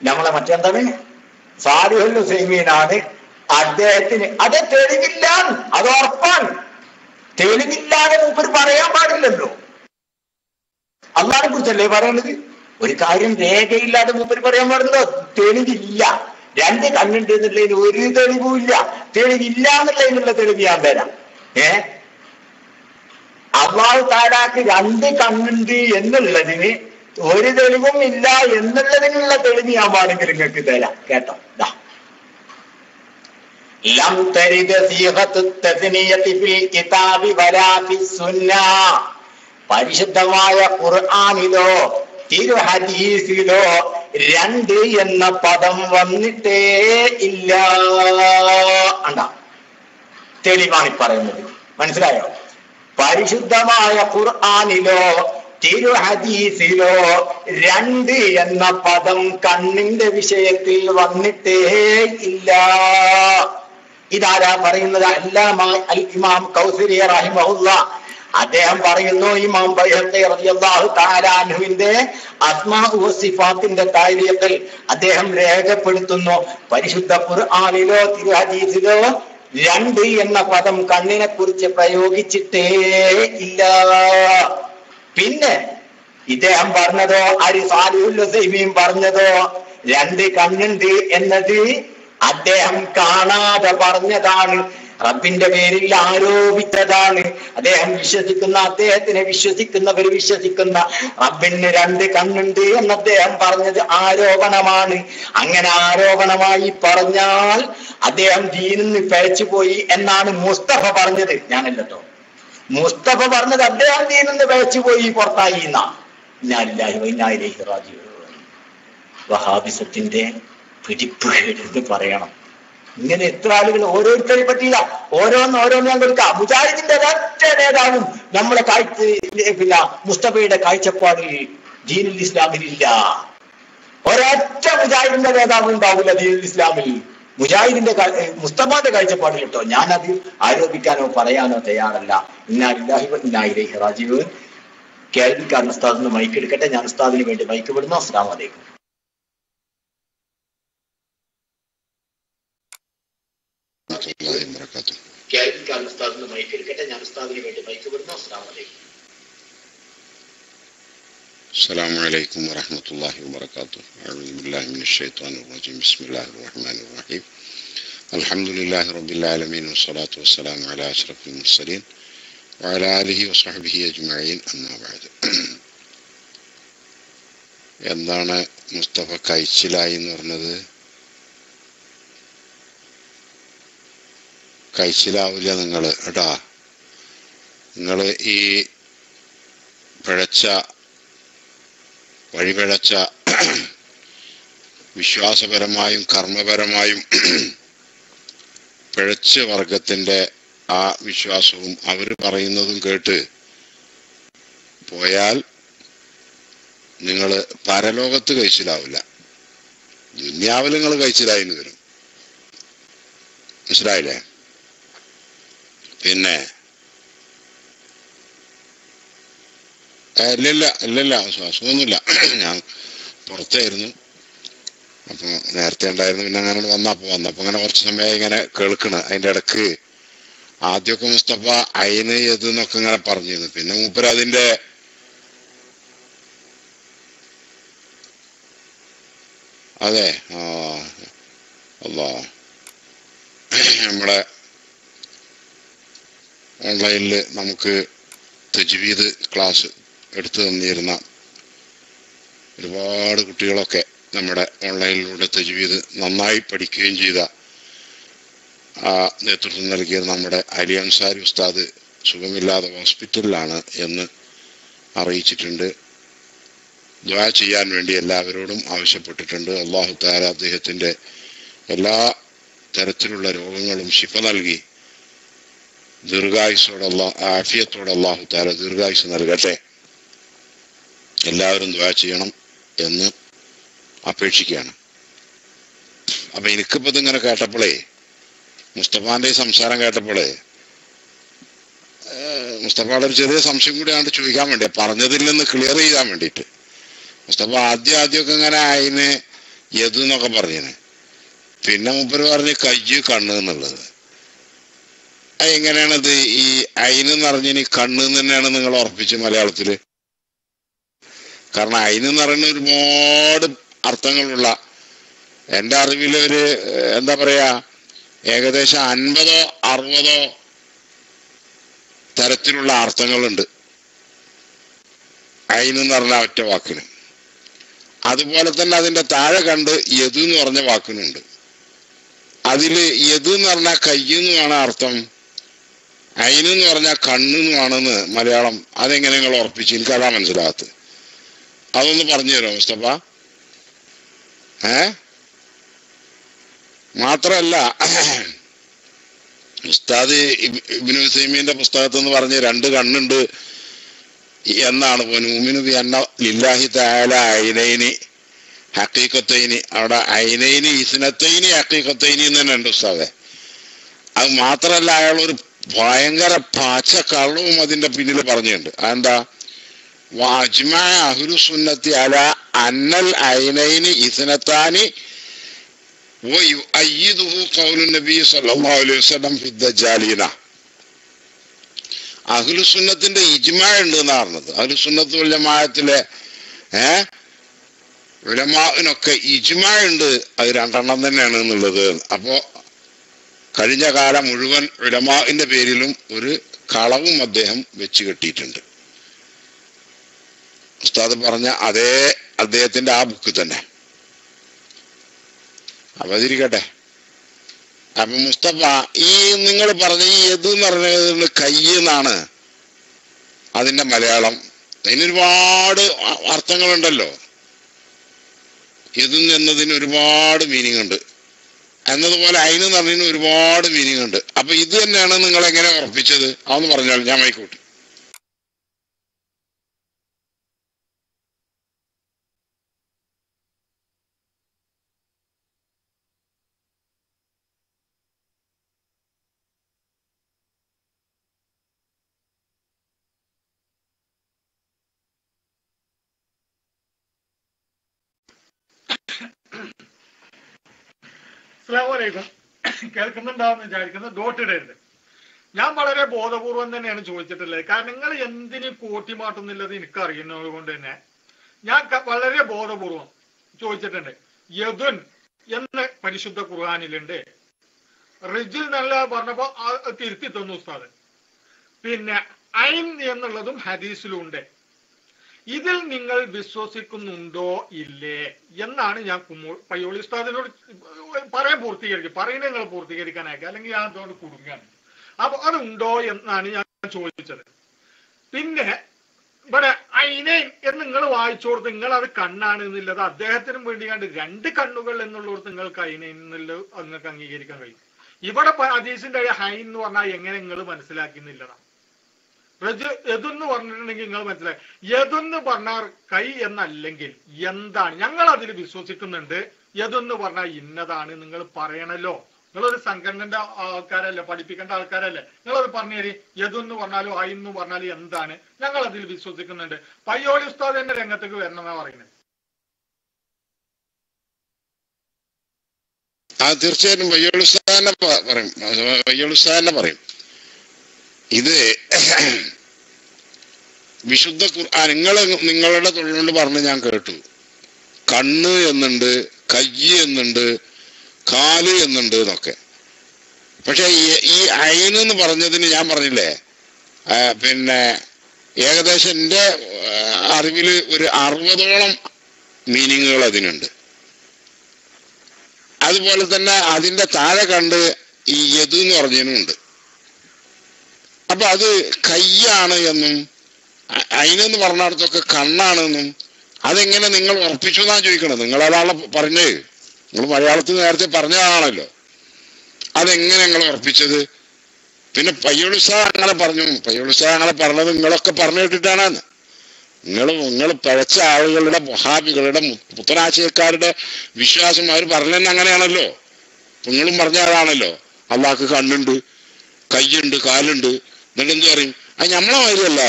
Speaker 5: നമ്മളെ മറ്റെന്താണ്, സാലിഹുൽ ഹുസൈമീനാണ്. അദ്ദേഹത്തിന് അത് തെളിവില്ല, അത് ഉറപ്പാണ്. തെളിവില്ലാതെ മൂപ്പര് പറയാൻ പാടില്ലല്ലോ. അള്ളാഹിനെ കുറിച്ചല്ലേ പറയണത്? ഒരു കാര്യം രേഖയില്ലാതെ മൂപ്പര് പറയാൻ പാടില്ലോ. തെളിവില്ല, 2 കണ്ണുണ്ട് എന്നുള്ളതിന് ഒരു തെളിവുമില്ല. തെളിവില്ല എന്നുള്ളതിനുള്ള തെളിവ് ഞാൻ തരാം. അള്ളാഹു തആലക്ക് 2 കണ്ണുണ്ട് എന്നുള്ളതിന് ഒരു തെളിവും ഇല്ല എന്നുള്ളതിനുള്ള തെളിവ് ഞാൻ വേണമെങ്കിൽ നിങ്ങൾക്ക് തരാം. കേട്ടോ, ലം തരിദ് സീഗത്തു തസ്നിയതി ഫിൽ കിതാബി വലാ ഫിസ്സുന്ന. പരിശുദ്ധമായ ഖുർആനിലോ തിരു ഹദീസിലോ 2 എന്ന പദം വന്നിട്ടേ ഇല്ല. തെളിവാണ് പറയുന്നത്, മനസ്സിലായോ? പരിശുദ്ധമായ ഖുർആനിലോ തിരു ഹദീസിലോ 2 എന്ന പദം കണ്ണിന്റെ വിഷയത്തിൽ വന്നിട്ടേ ഇല്ല. ഇതാരാ പറയുന്നത്? അല്ലാമ അൽ ഇമാം കൗസരി റഹിമഹുല്ലാഹ്. അദ്ദേഹം പറയുന്നു, ഇമാം ബൈഹഖി റളിയല്ലാഹു തആല അൻഹുവിന്റെ അസ്മാഉ വസിഫാത്തിന്റെ താരീഖിൽ അദ്ദേഹം രേഖപ്പെടുത്തുന്നു, പരിശുദ്ധ ഖുർആനിലോ തിരു ഹദീസിലോ 2 എന്ന പദം കണ്ണിനെ കുറിച്ച് പ്രയോഗിച്ചിട്ടേ ഇല്ല. പിന്നെ ഇദ്ദേഹം പറഞ്ഞതോ, സാലിഹുൽ ഹുസൈമീൻ പറഞ്ഞതോ 2 കണ്ണുണ്ട് എന്നത് അദ്ദേഹം കാണാതെ പറഞ്ഞതാണ്, റബ്ബിന്റെ പേരിൽ ആരോപിച്ചതാണ്. അദ്ദേഹം വിശ്വസിക്കുന്ന, അദ്ദേഹത്തിനെ വിശ്വസിക്കുന്നവർ വിശ്വസിക്കുന്ന റബ്ബിന് 2 കണ്ണുണ്ട് എന്ന് അദ്ദേഹം പറഞ്ഞത് ആരോപണമാണ്. അങ്ങനെ ആരോപണമായി പറഞ്ഞാൽ അദ്ദേഹം ദീനിൽ നിന്ന് പിഴച്ചുപോയി എന്നാണ് മുസ്തഫ പറഞ്ഞത്, ഞാനല്ലോ. മുസ്തഫ പറഞ്ഞത് അദ്ദേഹം ദീനിൽ നിന്ന് പിഴച്ചുപോയി, പുറത്തായി എന്നാ. വഹാബിസത്തിന്റെ പിടിപ്പുകേട് എന്ന് പറയണം. ഇങ്ങനെ എത്ര ആളുകൾ ഓരോരുത്തരെ പറ്റിയില്ല, ഓരോന്ന് ഞാൻ കൊടുക്കാം. മുജാഹിദിന്റെ ഒരൊറ്റ നേതാവും നമ്മളെ പിന്നെ മുസ്തഫയുടെ കാഴ്ചപ്പാടിൽ ദീനുൽ ഇസ്ലാമിലില്ല. ഒരൊറ്റ മുജാഹിദിന്റെ നേതാവും ഉണ്ടാവില്ല ദീനുൽ ഇസ്ലാമിൽ. മുജാഹിദിന്റെ മുസ്തഫയുടെ കാഴ്ചപ്പാടിൽ കേട്ടോ. ഞാനത് ആരോപിക്കാനോ പറയാനോ തയ്യാറല്ല. ഇന്നാ ലില്ലാഹി വ ഇന്നാ ഇലൈഹി റാജിഊൻ. കേൾവിക്കാരൻ ഉസ്താദിന് മൈക്ക് എടുക്കട്ടെ. ഞാൻ ഉസ്താദിന് വേണ്ടി മൈക്ക് വിടുന്നു. അസ്സലാമു അലൈക്കും. കേൾവിക്കാരൻ ഉസ്താദിന് മൈക്ക് എടുക്കട്ടെ. ഞാൻ ഉസ്താദിന് വേണ്ടി മൈക്ക് വിടുന്നു. അസ്സലാമു അലൈക്കും.
Speaker 7: السلام عليكم ورحمة الله وبركاته. أعوذ بالله من الشيطان الرجيم. بسم الله الرحمن الرحيم. الحمد لله رب العالمين والصلاة والسلام على أشرف المرسلين وعلى آله وصحبه أجمعين. أما بعد. എന്താണ് മുസ്തഫ കഴിച്ചിലായി എന്ന് പറഞ്ഞത്? കഴിച്ചിലാവില്ല നിങ്ങൾ കേട്ടാ. നിങ്ങൾ ഈ വഴിപിഴച്ച വിശ്വാസപരമായും കർമ്മപരമായും പിഴച്ച വർഗത്തിന്റെ ആ വിശ്വാസവും അവർ പറയുന്നതും കേട്ട് പോയാൽ നിങ്ങൾ പരലോകത്ത് കഴിച്ചിലാവില്ല, ദുന്യാവിൽ നിങ്ങൾ കഴിച്ചിലായിന്ന് വരും. മനസ്സിലായില്ലേ? പിന്നെ ഇല്ലില്ല അസുഖമൊന്നുമില്ല. ഞാൻ പുറത്തായിരുന്നു, അപ്പോൾ നേരത്തെ ഉണ്ടായിരുന്നു. പിന്നെ അങ്ങനെ വന്നപ്പോൾ അങ്ങനെ കുറച്ച് സമയം ഇങ്ങനെ കേൾക്കണ്. അതിൻ്റെ ഇടക്ക് ആദ്യമൊക്കെ മുസ്തഫ അയിന് ഏത് എന്നൊക്കെ ഇങ്ങനെ പറഞ്ഞിരുന്നു. പിന്നെ മൂപ്പര് അതിന്റെ അതെ അല്ലാ നമ്മളെ ഓൺലൈനിൽ നമുക്ക് തജ്വീദ് ക്ലാസ് എടുത്തു തന്നിരുന്ന ഒരുപാട് കുട്ടികളൊക്കെ നമ്മുടെ ഓൺലൈനിലൂടെ തജ്വീദ് നന്നായി പഠിക്കുകയും ചെയ്ത നേതൃത്വം നൽകിയ നമ്മുടെ അലി അൻസാരി ഉസ്താദ് സുഖമില്ലാതെ ഹോസ്പിറ്റലിലാണ് എന്ന് അറിയിച്ചിട്ടുണ്ട്. ദുആ ചെയ്യാൻ വേണ്ടി എല്ലാവരോടും ആവശ്യപ്പെട്ടിട്ടുണ്ട്. അല്ലാഹു തആല അദ്ദേഹത്തിന്റെ എല്ലാ തരത്തിലുള്ള രോഗങ്ങളും ശിഫ നൽകി ദീർഘായുസ്സോടെ ആഫിയത്തോടെ അല്ലാഹു തആല ദീർഘായുസ് നൽകട്ടെ. എല്ലാവരും ദുആ ചെയ്യണം എന്ന് അപേക്ഷിക്കുകയാണ്. അപ്പൊ എനിക്കിപ്പോ ഇതിങ്ങനെ കേട്ടപ്പോഴേ, മുസ്തഫാന്റെ സംസാരം കേട്ടപ്പോഴേ, മുസ്തഫയുടെ ഒരു ചെറിയ സംശയം കൂടി ആണ്ട് ചോദിക്കാൻ വേണ്ടി, പറഞ്ഞതിൽ നിന്ന് ക്ലിയർ ചെയ്യാൻ വേണ്ടിയിട്ട്. മുസ്തഫ ആദ്യമൊക്കെ ഇങ്ങനെ അതിന് യദ് എന്നൊക്കെ പറഞ്ഞിന്, പിന്നെ മൂപ്പര് പറഞ്ഞ് കയ്യ് കണ്ണ് എന്നുള്ളത്. എങ്ങനെയാണത്? ഈ അയിനെന്ന് പറഞ്ഞിന് കണ്ണ് തന്നെയാണ് നിങ്ങൾ ഉറപ്പിച്ച് മലയാളത്തില്? കാരണം അയിനെന്ന് പറയുന്ന ഒരുപാട് അർത്ഥങ്ങളുള്ള, എൻ്റെ അറിവിലൊരു എന്താ പറയാ, ഏകദേശം 50-60 തരത്തിലുള്ള അർത്ഥങ്ങളുണ്ട് അയിനെന്ന് പറഞ്ഞ ഒറ്റ വാക്കിന്. അതുപോലെ തന്നെ അതിന്റെ താഴെ കണ്ട് യദ് എന്ന് പറഞ്ഞ വാക്കിനുണ്ട്. അതില് യദ് എന്ന് പറഞ്ഞാൽ കയ്യെന്നുമാണ് അർത്ഥം, അയിനെന്ന് പറഞ്ഞാൽ കണ്ണെന്നുമാണെന്ന് മലയാളം. അതെങ്ങനെ നിങ്ങൾ ഉറപ്പിച്ചു? എനിക്കതാ മനസ്സിലാകത്ത്. അതൊന്ന് പറഞ്ഞു തരുമോ മുസ്തഫ? മാത്രല്ല ഉസ്താദ് ഇബ്നു ഉസൈമീന്റെ പുസ്തകത്തിൽ നിന്ന് പറഞ്ഞ് 2 കണ്ണുണ്ട് എന്നാണ്. മുഅ്മിനു ബി അന്ന ലില്ലാഹി തആല ഐനൈനി ഹഖീഖത്തൈനി, അവിടെ ഐനൈനി ഇസ്നത്തൈനി ഹഖീഖത്തൈനി എന്ന് തന്നെ ഉണ്ട് ഉസ്താദെ. അത് മാത്രല്ല അയാൾ ഒരു ഭയങ്കര പാച്ച കള്ളവും അതിന്റെ പിന്നിൽ പറഞ്ഞിട്ടുണ്ട്. അതെന്താ? വഅജ്മഅ അഹ്ലു സുന്നത്തി അലാ അന്നൽ ഐനൈനി ഇസ്നത്താനി വയുഅയ്യിദുഹു ഖൗലു നബി സല്ലല്ലാഹു അലൈഹി വസല്ലം ഫി ദജ്ജാലീന. അഹ്ലു സുന്നത്തിന്റെ ഇജ്മാ ഉണ്ട് എന്നാ പറഞ്ഞത്. അഹ്ലു സുന്നത്ത് വൽ ജമാഅത്തിലെ ഉലമാഇനൊക്കെ ഇജ്മാ ഉണ്ട്, അത് 2 എണ്ണം തന്നെയാണ് എന്നുള്ളത്. അപ്പോ കഴിഞ്ഞ കാലം മുഴുവൻ ഉലമാഇന്റെ പേരിലും ഒരു കളവും അദ്ദേഹം വെച്ച് കെട്ടിയിട്ടുണ്ട്. ഉസ്താദ് പറഞ്ഞ അതേ അദ്ദേഹത്തിന്റെ ആ ബുക്ക് തന്നെ. അവതരിക്കട്ടെ. അപ്പൊ മുസ്തഫ, ഈ നിങ്ങൾ പറഞ്ഞ ഈ യദ് എന്ന് പറഞ്ഞ കയ്യെന്നാണ് അതിന്റെ മലയാളം. അതിനൊരുപാട് അർത്ഥങ്ങളുണ്ടല്ലോ. യദ് എന്നതിന് ഒരുപാട് മീനിങ് ഉണ്ട്. എന്നതുപോലെ അയിന് പറഞ്ഞതിന് ഒരുപാട് മീനിങ് ഉണ്ട്. അപ്പൊ ഇത് തന്നെയാണ് നിങ്ങൾ എങ്ങനെ ഉറപ്പിച്ചത്? അതൊന്ന് പറഞ്ഞാൽ ഞാൻ മൈക്കൂട്ടി.
Speaker 6: അസ്സലാമലൈക്കും. കേൾക്കുന്നുണ്ടാവും വിചാരിക്കുന്നത്. ഡോട്ട് ഇടരുത്. ഞാൻ വളരെ ബോധപൂർവം തന്നെയാണ് ചോദിച്ചിട്ടുള്ളത്. കാരണം നിങ്ങൾ എന്തിനും കോട്ടിമാട്ടുന്നില്ലത് എനിക്കറിയുന്നത് കൊണ്ട് തന്നെ ഞാൻ വളരെ ബോധപൂർവം ചോദിച്ചിട്ടുണ്ട്. യദുൻ എന്ന് പരിശുദ്ധ ഖുർആനിലുണ്ട്. റിജിൽ നല്ല പറഞ്ഞപ്പോ തിരുത്തി തന്നു ഉസ്താദ്. പിന്നെ ഐൻ എന്നുള്ളതും ഹദീസിലുണ്ട്. ഇതിൽ നിങ്ങൾ വിശ്വസിക്കുന്നുണ്ടോ ഇല്ലേ എന്നാണ് ഞാൻ പയ്യോളി ഉസ്താദിനോട് പറയുന്നത് നിങ്ങൾ പൂർത്തീകരിക്കാനാക്കുക, അല്ലെങ്കിൽ ഞാൻ അതോട് കുടുങ്ങാണ്. അപ്പൊ അതുണ്ടോ എന്നാണ് ഞാൻ ചോദിച്ചത്. പിന്നെ ഇവിടെ ഐനൈൻ എന്ന് നിങ്ങൾ വായിച്ചു കൊടുത്ത് നിങ്ങൾ അത് കണ്ണാണ് എന്നുള്ളത് അദ്ദേഹത്തിനും വേണ്ടി കണ്ട് 2 കണ്ണുകൾ എന്നുള്ളവർക്ക് നിങ്ങൾക്ക് ഐനൈൻ എന്നുള്ളത് നിങ്ങൾക്ക് അംഗീകരിക്കാൻ കഴിയും. ഇവിടെ ഹദീസിന്റെ ഹൈൻ എന്ന് പറഞ്ഞാൽ എങ്ങനെ നിങ്ങൾ മനസ്സിലാക്കുന്നില്ലതാണ്. യദുന്ന് പറഞ്ഞിട്ടുണ്ടെങ്കിൽ നിങ്ങൾ മനസ്സിലായി. യദുന്ന് പറഞ്ഞാൽ കൈ എന്നല്ലെങ്കിൽ എന്താണ്? ഞങ്ങൾ അതിൽ വിശ്വസിക്കുന്നുണ്ട്. യദുന്ന് പറഞ്ഞാൽ ഇന്നതാണ് നിങ്ങൾ പറയണല്ലോ. നിങ്ങളൊരു സംഘടനന്റെ ആൾക്കാരല്ലേ, പഠിപ്പിക്കേണ്ട ആൾക്കാരല്ലേ, നിങ്ങളത് പറഞ്ഞു തരി. യദുന്ന് പറഞ്ഞാലും ആയിന്ന് പറഞ്ഞാലും എന്താണ്? ഞങ്ങൾ അതിൽ വിശ്വസിക്കുന്നുണ്ട്. പയ്യോളി ഉസ്താദ് തന്നെ രംഗത്തേക്ക് വരണമെന്നാ പറയുന്നത്.
Speaker 7: തീർച്ചയായിട്ടും പയ്യോളി ഉസ്താദ് പറയും. ഇത് വിശുദ്ധ ഖുർആൻ നിങ്ങളുടെ തൊഴിലുകൊണ്ട് പറഞ്ഞ് ഞാൻ കേട്ടു. കണ്ണ് എന്നുണ്ട്, കയ്യ് എന്നുണ്ട്, കാല് എന്നുണ്ട് എന്നൊക്കെ. പക്ഷെ ഈ ഐന് എന്ന് പറഞ്ഞതിന് ഞാൻ പറഞ്ഞില്ലേ, പിന്നെ ഏകദേശം എൻ്റെ അറിവിൽ ഒരു 60ഓളം മീനിങ്ങുകൾ അതിനുണ്ട്. അതുപോലെ തന്നെ അതിൻ്റെ താഴെ കണ്ട് ഈ യദ് എന്ന് പറഞ്ഞതിനുമുണ്ട്. അപ്പൊ അത് കയ്യാണ് എന്നും അയിനെന്ന് പറഞ്ഞിടത്തൊക്കെ കണ്ണാണെന്നും അതെങ്ങനെ നിങ്ങൾ ഉറപ്പിച്ചു എന്നാണ് ചോദിക്കണത്. നിങ്ങളതാണ് പറഞ്ഞത്, നിങ്ങൾ മലയാളത്തിൽ നേരത്തെ പറഞ്ഞതാണല്ലോ. അതെങ്ങനെ നിങ്ങൾ ഉറപ്പിച്ചത്? പിന്നെ പയ്യോളിസ അങ്ങനെ പറഞ്ഞു. പയ്യോളിസ അങ്ങനെ പറഞ്ഞത് നിങ്ങളൊക്കെ പറഞ്ഞു കേട്ടിട്ടാണ്. നിങ്ങൾ പഴച്ച ആളുകളുടെ വഹാബികളുടെ പുത്തനാശയക്കാരുടെ വിശ്വാസം അവർ പറഞ്ഞതെന്ന് അങ്ങനെയാണല്ലോ. നിങ്ങളും പറഞ്ഞ ആളാണല്ലോ, അള്ളാഹ്ക്ക് കണ്ണുണ്ട്, കയ്യുണ്ട്, കാലുണ്ട്. എന്നിട്ട് എന്ത് പറയും? അത് നമ്മളെ മാതിരിയല്ല.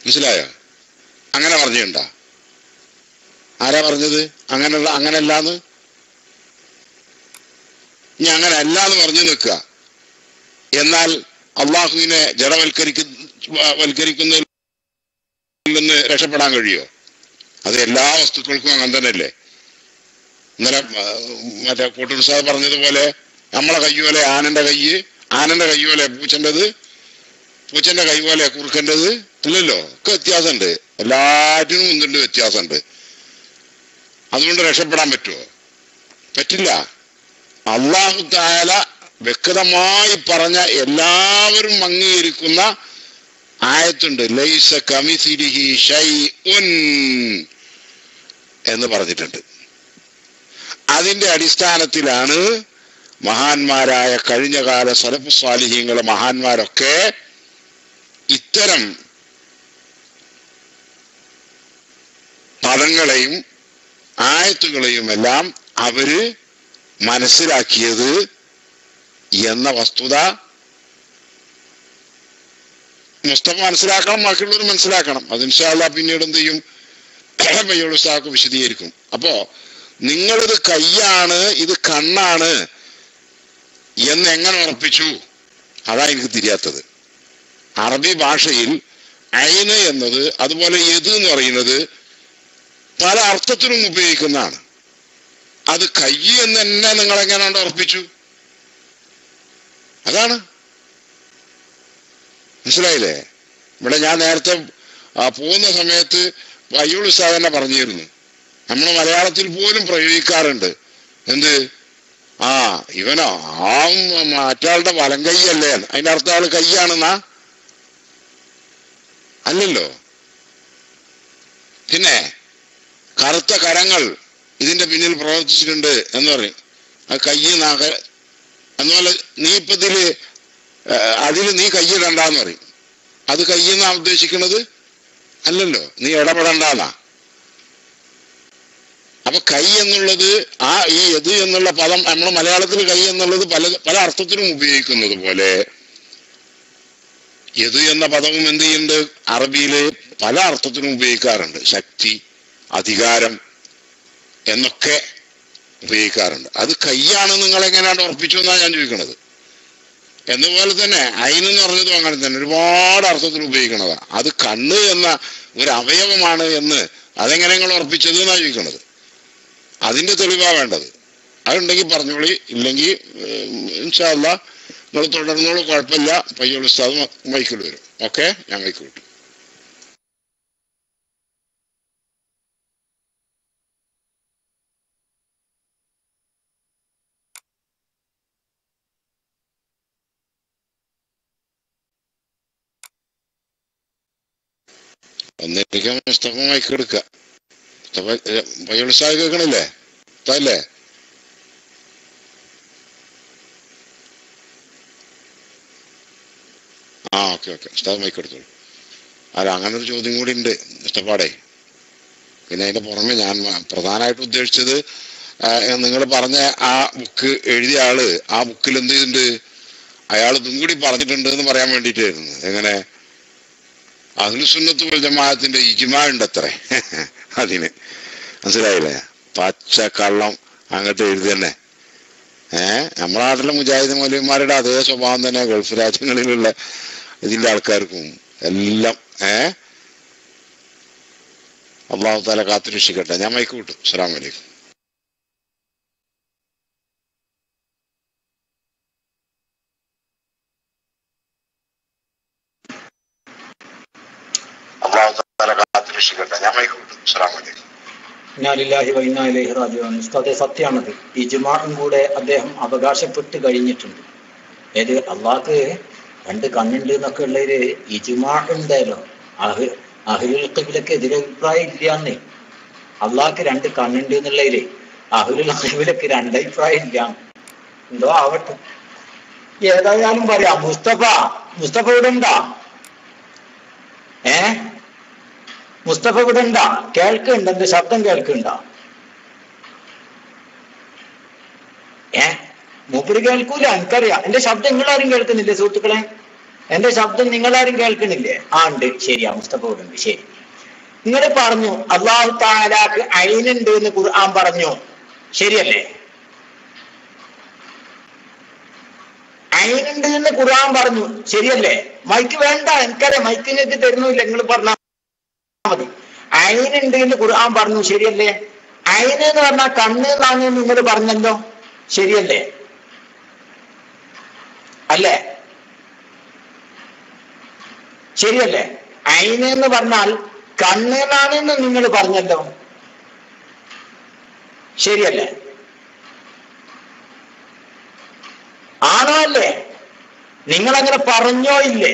Speaker 7: മനസ്സിലായോ? അങ്ങനെ പറഞ്ഞിട്ടുണ്ടാ? ആരാ പറഞ്ഞത് അങ്ങനല്ലാന്ന്? ഇനി അങ്ങനെ അല്ലാന്ന് പറഞ്ഞു നിൽക്കുക. എന്നാൽ അള്ളാഹുവിനെ ജഡവൽക്കരിക്കുന്നതിൽ നിന്ന് രക്ഷപ്പെടാൻ കഴിയോ? അത് എല്ലാ വസ്തുക്കൾക്കും അങ്ങനെ തന്നെയല്ലേ. ഇന്നലെ മറ്റേ കൂട്ടൂർ സാഹ് പറഞ്ഞതുപോലെ നമ്മളെ കൈ പോലെ ആനന്റെ കൈ പോലെ പൂച്ചൻ്റെത്, പൂച്ചന്റെ കൈ പോലെ കുറുക്കൻ്റെത് ഇല്ലല്ലോ. ഒക്കെ വ്യത്യാസമുണ്ട്, എല്ലാറ്റിനും ഒന്നുണ്ട് വ്യത്യാസമുണ്ട്. അതുകൊണ്ട് രക്ഷപ്പെടാൻ പറ്റുമോ? പറ്റില്ല. അല്ലാഹു തആല വ്യക്തമായി പറഞ്ഞ എല്ലാവരും അംഗീകരിക്കുന്ന ആയത്തുണ്ട്, ലൈസ കമിസിലിഹി ശൈഉൻ എന്ന് പറഞ്ഞിട്ടുണ്ട്. അതിന്റെ അടിസ്ഥാനത്തിലാണ് മഹാന്മാരായ കഴിഞ്ഞകാല സലഫ് സ്വാലിഹീങ്ങളെ മഹാന്മാരൊക്കെ ഇത്തരം പദങ്ങളെയും ആയത്തുകളെയും എല്ലാം അവര് മനസ്സിലാക്കിയത് എന്ന വസ്തുത മുസ്തഫ മനസ്സിലാക്കണം, ബാക്കിയുള്ളവർ മനസ്സിലാക്കണം. അത് ഇൻഷാ അല്ലാഹ് പിന്നീട് എന്ത് ചെയ്യും, പയ്യോളുസ്താക്ക് വിശദീകരിക്കും. അപ്പോ നിങ്ങളിത് കയ്യാണ്, ഇത് കണ്ണാണ് എന്നെങ്ങനെ ഉറപ്പിച്ചു? അതാ എനിക്ക് തിരിയാത്തത്. അറബി ഭാഷയിൽ ഐന് എന്നത് അതുപോലെ യദ് എന്ന് പറയുന്നത് പല അർത്ഥത്തിലും ഉപയോഗിക്കുന്നതാണ്. അത് കയ്യ് എന്ന് തന്നെ നിങ്ങൾ എങ്ങനെയാണ് ഉറപ്പിച്ചു? അതാണ് മനസ്സിലായില്ലേ? ഇവിടെ ഞാൻ നേരത്തെ പോകുന്ന സമയത്ത് അയ്യൂൾ ഉസ്താദ് തന്നെ പറഞ്ഞിരുന്നു, നമ്മൾ മലയാളത്തിൽ പോലും പ്രയോഗിക്കാറുണ്ട്. എന്ത്? ഇവനോ മറ്റാളുടെ വലം കൈയല്ലേ, അതിന്റെ അർത്ഥം ആള് കയ്യാണെന്നാ? അല്ലല്ലോ. പിന്നെ കറുത്ത കരങ്ങൾ ഇതിന്റെ പിന്നിൽ പ്രവർത്തിച്ചിട്ടുണ്ട് എന്ന് പറയും. ആ കയ്യ് അതുപോലെ നീ ഇപ്പൊ അതില് നീ കയ്യിടണ്ടെന്ന് പറയും. അത് കയ്യെന്നാ ഉദ്ദേശിക്കുന്നത്? അല്ലല്ലോ, നീ ഇടപെടണ്ടെന്നാ. അപ്പൊ കൈ എന്നുള്ളത് ഈ യദ് എന്നുള്ള പദം നമ്മൾ മലയാളത്തിൽ കൈ എന്നുള്ളത് പല അർത്ഥത്തിലും ഉപയോഗിക്കുന്നത് പോലെ യദ് എന്ന പദവും എന്ത് ചെയ്യുന്നുണ്ട്, അറബിയില് പല അർത്ഥത്തിലും ഉപയോഗിക്കാറുണ്ട്. ശക്തി, അധികാരം എന്നൊക്കെ ഉപയോഗിക്കാറുണ്ട്. അത് കൈയാണ് നിങ്ങൾ എങ്ങനെയാണ് ഉറപ്പിച്ചു എന്നാണ് ഞാൻ ചോദിക്കുന്നത്. എന്നുപോലെ തന്നെ ഐനെന്ന് പറഞ്ഞതും അങ്ങനെ തന്നെ ഒരുപാട് അർത്ഥത്തിൽ ഉപയോഗിക്കണതാണ്. അത് കണ്ണ് എന്ന ഒരു അവയവമാണ് എന്ന് അതെങ്ങനെ നിങ്ങൾ ഉറപ്പിച്ചത് എന്നാണ് ചോദിക്കണത്. അതിന്റെ തെളിവാ വേണ്ടത്. അതുണ്ടെങ്കിൽ പറഞ്ഞോളി, ഇല്ലെങ്കിൽ ഇൻഷാ അല്ലാഹ് നിങ്ങൾ തുടർന്നോളൂ, കുഴപ്പമില്ല. പയ്യോൾ ഉസ്താദ് മൈക്കിൽ വരും. ഓക്കെ, ഞാൻ മൈക്ക് വിട്ടു. ഒന്നിരിക്കാൻ മുസ്തഫ മൈക്ക് എടുക്കുക. പയ്യോൾ ഉസ്താദ് കേൾക്കണില്ലേ? അല്ലേ? ഓക്കെ ഉസ്താദ് മൈക്ക് എടുത്തോളൂ. അങ്ങനെ ഒരു ചോദ്യം കൂടി ഉണ്ട് മുസ്തഫാടെ. പിന്നെ അതിന്റെ പുറമെ ഞാൻ പ്രധാനമായിട്ട് ഉദ്ദേശിച്ചത്, നിങ്ങൾ പറഞ്ഞ ആ ബുക്ക് എഴുതിയ ആള് ആ ബുക്കിൽ എന്ത് ചെയ്തിട്ടുണ്ട്, അയാൾ ഇതും കൂടി പറഞ്ഞിട്ടുണ്ട് എന്ന് പറയാൻ വേണ്ടിയിട്ടായിരുന്നു. എങ്ങനെ? അഹ്ലുസുന്നത്ത് വൽ ജമാഅത്തിന്റെ ഇജ്മാ ഉണ്ട് അത്രേ അതിന്. മനസ്സിലായില്ലേ? പച്ച കള്ളം അങ്ങോട്ട് എഴുതി തന്നെ. നമ്മുടെ നാട്ടിലെ മുജാഹിദ് മൗലവിമാരുടെ അതേ സ്വഭാവം തന്നെ ഗൾഫ് രാജ്യങ്ങളിലുള്ള ഇതിന്റെ ആൾക്കാർക്കും എല്ലാം. അള്ളാഹു തആല കാത്തുരക്ഷിക്കട്ടെ. ഞാൻ മൈക്ക് വിട്ടു. അസ്സലാമു അലൈക്കും. അള്ളാഹു തആല കാത്തുരക്ഷിക്കട്ടെ. ഞാൻ മൈക്ക് വിട്ടു. അസ്സലാമു അലൈക്കും.
Speaker 5: ഇന്നാലില്ലാഹി വ ഇന്നാ ഇലൈഹി റാജിഊൻ. ഉസ്താദേ, സത്യമാണത്. ഇജ്മാഉം കൂടെ അദ്ദേഹം അവകാശപ്പെട്ട് കഴിഞ്ഞിട്ടുണ്ട്. ഏത് അള്ളാഹ്ക്ക് 2 കണ്ണുണ്ട് എന്നൊക്കെ ഉള്ളൊരു ഇജ്മാ ഉണ്ടല്ലോ. അഹ്ലുൽ ഖിബ്ലക്ക് എതിരഭിപ്രായം ഇല്ലാന്നേ. അള്ളാഹ്ക്ക് 2 കണ്ണുണ്ട് എന്നുള്ളതില് അഹ്ലുൽ ഖിബ്ലക്ക് 2 അഭിപ്രായം ഇല്ല. എന്തോ ആവട്ടെ, ഏതായാലും പറയാം. മുസ്തഫ ഇവിടെ ഉണ്ടാ? മുസ്തഫ ഇവിടെ ഉണ്ടാ? കേൾക്കുന്നുണ്ട്? എന്റെ ശബ്ദം കേൾക്കുന്നുണ്ടാ? മൂപ്പര് കേൾക്കൂല, എനിക്കറിയാം. എന്റെ ശബ്ദം നിങ്ങളാരും കേൾക്കുന്നില്ലേ സുഹൃത്തുക്കളെ? എന്റെ ശബ്ദം നിങ്ങളാരും കേൾക്കുന്നില്ലേ? ഉണ്ട്. ശരിയാ, മുസ്തഫ ഇവിടെ ഉണ്ട്. ശരി, നിങ്ങൾ പറഞ്ഞു അല്ലാഹു തആലാക്ക് ഐനുണ്ട് എന്ന് ഖുർആൻ പറഞ്ഞു, ശരിയല്ലേ? ഐനുണ്ട് എന്ന് ഖുർആൻ പറഞ്ഞു, ശരിയല്ലേ? മൈക്ക് വേണ്ട, എനിക്കറിയാം. മൈക്ക് നിങ്ങൾക്ക് തരുന്നില്ല, നിങ്ങൾ പറഞ്ഞാൽ മതി. ഐനുണ്ട് എന്ന് ഖുർആൻ പറഞ്ഞു, ശരിയല്ലേ? ഐന് എന്ന് പറഞ്ഞാൽ കണ്ണ് എന്നാണ് നിങ്ങൾ പറഞ്ഞല്ലോ, ശരിയല്ലേ? അല്ലേ? ശരിയല്ലേ? ഐന് എന്ന് പറഞ്ഞാൽ കണ്ണ് എന്നാണെന്ന് നിങ്ങൾ പറഞ്ഞല്ലോ, ശരിയല്ലേ? ആണോ അല്ലേ? നിങ്ങളങ്ങനെ പറഞ്ഞോ ഇല്ലേ?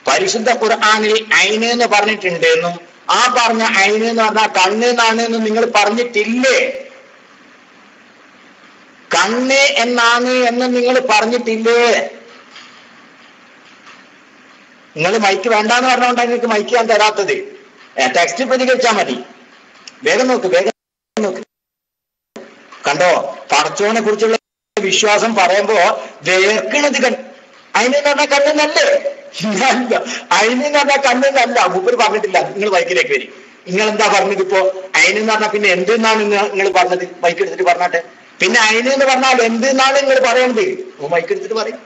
Speaker 5: പരിശുദ്ധ ഖുർആനിൽ ഐന് എന്ന് പറഞ്ഞിട്ടുണ്ട് എന്നും ആ പറഞ്ഞ ഐന് എന്ന് പറഞ്ഞാൽ കണ്ണ് എന്നാണ് എന്നും നിങ്ങൾ പറഞ്ഞിട്ടില്ലേ? കണ്ണ് എന്നാണ് എന്ന് നിങ്ങൾ പറഞ്ഞിട്ടില്ലേ? നിങ്ങൾ മൈക്ക് വേണ്ടാന്ന് പറഞ്ഞുകൊണ്ടാണ് നിങ്ങൾക്ക് മൈക്ക് ഞാൻ തരാത്തത്. ടെക്സ്റ്റ് പ്രതികരിച്ചാൽ മതി. വേഗം നോക്ക്, വേഗം നോക്ക്. കണ്ടോ, പടച്ചോനെ കുറിച്ചുള്ള വിശ്വാസം പറയുമ്പോ വേർക്കണത് അതിനെന്ന് പറഞ്ഞാൽ കണ്ണെന്നല്ലേ? അതിനെന്ന് പറഞ്ഞാൽ കണ്ണെന്നല്ല. മൂപ്പര് പറഞ്ഞിട്ടില്ല. നിങ്ങൾ മൈക്കിലേക്ക് വരും. നിങ്ങൾ എന്താ പറഞ്ഞത് ഇപ്പോ? അതിനെന്ന് പറഞ്ഞാൽ പിന്നെ എന്തെന്നാണ് നിങ്ങൾ പറഞ്ഞത്? മൈക്ക് എടുത്തിട്ട് പറഞ്ഞാട്ടെ. പിന്നെ അതിനെന്ന് പറഞ്ഞാൽ എന്തെന്നാണ് നിങ്ങൾ പറയണത്? മൈക്ക് എടുത്തിട്ട് പറയും.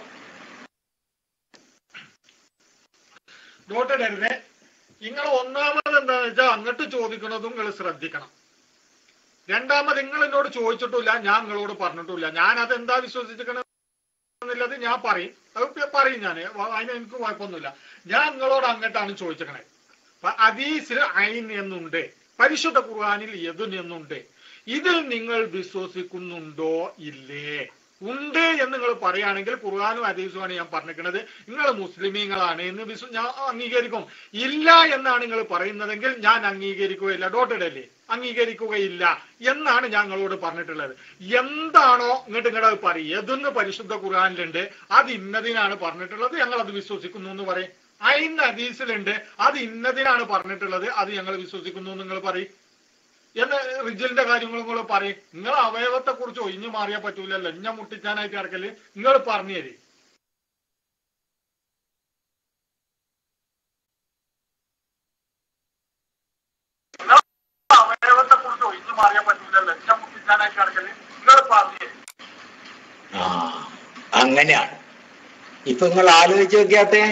Speaker 6: നോട്ടിടരുതേ. നിങ്ങൾ ഒന്നാമത് എന്താന്ന് വെച്ചാൽ അങ്ങോട്ട് ചോദിക്കണതും നിങ്ങൾ ശ്രദ്ധിക്കണം. രണ്ടാമത് നിങ്ങൾ എന്നോട് ചോദിച്ചിട്ടില്ല, ഞാൻ നിങ്ങളോട് പറഞ്ഞിട്ടില്ല. ഞാൻ അതെന്താ വിശ്വസിച്ചിരിക്കണെന്നുള്ളത് ഞാൻ പറയും. അത് പറയും ഞാൻ. അതിന് എനിക്ക് കുഴപ്പമൊന്നുമില്ല. ഞാൻ നിങ്ങളോട് അങ്ങോട്ടാണ് ചോദിച്ചിരിക്കണേ. ഹദീസിൽ ഐൻ എന്നുണ്ട്, പരിശുദ്ധ ഖുർആനിൽ യദുൻ എന്നുണ്ട്. ഇതിൽ നിങ്ങൾ വിശ്വസിക്കുന്നുണ്ടോ ഇല്ലേ? ഉണ്ട് എന്ന് നിങ്ങൾ പറയുകയാണെങ്കിൽ ഖുർആനും ഹദീസുമാണ് ഞാൻ പറഞ്ഞിരിക്കുന്നത്, നിങ്ങൾ മുസ്ലിമീങ്ങളാണ് എന്ന് ഞാൻ അംഗീകരിക്കും. ഇല്ല എന്നാണ് നിങ്ങൾ പറയുന്നതെങ്കിൽ ഞാൻ അംഗീകരിക്കുകയില്ല. ഡോട്ടഡല്ലേ? അംഗീകരിക്കുകയില്ല എന്നാണ് ഞങ്ങളോട് പറഞ്ഞിട്ടുള്ളത്. എന്താണോ ഇങ്ങോട്ട് ഇങ്ങോട്ട് പറയും. ഏതൊന്ന് പരിശുദ്ധ ഖുർആനിലുണ്ട്, അത് ഇന്നതിനാണ് പറഞ്ഞിട്ടുള്ളത്, ഞങ്ങൾ അത് വിശ്വസിക്കുന്നു എന്ന് പറയും. ഐൻ ഹദീസിലുണ്ട്, അത് ഇന്നതിനാണ് പറഞ്ഞിട്ടുള്ളത്, അത് ഞങ്ങൾ വിശ്വസിക്കുന്നു എന്ന് നിങ്ങൾ പറയും. എന്ന് റിജലിന്റെ കാര്യങ്ങളും നിങ്ങൾ പറയും. നിങ്ങൾ അവയവത്തെ കുറിച്ച് ഒഴിഞ്ഞു മാറിയാൽ പറ്റൂലല്ലോ. ഇഞ്ഞ മുട്ടിച്ചാനായിട്ട് ഇറക്കല് നിങ്ങൾ പറഞ്ഞു തരും. അവയവത്തെ കുറിച്ച് ഒഴിഞ്ഞു മാറിയാൽ പറ്റൂലല്ലോ. ഇഞ്ഞ മുട്ടിച്ചാനായിട്ട് ഇറക്കല് നിങ്ങൾ പറഞ്ഞു തരും.
Speaker 5: അങ്ങനെയാണ്. ഇപ്പൊ നിങ്ങൾ ആലോചിച്ച് നോക്കിയാട്ടെ,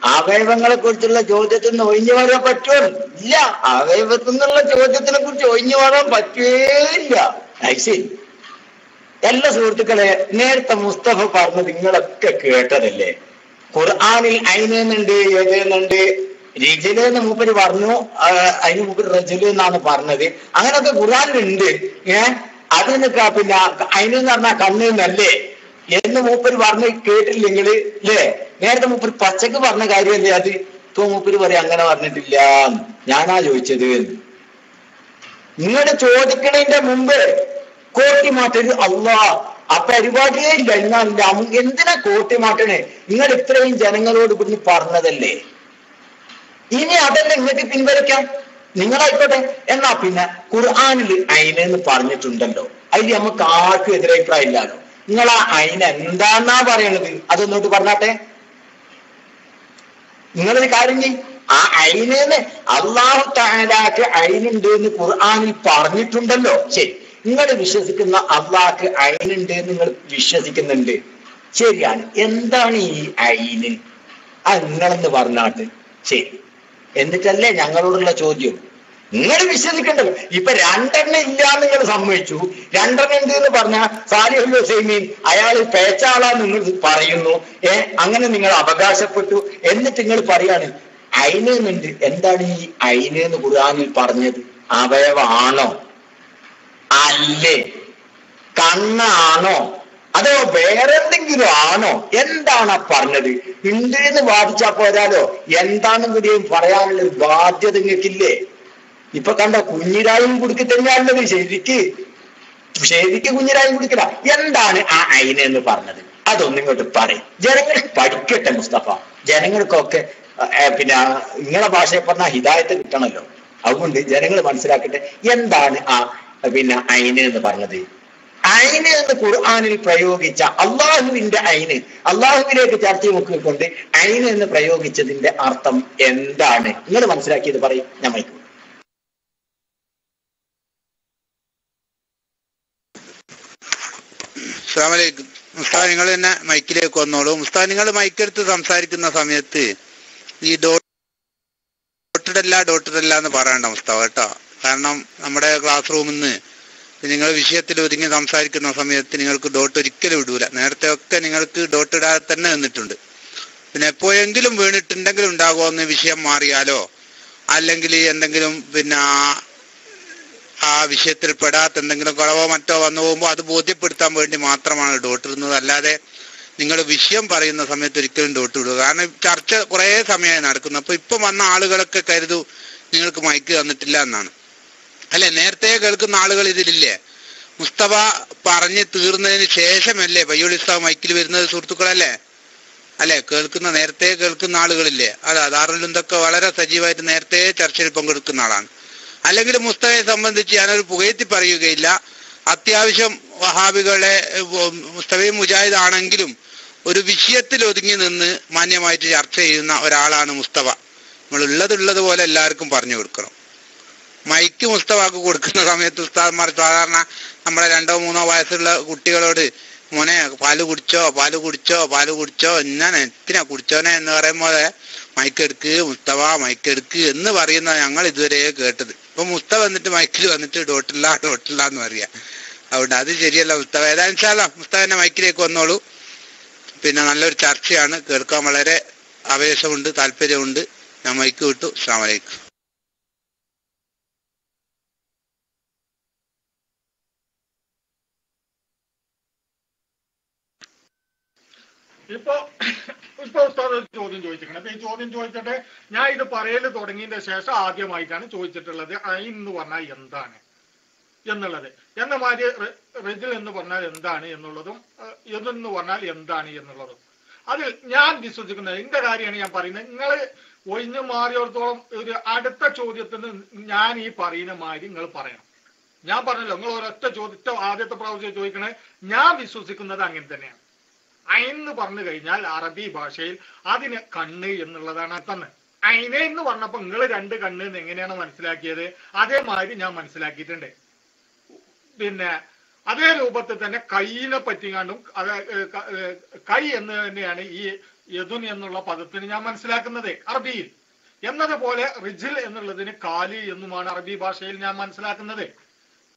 Speaker 5: അവയവങ്ങളെ കുറിച്ചുള്ള ചോദ്യത്തിൽ നിന്ന് ഒഴിഞ്ഞു മാറാൻ പറ്റുമോ? ഇല്ല. അവയവത്തിൽ നിന്നുള്ള ചോദ്യത്തിനെ കുറിച്ച് ഒഴിഞ്ഞു മാറാൻ പറ്റുകയില്ല. ശരി, എല്ലാ സുഹൃത്തുക്കളെ, നേരത്തെ മുസ്തഫ പറഞ്ഞത് നിങ്ങളൊക്കെ കേട്ടതല്ലേ? ഖുർആനിൽ ഐനുണ്ട്, യദുണ്ട്, റിജലെന്ന് മൂപ്പര് പറഞ്ഞു. അതിന് മൂപ്പര് റജല് എന്നാണ് പറഞ്ഞത്. അങ്ങനെയൊക്കെ ഖുർആനിലുണ്ട്. അതിനൊക്കെ പിന്നെ ഐനെന്ന് പറഞ്ഞാൽ കണ്ണെന്നല്ലേ എന്ന് മൂപ്പര് പറഞ്ഞ് കേട്ടില്ല നിങ്ങള് അല്ലേ? നേരത്തെ മൂപ്പര് പച്ചക്ക് പറഞ്ഞ കാര്യമല്ലേ അത്? ഇപ്പൊ മൂപ്പര് പറയാം അങ്ങനെ പറഞ്ഞിട്ടില്ല, ഞാനാ ചോദിച്ചത്. നിങ്ങളുടെ ചോദിക്കണതിന്റെ മുമ്പ് കോട്ടി മാറ്റരുത്. അള്ളാ, ആ പരിപാടിയേ ഇല്ല. എന്നാലില്ല, എന്തിനാ കോട്ടി മാറ്റണേ? നിങ്ങൾ ഇത്രയും ജനങ്ങളോട് ഇവിടുന്ന് പറഞ്ഞതല്ലേ. ഇനി അതല്ല നിങ്ങൾക്ക് പിൻവലിക്കാം, നിങ്ങളായിക്കോട്ടെ. എന്നാ പിന്നെ ഖുർആനിൽ ഐനെന്ന് പറഞ്ഞിട്ടുണ്ടല്ലോ, അതിൽ നമുക്ക് ആർക്കും എതിരഭിപ്രായം ഇല്ലാലോ. നിങ്ങൾ ആ ഐന എന്താന്നാ പറയണത്? അതൊന്നോട്ട് പറഞ്ഞാട്ടെ. നിങ്ങളൊരു കാര്യം ചെയ്യും, ആ ഐനെന്ന് അല്ലാഹു തആലാക്ക് ഐനുണ്ട് എന്ന് ഖുർആനിൽ പറഞ്ഞിട്ടുണ്ടല്ലോ, ശരി. നിങ്ങൾ വിശ്വസിക്കുന്ന അള്ളാഹ്ക്ക് ഐനുണ്ട് എന്ന് നിങ്ങൾ വിശ്വസിക്കുന്നുണ്ട്, ശരിയാണ്. എന്താണ് ഈ ഐന്? നിങ്ങളെന്ന് പറഞ്ഞാട്ട് ശരി. എന്നിട്ടല്ലേ ഞങ്ങളോടുള്ള ചോദ്യം. നിങ്ങൾ വിശ്വസിക്കേണ്ടത്. ഇപ്പൊ 2 ഇല്ല നിങ്ങൾ സമ്മതിച്ചു, 2 ഉണ്ട് എന്ന് പറഞ്ഞ സാലിഹുൽ ഹുസൈമീൻ അയാൾ പേച്ചാളാന്ന് നിങ്ങൾ പറയുന്നു. അങ്ങനെ നിങ്ങൾ അവകാശപ്പെട്ടു. എന്നിട്ട് നിങ്ങൾ പറയാണ് ഐന് എന്നുണ്ട്. എന്താണ് ഈ ഐന് എന്ന് ഖുർആനിൽ പറഞ്ഞത്? അവയവാണോ? അല്ലേ? കണ്ണാണോ? അതോ വേറെന്തെങ്കിലും ആണോ? എന്താണ് പറഞ്ഞത്? ഉണ്ട് എന്ന് വാദിച്ചാ പോരാലോ, എന്താണെന്നും കൂടിയും പറയാനുള്ള ഒരു ബാധ്യത നിങ്ങൾക്കില്ലേ? ഇപ്പൊ കണ്ട കുഞ്ഞിരായും കുടുക്കി തന്നെയാണുള്ളത്. ശരിക്ക് കുഞ്ഞിരായും കുടിക്കില്ല. എന്താണ് ആ ഐന എന്ന് പറഞ്ഞത്? അതൊന്നും ഇങ്ങോട്ട് പറയും. ജനങ്ങൾ പഠിക്കട്ടെ മുസ്തഫ. ജനങ്ങൾക്കൊക്കെ പിന്നെ നിങ്ങളെ ഭാഷയെ പറഞ്ഞാൽ ഹിദായത്ത് കിട്ടണല്ലോ. അതുകൊണ്ട് ജനങ്ങൾ മനസ്സിലാക്കട്ടെ എന്താണ് ആ പിന്നെ ഐന എന്ന് പറഞ്ഞത്. ഐന് എന്ന് ഖുർആനിൽ പ്രയോഗിച്ച അള്ളാഹുവിന്റെ ഐന്, അള്ളാഹുവിലേക്ക് ചർച്ച നോക്കിക്കൊണ്ട് ഐന് എന്ന് പ്രയോഗിച്ചതിന്റെ അർത്ഥം എന്താണ്? നിങ്ങൾ മനസ്സിലാക്കിയത് പറയും. ഞാൻ മൈക്ക്.
Speaker 4: അസ്സലാമലൈക്കും. മുസ്താദ് നിങ്ങൾ തന്നെ മൈക്കിലേക്ക് വന്നോളൂ. മുസ്താദ് നിങ്ങൾ മൈക്കെടുത്ത് സംസാരിക്കുന്ന സമയത്ത് ഈ ഡോട്ടഡല്ല എന്ന് പറയണ്ട മുസ്താദ് കേട്ടോ. കാരണം നമ്മുടെ ക്ലാസ് റൂമിൽ നിന്ന് നിങ്ങൾ വിഷയത്തിൽ ഒതുങ്ങി സംസാരിക്കുന്ന സമയത്ത് നിങ്ങൾക്ക് ഡോട്ട് ഒരിക്കലും ഇടൂല. നേരത്തെ ഒക്കെ നിങ്ങൾക്ക് ഡോട്ട് ഇടാതെ തന്നെ നിന്നിട്ടുണ്ട്. പിന്നെ എപ്പോഴെങ്കിലും വീണിട്ടുണ്ടെങ്കിലും ഉണ്ടാകുമെന്ന് വിഷയം മാറിയാലോ അല്ലെങ്കിൽ എന്തെങ്കിലും പിന്നെ ആ വിഷയത്തിൽ പെടാത്ത എന്തെങ്കിലും കുറവോ മറ്റോ വന്നു പോകുമ്പോൾ അത് ബോധ്യപ്പെടുത്താൻ വേണ്ടി മാത്രമാണ് ഡോട്ട് ഇടുന്നത്. അല്ലാതെ നിങ്ങൾ വിഷയം പറയുന്ന സമയത്ത് ഒരിക്കലും ഡോട്ട് ഇടുക. കാരണം ചർച്ച കുറേ സമയമായി നടക്കുന്നു. അപ്പൊ ഇപ്പം വന്ന ആളുകളൊക്കെ കരുതൂ നിങ്ങൾക്ക് മൈക്ക് തന്നിട്ടില്ല എന്നാണ്. അല്ലെ, നേരത്തെ കേൾക്കുന്ന ആളുകൾ ഇതിലില്ലേ? മുസ്തഫ പറഞ്ഞ് തീർന്നതിന് ശേഷമല്ലേ പയ്യോളിസ്താവ് മൈക്കിൽ വരുന്നത് സുഹൃത്തുക്കളല്ലേ? അല്ലെ, നേരത്തെ കേൾക്കുന്ന ആളുകളില്ലേ? അതാ ദാറുലുന്തൊക്കെ വളരെ സജീവമായിട്ട് നേരത്തെ ചർച്ചയിൽ പങ്കെടുക്കുന്ന ആളാണ്. അല്ലെങ്കിൽ മുസ്തഫയെ സംബന്ധിച്ച് ഞാനൊരു പുകഴ്ത്തി പറയുകയില്ല. അത്യാവശ്യം വഹാബികളെ മുസ്തഫയും മുജാഹിദ് ആണെങ്കിലും ഒരു വിഷയത്തിൽ ഒതുങ്ങി നിന്ന് മാന്യമായിട്ട് ചർച്ച ചെയ്യുന്ന ഒരാളാണ് മുസ്തഫ. നമ്മൾ ഉള്ളത് പോലെ എല്ലാവർക്കും പറഞ്ഞു കൊടുക്കണം. മൈക്ക് മുസ്തഫാക്ക് കൊടുക്കുന്ന സമയത്ത് ഉസ്താദ്മാർ സാധാരണ നമ്മുടെ 2-3 വയസ്സുള്ള കുട്ടികളോട് മോനെ പാല് കുടിച്ചോ ഞാൻ എത്തിനാ കുടിച്ചോനെ എന്ന് പറയുമ്പോൾ മൈക്കെടുക്ക് മുസ്തഫ മൈക്കെടുക്ക് എന്ന് പറയുന്ന ഞങ്ങൾ ഇതുവരെ കേട്ടത്. ഇപ്പൊ മുസ്തഫ വന്നിട്ട് മൈക്കിൽ വന്നിട്ട് ഡോട്ടില്ല എന്ന് പറയാ. അതുകൊണ്ട് അത് ശരിയല്ല മുസ്തഫ. ഏതായാലും മുസ്തഫന്റെ മൈക്കിലേക്ക് വന്നോളൂ. പിന്നെ നല്ലൊരു ചർച്ചയാണ്, കേൾക്കാൻ വളരെ ആവേശമുണ്ട്, താല്പര്യമുണ്ട്. ഞാൻ മൈക്ക് വിട്ടു. അസ്സലാമു അലൈക്കും.
Speaker 6: ഇപ്പൊ ഉസ്താദ് ചോദ്യം ചോദിച്ചിരിക്കണം. അപ്പൊ ഈ ചോദ്യം ചോദിച്ചിട്ട് ഞാൻ ഇത് പറയല് തുടങ്ങിയതിന്റെ ശേഷം ആദ്യമായിട്ടാണ് ചോദിച്ചിട്ടുള്ളത് ഐൻ എന്ന് പറഞ്ഞാൽ എന്താണ് എന്നുള്ളത്. എന്ന മാതിരി റജിൽ എന്ന് പറഞ്ഞാൽ എന്താണ് എന്നുള്ളതും ഇതെന്ന് പറഞ്ഞാൽ എന്താണ് എന്നുള്ളതും അതിൽ ഞാൻ വിശ്വസിക്കുന്നത് എന്റെ കാര്യമാണ് ഞാൻ പറയുന്നത്. നിങ്ങൾ ഒഴിഞ്ഞു മാറിയോടത്തോളം ഒരു അടുത്ത ചോദ്യത്തിന് ഞാൻ ഈ പറയുന്ന മാതിരി നിങ്ങൾ പറയണം. ഞാൻ പറഞ്ഞല്ലോ, നിങ്ങൾ ഒരൊറ്റ ചോദ്യം ആദ്യത്തെ പ്രാവശ്യം ചോദിക്കണേ. ഞാൻ വിശ്വസിക്കുന്നത് അങ്ങനെ തന്നെയാണ്. ഐൻ എന്ന് പറഞ്ഞു കഴിഞ്ഞാൽ അറബി ഭാഷയിൽ അതിന് കണ്ണ് എന്നുള്ളതാണ് അർത്ഥം. ഐന എന്ന് പറഞ്ഞപ്പോ നിങ്ങൾ 2 കണ്ണ് എന്ന് എങ്ങനെയാണ് മനസ്സിലാക്കിയത്? അതേമാതിരി ഞാൻ മനസ്സിലാക്കിയിട്ടുണ്ട്. പിന്നെ അതേ രൂപത്തിൽ തന്നെ കൈയിനെ പറ്റിക്കാണ്ടും കൈ എന്ന് തന്നെയാണ് ഈ യദുൻ എന്നുള്ള പദത്തിന് ഞാൻ മനസ്സിലാക്കുന്നത് അറബിയിൽ. എന്നതുപോലെ റിജിൽ എന്നുള്ളതിന് കാലി എന്നുമാണ് അറബി ഭാഷയിൽ ഞാൻ മനസ്സിലാക്കുന്നത്.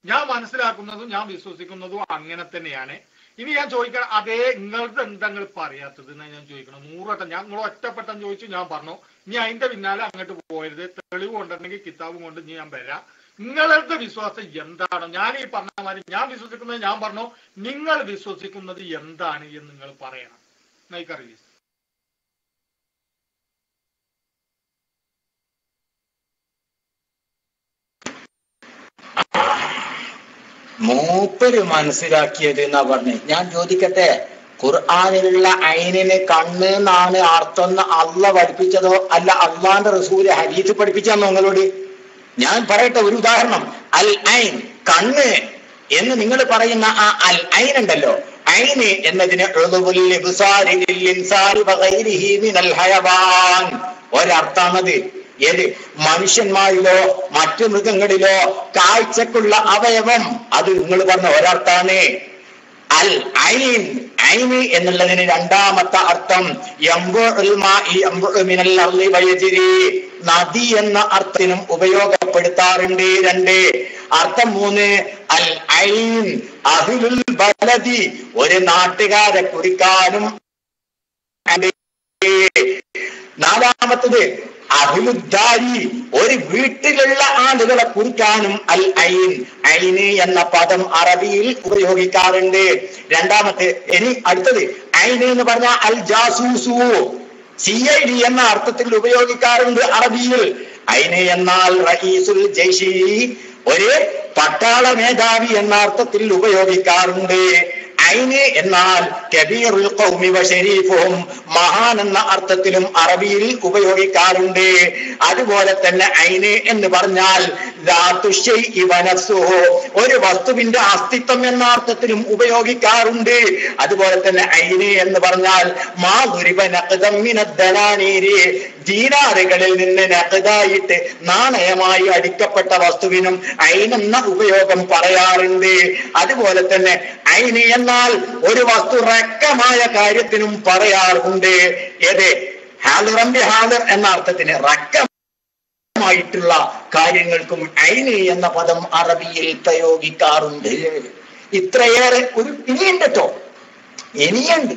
Speaker 6: ഞാൻ മനസ്സിലാക്കുന്നതും ഞാൻ വിശ്വസിക്കുന്നതും അങ്ങനെ തന്നെയാണ്. ഇനി ഞാൻ ചോദിക്കണം, അതേ നിങ്ങൾക്ക് എന്താ നിങ്ങൾ പറയാത്തത് എന്നാണ് ഞാൻ ചോദിക്കണം. 100 വട്ടം നിങ്ങൾ ഒറ്റപ്പെട്ടം ചോദിച്ചു, ഞാൻ പറഞ്ഞു. ഇനി അതിന്റെ പിന്നാലെ അങ്ങോട്ട് പോകരുത്. തെളിവ് കൊണ്ടുണ്ടെങ്കിൽ കിതാബും കൊണ്ട് ഞാൻ വരാം. നിങ്ങളുടെ വിശ്വാസം എന്താണോ? ഞാൻ ഈ പറഞ്ഞ മാതിരി ഞാൻ വിശ്വസിക്കുന്നത് ഞാൻ പറഞ്ഞു. നിങ്ങൾ വിശ്വസിക്കുന്നത് എന്താണ് എന്ന് നിങ്ങൾ പറയണം. നൈക്കറിയ
Speaker 5: മൂപ്പര് മനസ്സിലാക്കിയത് എന്നാ പറഞ്ഞത്. ഞാൻ ചോദിക്കട്ടെ, ഖുർആനിലുള്ള ഐനിന് കണ്ണ് എന്നാണ് അർത്ഥം അള്ള പഠിപ്പിച്ചതോ അല്ല അള്ളാന്റെ റസൂല് ഹദീസ് പഠിപ്പിച്ചാന്നോ നിങ്ങളോട്? ഞാൻ പറയട്ടെ ഒരു ഉദാഹരണം. അൽ ഐൻ കണ്ണ് എന്ന് നിങ്ങൾ പറയുന്ന ആ അൽ ഐൻ ഉണ്ടല്ലോ, ഐന് എന്നതിന് ഒരർത്ഥാണത്. ഏത് മനുഷ്യന്മാരിലോ മറ്റു മൃഗങ്ങളിലോ കാഴ്ചക്കുള്ള അവയവം, അത് നിങ്ങൾ പറഞ്ഞ ഒരർത്ഥാണ്. അൽ ഐൻ, ഐന് എന്നുള്ളതിന് രണ്ടാമത്തെ അർത്ഥം നദി എന്ന അർത്ഥത്തിനും ഉപയോഗപ്പെടുത്താറുണ്ട്. 2 അർത്ഥം. 3 അൽ ഐൻ അഹ്ലുൽ ബലദി, ഒരു നാട്ടുകാരെ കുറിക്കാനും. 4 അഹ്ലുദ്ദാരി, ഒരു വീട്ടിലുള്ള ആളുകളെ കുറിക്കാനും അൽ ഐൻ, ഐന് എന്ന പദം അറബിയിൽ ഉപയോഗിക്കാറുണ്ട്. 2. ഇനി അടുത്തത് ഐന് എന്ന് പറഞ്ഞാൽ അൽ ജാസൂസു, CID എന്ന അർത്ഥത്തിൽ ഉപയോഗിക്കാറുണ്ട് അറബിയിൽ. ഐന് എന്നാൽ റഈസുൽ ജയ്ഷി, ഒരു പട്ടാള മേധാവി എന്ന അർത്ഥത്തിൽ ഉപയോഗിക്കാറുണ്ട്. ഐന് എന്നാൽ കബീറുൽ ഖൗമി വശരീഫുഹും, മഹാൻ എന്ന അർത്ഥത്തിലും അറബിയിൽ ഉപയോഗിക്കാറുണ്ട്. അതുപോലെ തന്നെ ഐന് എന്ന് പറഞ്ഞാൽ ദാതു ശൈഇ വനഫ്സുഹു, ഒരു വസ്തുവിന്റെ അസ്തിത്വം എന്ന അർത്ഥത്തിലും ഉപയോഗിക്കാറുണ്ട്. അതുപോലെ തന്നെ ഐന് എന്ന് പറഞ്ഞാൽ മാ ദുരിബ നഖദം മിനദ് ദനാനീരി, ദീനാറുകളിൽ നിന്ന് നഖദായിട്ട് നാണയമായി അടിക്കപ്പെട്ട വസ്തുവിനും ഐനെന്ന ഉപയോഗം പറയാറുണ്ട്. അതുപോലെ തന്നെ ഐന് എന്നാൽ ഒരു വസ്തു റക്കമായ കാര്യത്തിനും പറയാറുണ്ട്. ഏത് ഹാലിറമ്പി ഹാലിർ എന്ന അർത്ഥത്തിന് റക്കമായിട്ടുള്ള കാര്യങ്ങൾക്കും ഐന് എന്ന പദം അറബിയിൽ പ്രയോഗിക്കാറുണ്ട്. ഇത്രയേറെ ഒരു ഇനിയുണ്ട് കേട്ടോ, ഇനിയുണ്ട്,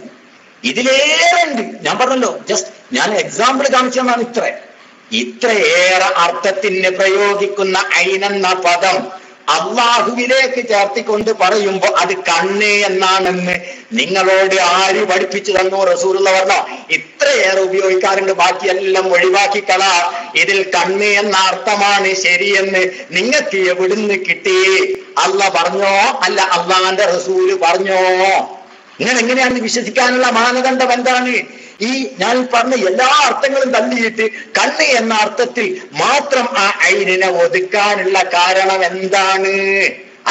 Speaker 5: ഇതിലേറെ ഉണ്ട്. ഞാൻ പറഞ്ഞല്ലോ, ജസ്റ്റ് ഞാൻ എക്സാമ്പിൾ കാണിച്ചതാണ്. ഇത്രയേറെ അർത്ഥത്തിന് പ്രയോഗിക്കുന്ന ഐനെന്ന പദം അള്ളാഹുവിലേക്ക് ചേർത്തിക്കൊണ്ട് പറയുമ്പോ അത് കണ്ണ് എന്നാണെന്ന് നിങ്ങളോട് ആര് പഠിപ്പിച്ചു തന്നു? റസൂലുള്ള പറഞ്ഞോ? ഇത്രയേറെ ഉപയോഗിക്കാറുണ്ട്, ബാക്കിയെല്ലാം ഒഴിവാക്കിക്കള. ഇതിൽ കണ്ണ് എന്ന അർത്ഥമാണ് ശരിയെന്ന് നിങ്ങൾക്ക് എവിടുന്ന് കിട്ടി? അള്ളാഹ് പറഞ്ഞോ? അല്ല അള്ളാന്റെ റസൂല് പറഞ്ഞോ? നിങ്ങൾ എങ്ങനെയാണ് വിശ്വസിക്കാനുള്ള മാനദണ്ഡം എന്താണ്? ഈ ഞാൻ പറഞ്ഞ എല്ലാ അർത്ഥങ്ങളും തള്ളിയിട്ട് കണ്ണ് എന്ന അർത്ഥത്തിൽ മാത്രം ആ ഐനിനെ ഒതുക്കാനുള്ള കാരണം എന്താണ്?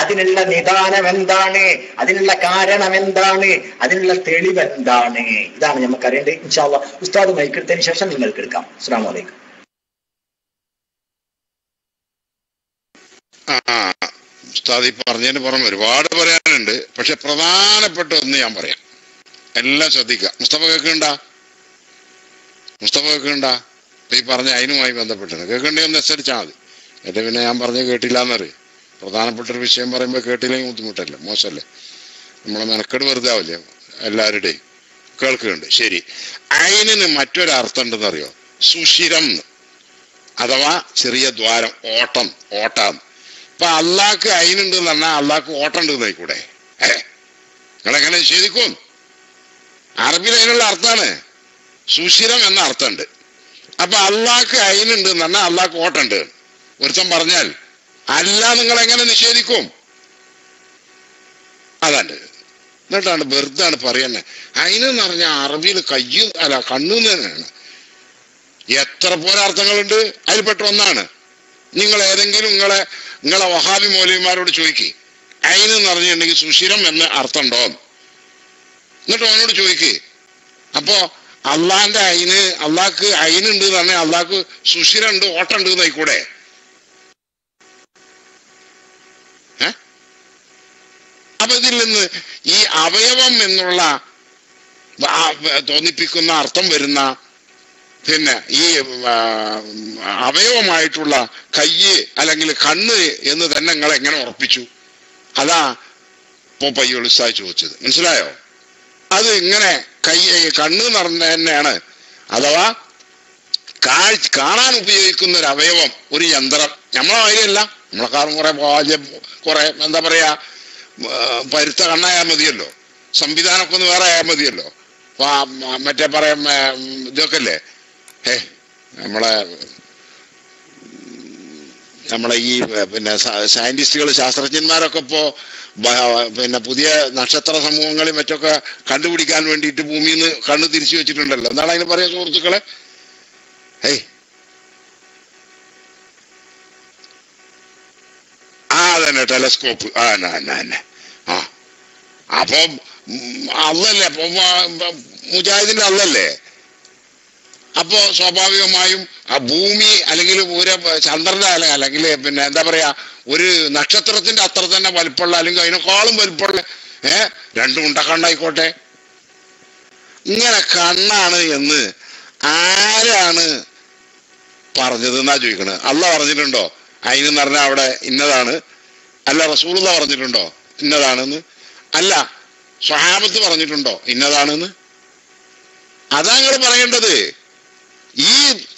Speaker 5: അതിനുള്ള നിദാനം എന്താണ്? അതിനുള്ള കാരണം എന്താണ്? അതിനുള്ള തെളിവെന്താണ്? ഇതാണ് നമുക്ക് അറിയേണ്ടത്. ഇൻഷാ അല്ലാഹ് ഉസ്താദ് മൈക്കെടുത്തതിന് ശേഷം നിങ്ങൾക്ക് എടുക്കാം. അസ്സലാമു അലൈക്കും.
Speaker 7: ഉസ്താദ് ഈ പറഞ്ഞതിന് പുറമെ ഒരുപാട് പറയാനുണ്ട്. പക്ഷെ പ്രധാനപ്പെട്ട ഒന്ന് ഞാൻ പറയാം, എല്ലാം ശ്രദ്ധിക്കുക. മുസ്തഫ കേൾക്കണ്ട? ഇപ്പൊ ഈ പറഞ്ഞ അതിനുമായി ബന്ധപ്പെട്ടാണ്. കേൾക്കണ്ടേ ഒന്ന് അനുസരിച്ചാൽ മതി. എന്നിട്ട് പിന്നെ ഞാൻ പറഞ്ഞ് കേട്ടില്ല എന്നറിയും. പ്രധാനപ്പെട്ടൊരു വിഷയം പറയുമ്പോൾ കേട്ടില്ലെങ്കിൽ ബുദ്ധിമുട്ടല്ലേ, മോശമല്ലേ? നമ്മളെ മെനക്കെട് വെറുതെ ആവില്ലേ എല്ലാവരുടെയും? കേൾക്കുന്നുണ്ട്, ശരി. അയിനിന് മറ്റൊരർത്ഥം ഉണ്ടെന്ന് അറിയോ? സുഷിരം, അഥവാ ചെറിയ ദ്വാരം, ഓട്ടം. ഇപ്പൊ അള്ളാഹ്ക്ക് അയിനുണ്ട് എന്ന് പറഞ്ഞാൽ അള്ളാഹ്ക്ക് ഓട്ടം ഉണ്ട് എന്നായിക്കൂടെ? നിങ്ങളെങ്ങനെ നിഷേധിക്കും? അറബിയിൽ അതിനുള്ള അർത്ഥമാണ് സുഷിരം എന്ന അർത്ഥമുണ്ട്. അപ്പൊ അള്ളാഹ്ക്ക് അയിനുണ്ട് എന്ന് പറഞ്ഞാൽ അള്ളാഹ്ക്ക് ഓട്ടുണ്ട് ഒരുത്തം പറഞ്ഞാൽ അല്ല, നിങ്ങൾ എങ്ങനെ നിഷേധിക്കും? അതാണ്. എന്നിട്ടാണ് വെറുതാണ് പറയുന്നത്. അയിനെന്ന് പറഞ്ഞാൽ അറബിയിൽ കണ്ണു തന്നെയാണ്. എത്ര പോലെ അർത്ഥങ്ങളുണ്ട്, അതിൽപ്പെട്ട ഒന്നാണ്. നിങ്ങൾ ഏതെങ്കിലും നിങ്ങളെ വഹാബി മൗലവിമാരോട് ചോദിക്കേ, അയിനെന്ന് പറഞ്ഞിട്ടുണ്ടെങ്കിൽ സുഷിരം എന്ന് അർത്ഥം ഉണ്ടോ? എന്നിട്ട് അവനോട് ചോദിക്കേ. അപ്പോ അള്ളാഹ്ക്ക് അയിനുണ്ട് എന്ന് പറഞ്ഞാൽ അള്ളാഹ്ക്ക് സുഷിരണ്ട്, ഓട്ടുണ്ട് എന്നായിക്കൂടെ? അപ്പൊ ഇതിൽ നിന്ന് ഈ അവയവം എന്നുള്ള തോന്നിപ്പിക്കുന്ന അർത്ഥം വരുന്ന പിന്നെ ഈ അവയവമായിട്ടുള്ള കയ്യ് അല്ലെങ്കിൽ കണ്ണ് എന്ന് തന്നെ നിങ്ങൾ എങ്ങനെ ഉറപ്പിച്ചു? അതാ പയ്യോളി ഉസ്താദ് ചോദിച്ചത്. മനസ്സിലായോ? അത് ഇങ്ങനെ കണ്ണ് എന്ന് പറഞ്ഞ തന്നെയാണ്, അഥവാ കാണാൻ ഉപയോഗിക്കുന്ന ഒരു അവയവം, ഒരു യന്ത്രം. നമ്മളെ കാര്യമല്ല, നമ്മളെക്കാളും കുറെ എന്താ പറയാ പരുത്ത കണ്ണായാൽ മതിയല്ലോ, സംവിധാനമൊക്കെ ഒന്ന് വേറെ ആയാൽ മതിയല്ലോ. മറ്റേ പറയാം ഇതൊക്കെ അല്ലേ നമ്മളെ ഈ പിന്നെ സയന്റിസ്റ്റുകൾ, ശാസ്ത്രജ്ഞന്മാരൊക്കെ ഇപ്പോ പിന്നെ പുതിയ നക്ഷത്ര സമൂഹങ്ങളിൽ മറ്റൊക്കെ കണ്ടുപിടിക്കാൻ വേണ്ടിയിട്ട് ഭൂമിയിൽ നിന്ന് കണ്ണ് തിരിച്ചു വെച്ചിട്ടുണ്ടല്ലോ. എന്താണ് അതിന് പറയാ സുഹൃത്തുക്കളെ? അതന്നെ ടെലസ്കോപ്പ്. തന്നെ അപ്പൊ അല്ലല്ലേ, അപ്പൊ മുജാഹിദിന്റെ അല്ലല്ലേ? അപ്പോ സ്വാഭാവികമായും ആ ഭൂമി അല്ലെങ്കിൽ ഒരു ചന്ദ്രന്റെ അല്ലെങ്കിൽ പിന്നെ എന്താ പറയാ ഒരു നക്ഷത്രത്തിന്റെ അത്ര തന്നെ വലിപ്പമുള്ള അല്ലെങ്കിൽ അതിനേക്കാളും വലിപ്പമുള്ള രണ്ടും ഉണ്ടക്കണ്ണായിക്കോട്ടെ. ഇങ്ങനെ കണ്ണാണ് എന്ന് ആരാണ് പറഞ്ഞത് എന്നാ ചോദിക്കണത്? അള്ളാഹ് പറഞ്ഞിട്ടുണ്ടോ അതിനെന്ന് പറഞ്ഞാൽ അവിടെ ഇന്നതാണ്? അല്ല റസൂലുള്ളാഹ് പറഞ്ഞിട്ടുണ്ടോ ഇന്നതാണെന്ന്? അല്ല സ്വഹാബത്ത് പറഞ്ഞിട്ടുണ്ടോ ഇന്നതാണെന്ന്? അതാ നിങ്ങൾ പറയേണ്ടത്. ഈ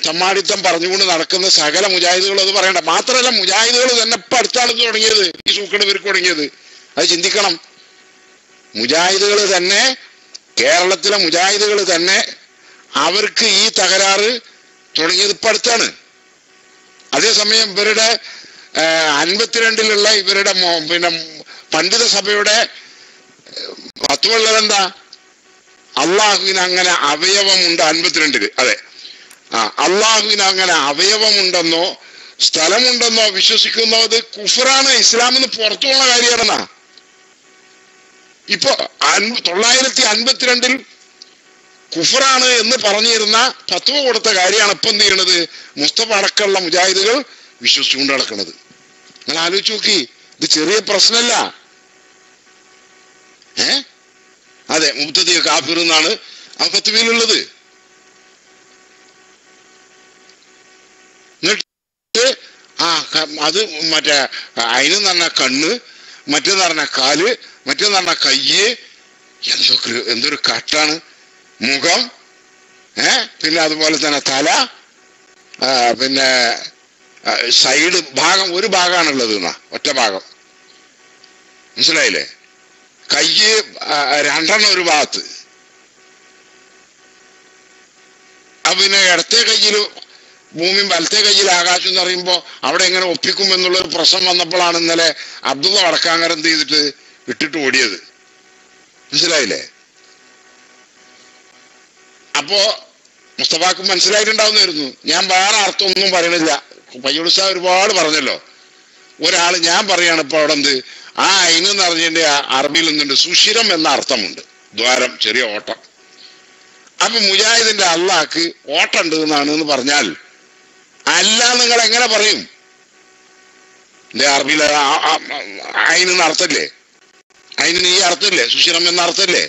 Speaker 7: തമ്മാടിത്തം പറഞ്ഞുകൊണ്ട് നടക്കുന്ന സകല മുജാഹിദുകൾ അത് പറയണ്ട. മാത്രമല്ല മുജാഹിദുകൾ തന്നെ ഇപ്പൊ അടുത്താണ് തുടങ്ങിയത് ഈ സൂക്കട് ഇവർക്ക് തുടങ്ങിയത്. അത് ചിന്തിക്കണം. മുജാഹിദുകൾ തന്നെ, കേരളത്തിലെ മുജാഹിദുകൾ തന്നെ അവർക്ക് ഈ തകരാറ് തുടങ്ങിയത് ഇപ്പൊ അടുത്താണ്. അതേസമയം ഇവരുടെ 52 ഇവരുടെ പിന്നെ പണ്ഡിത സഭയുടെ ഫത്വയുള്ളത് എന്താ? അള്ളാഹുവിന് അങ്ങനെ അവയവമുണ്ട് 52. അതെ, അള്ളാഹുവിന് അങ്ങനെ അവയവമുണ്ടെന്നോ സ്ഥലമുണ്ടെന്നോ വിശ്വസിക്കുന്നോ അത് കുഫറാണ്, ഇസ്ലാമിന്ന് പുറത്തു പോകുന്ന കാര്യമാണെന്നാ. ഇപ്പൊ 952 കുഫറാണ് എന്ന് പറഞ്ഞിരുന്ന ഫത്വ കൊടുത്ത കാര്യമാണ് ഇപ്പൊ എന്ത് ചെയ്യണത്? മുസ്തഫ അടക്കമുള്ള മുജാഹിദുകൾ വിശ്വസിച്ചുകൊണ്ട് നടക്കുന്നത്. നിങ്ങൾ ആലോചിച്ച് നോക്കി, ഇത് ചെറിയ പ്രശ്നമല്ല. അതെ, മുബ്തദി കാഫിർ എന്നാണ് ആ ഫത്വയിലുള്ളത്. എന്നിട്ട് അത് മറ്റേ അതിനെന്ന് പറഞ്ഞ കണ്ണ്, മറ്റേന്ന് പറഞ്ഞ കാല്, മറ്റേന്ന് പറഞ്ഞ കയ്യ്, എന്തൊരു കട്ടാണ്. മുഖം, പിന്നെ അതുപോലെ തന്നെ തല, പിന്നെ സൈഡ് ഭാഗം, ഒരു ഭാഗമാണുള്ളത് എന്നാ, ഒറ്റ ഭാഗം. മനസ്സിലായില്ലേ? കയ്യ് 2 ഒരു ഭാഗത്ത്. പിന്നെ ഇടത്തെ കയ്യിൽ ഭൂമിയും വലത്തെ കയ്യിൽ ആകാശം എന്ന് പറയുമ്പോ അവിടെ എങ്ങനെ ഒപ്പിക്കും എന്നുള്ളൊരു പ്രശ്നം വന്നപ്പോഴാണ് ഇന്നലെ അബ്ദുള്ള വടക്കാങ്ങര എന്ത് ചെയ്തിട്ട് ഇട്ടിട്ട് ഓടിയത്. മനസ്സിലായില്ലേ? അപ്പോ മുസ്തഫാക്ക് മനസ്സിലായിട്ടുണ്ടാവുന്നായിരുന്നു. ഞാൻ വേറെ അർത്ഥം ഒന്നും പറയണില്ല. പയ്യോളി സാഹ് ഒരുപാട് പറഞ്ഞല്ലോ. ഒരാള് ഞാൻ പറയാണ് ഇപ്പൊ അവിടെ എന്ത് ആ അയിനെന്ന് അറിഞ്ഞതിന്റെ അറബിയിൽ നിന്നുണ്ട് സുഷിരം എന്ന അർത്ഥമുണ്ട്, ദ്വാരം, ചെറിയ ഓട്ടം. അപ്പൊ മുജാഹിദിന്റെ അള്ളാഹ്ക്ക് ഓട്ടം ഉണ്ട് എന്നാണ് എന്ന് പറഞ്ഞാൽ അല്ല നിങ്ങൾ എങ്ങനെ പറയും? അറബിയിൽ അയിനെന്ന് അർത്ഥല്ലേ? അയിന് ഈ അർത്ഥമില്ലേ? സുഷിരം എന്ന അർത്ഥല്ലേ?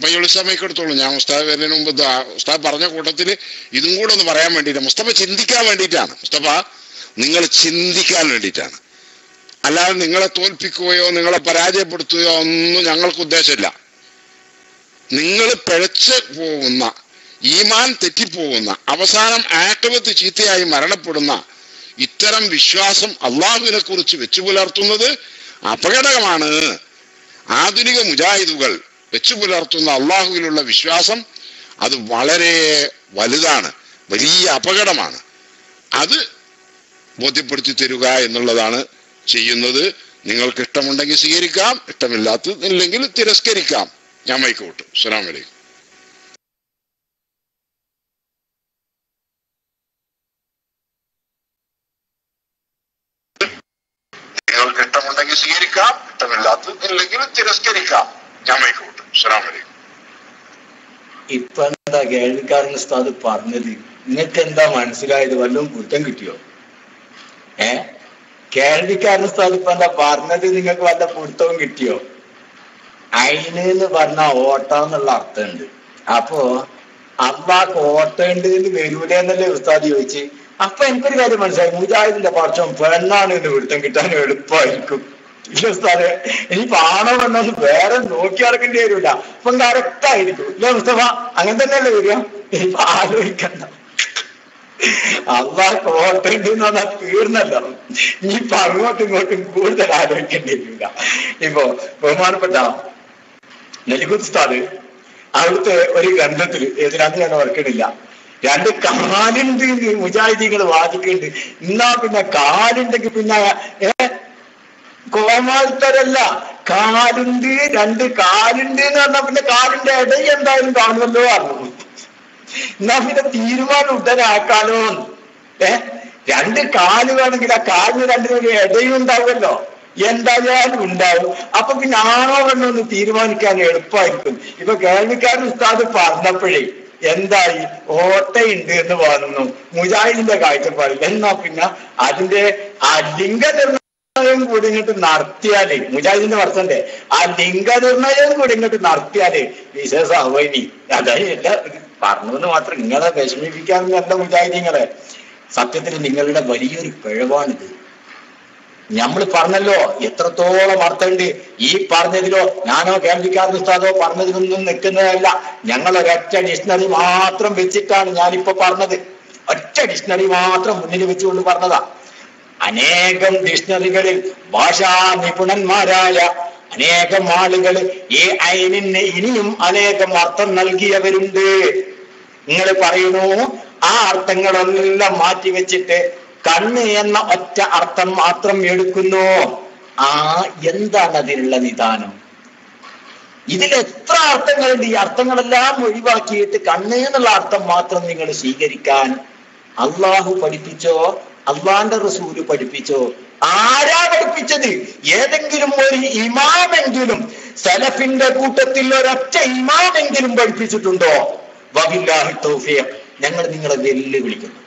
Speaker 7: പയ്യോളി സമയക്ക് എടുത്തോളൂ. ഞാൻ മുസ്താഫ് വരുന്നതിന് മുമ്പ് മുസ്താഫ് പറഞ്ഞ കൂട്ടത്തിൽ ഇതും കൂടെ ഒന്ന് പറയാൻ വേണ്ടിയിട്ടാണ്. മുസ്തഫ ചിന്തിക്കാൻ വേണ്ടിയിട്ടാണ്. മുസ്തഫ നിങ്ങൾ ചിന്തിക്കാൻ വേണ്ടിയിട്ടാണ്. അല്ലാതെ നിങ്ങളെ തോൽപ്പിക്കുകയോ നിങ്ങളെ പരാജയപ്പെടുത്തുകയോ ഒന്നും ഞങ്ങൾക്ക് ഉദ്ദേശമില്ല. നിങ്ങൾ പിഴച്ച് പോകുന്ന, ഈമാൻ തെറ്റിപ്പോകുന്ന, അവസാനം ആക്രമത്ത് ചീത്തയായി മരണപ്പെടുന്ന ഇത്തരം വിശ്വാസം അള്ളാഹുവിനെ കുറിച്ച് വെച്ചു പുലർത്തുന്നത് അപകടകമാണ്. ആധുനിക മുജാഹിദുകൾ വെച്ചു പുലർത്തുന്ന അള്ളാഹുവിലുള്ള വിശ്വാസം അത് വളരെ വലുതാണ്, വലിയ അപകടമാണ്. അത് ബോധ്യപ്പെടുത്തി തരിക എന്നുള്ളതാണ് ചെയ്യുന്നത്. നിങ്ങൾക്ക് ഇഷ്ടമുണ്ടെങ്കിൽ സ്വീകരിക്കാം, ഇഷ്ടമില്ലാത്തതില്ലെങ്കിൽ തിരസ്കരിക്കാം. ഞാൻ മൈക്ക് വിട്ടു. അസ്സലാമു അലൈക്കും. നിങ്ങൾക്ക് ഇഷ്ടമുണ്ടെങ്കിൽ സ്വീകരിക്കാം, ഇഷ്ടമില്ലാത്തതില്ലെങ്കിൽ തിരസ്കരിക്കാം. ഞാൻ മൈക്ക് വിട്ടു. അസ്സലാമു അലൈക്കും.
Speaker 5: ഇപ്പൊ എന്താ കേൾവിക്കാരൻ ഉസ്താദ് പറഞ്ഞത്? നിങ്ങൾക്ക് എന്താ മനസ്സിലായത്? വല്ലതും കുറ്റം കിട്ടിയോ? കേൾവിക്കാരൻ ഉസ്താദ് ഇപ്പൊ എന്താ പറഞ്ഞത്? നിങ്ങൾക്ക് വല്ല പിടുത്തവും കിട്ടിയോ? അയിന് എന്ന് പറഞ്ഞ ഓട്ടാന്നുള്ള അർത്ഥമുണ്ട്. അപ്പോ അള്ളാഹ് ഓട്ടമുണ്ട് എന്ന് വരൂലേ എന്നല്ലേ ഉസ്താദ് ചോദിച്ച്. അപ്പൊ എനിക്കൊരു കാര്യം മനസ്സിലായി, മുജാഹിദിന്റെ പക്ഷം പെണ്ണാണ് എന്ന് പിടുത്തം കിട്ടാൻ എളുപ്പമായിരിക്കും. ഇല്ല ഉസ്താദെ, ഇനിയിപ്പോ ആണോ പെണ്ണോന്ന് വേറെ നോക്കി നടക്കേണ്ടി വരൂല. അപ്പൊ കറക്റ്റ് ആയിരിക്കും. ഇല്ല മുസ്തഫ, അങ്ങനെ തന്നെയല്ലേ വരിക? ഇനിയിപ്പോ ആലോചിക്കണ്ട. അള്ളാഹ് ഓട്ടമുണ്ട് എന്ന് പറഞ്ഞാൽ തീർന്നല്ലോ. ഇനിയിപ്പൊ അങ്ങോട്ടും ഇങ്ങോട്ടും കൂടുതൽ ആലോചിക്കേണ്ടി വരില്ല. ഇപ്പൊ ബഹുമാനപ്പെട്ട നെല്ലിക്കുത്ത് ഉസ്താദ് അവിടുത്തെ ഒരു ഗ്രന്ഥത്തില് ഏതിനകത്ത് ഞാൻ ഓർക്കണില്ല, 2 കാലുണ്ട് മുജാഹിദീങ്ങൾ വാദിക്കുന്നുണ്ട്. എന്നാ പിന്നെ കാലുണ്ടെങ്കിൽ പിന്നെ കോമാളിത്തരല്ല, കാലുണ്ട്, 2 കാലുണ്ട് എന്ന് പറഞ്ഞാൽ പിന്നെ കാലിന്റെ ഇടയിൽ എന്തായാലും കാണുമല്ലോ പറഞ്ഞു. എന്നാ പിന്നെ തീരുമാനം ഉടനാക്കാലോ. 2 കാല് വേണമെങ്കിൽ ആ കാലിന് 2 ഇടയും ഉണ്ടാവുമല്ലോ. എന്തായാലും ഉണ്ടാവും. അപ്പൊ പിന്നെ ആണോ പെണ്ണോ ഒന്ന് തീരുമാനിക്കാൻ എളുപ്പമായിരിക്കും. ഇപ്പൊ കേൾവിക്കാരൻ ഉസ്താദ് പറഞ്ഞപ്പോഴേ എന്തായി, ഓട്ടയുണ്ട് എന്ന് പറഞ്ഞു മുജാഹിദിന്റെ കാഴ്ചപ്പാടിൽ. എന്നാ പിന്നെ അതിന്റെ ആ ലിംഗനിർണയം കൂടി ഇങ്ങോട്ട് നടത്തിയാല്, മുജാഹിദിന്റെ വർഷന്റെ ആ ലിംഗനിർണയം കൂടി ഇങ്ങോട്ട് നടത്തിയാല് വിശേഷാവനി. അതായത് എല്ലാം പറഞ്ഞതെന്ന് മാത്രം നിങ്ങളെ വിഷമിപ്പിക്കാനല്ല മുജാഹിദീങ്ങളെ. സത്യത്തിൽ നിങ്ങളുടെ വലിയൊരു പിഴവാണിത്. നമ്മൾ പറഞ്ഞല്ലോ എത്രത്തോളം അർത്ഥമുണ്ട് ഈ പറഞ്ഞതിലോ. ഞാനോ കേൾവിക്കാരൻ ഉസ്താദോ പറഞ്ഞതിലൊന്നും നിൽക്കുന്നതല്ല. ഞങ്ങൾ ഒരൊറ്റ ഡിക്ഷണറി മാത്രം വെച്ചിട്ടാണ് ഞാനിപ്പോ പറഞ്ഞത്. ഒറ്റ ഡിക്ഷണറി മാത്രം മുന്നിൽ വെച്ചുകൊണ്ട് പറഞ്ഞതാ. അനേകം ഡിക്ഷണറികളിൽ ഭാഷാ നിപുണന്മാരായ അനേകം ആളുകൾ ഈ അയിനിന് ഇനിയും അനേകം അർത്ഥം നൽകിയവരുണ്ട്. നിങ്ങൾ പറയുന്നു ആ അർത്ഥങ്ങളെല്ലാം മാറ്റിവെച്ചിട്ട് കണ്ണ് എന്ന ഒറ്റ അർത്ഥം മാത്രം എടുക്കുന്നു. എന്താണ് അതിനുള്ള നിദാനം? ഇതിൽ എത്ര അർത്ഥങ്ങളുണ്ട്? ഈ അർത്ഥങ്ങളെല്ലാം ഒഴിവാക്കിയിട്ട് കണ്ണ് എന്നുള്ള അർത്ഥം മാത്രം നിങ്ങൾ സ്വീകരിക്കാൻ അള്ളാഹു പഠിപ്പിച്ചോ? അള്ളാന്റെ റസൂല് പഠിപ്പിച്ചോ? ആരാ പഠിപ്പിച്ചത്? ഏതെങ്കിലും ഒരു ഇമാമെങ്കിലും സലഫിന്റെ കൂട്ടത്തിൽ ഒരൊറ്റ ഇമാമെങ്കിലും പഠിപ്പിച്ചിട്ടുണ്ടോ? വബില്ലാഹി തൗഫീഖ്. ഞങ്ങൾ നിങ്ങളെ വെല്ലുവിളിക്കുന്നു.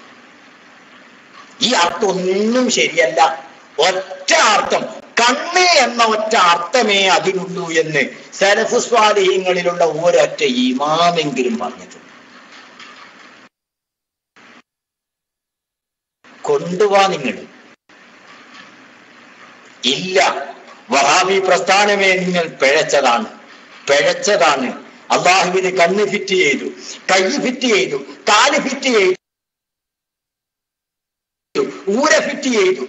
Speaker 5: ഈ അർത്ഥം ഒന്നും ശരിയല്ല. ഒറ്റ അർത്ഥം, കണ്ണ് എന്ന ഒറ്റ അർത്ഥമേ അതിനുള്ളൂ എന്ന് സലഫ് സ്വാലിഹീങ്ങളിലുള്ള ഒരൊറ്റ ഇമാമെങ്കിലും പറഞ്ഞിട്ടുണ്ട്. കൊണ്ടുവാ നിങ്ങൾ. ഇല്ല, വഹാബി പ്രസ്ഥാനമേ നിങ്ങൾ പിഴച്ചതാണ്. അള്ളാഹുവിന് കണ്ണ് ഫിറ്റ് ചെയ്തു, കൈ ഫിറ്റ് ചെയ്തു, കാല് ഫിറ്റ് ചെയ്തു, ഊര ഫിറ്റ് ചെയ്തു,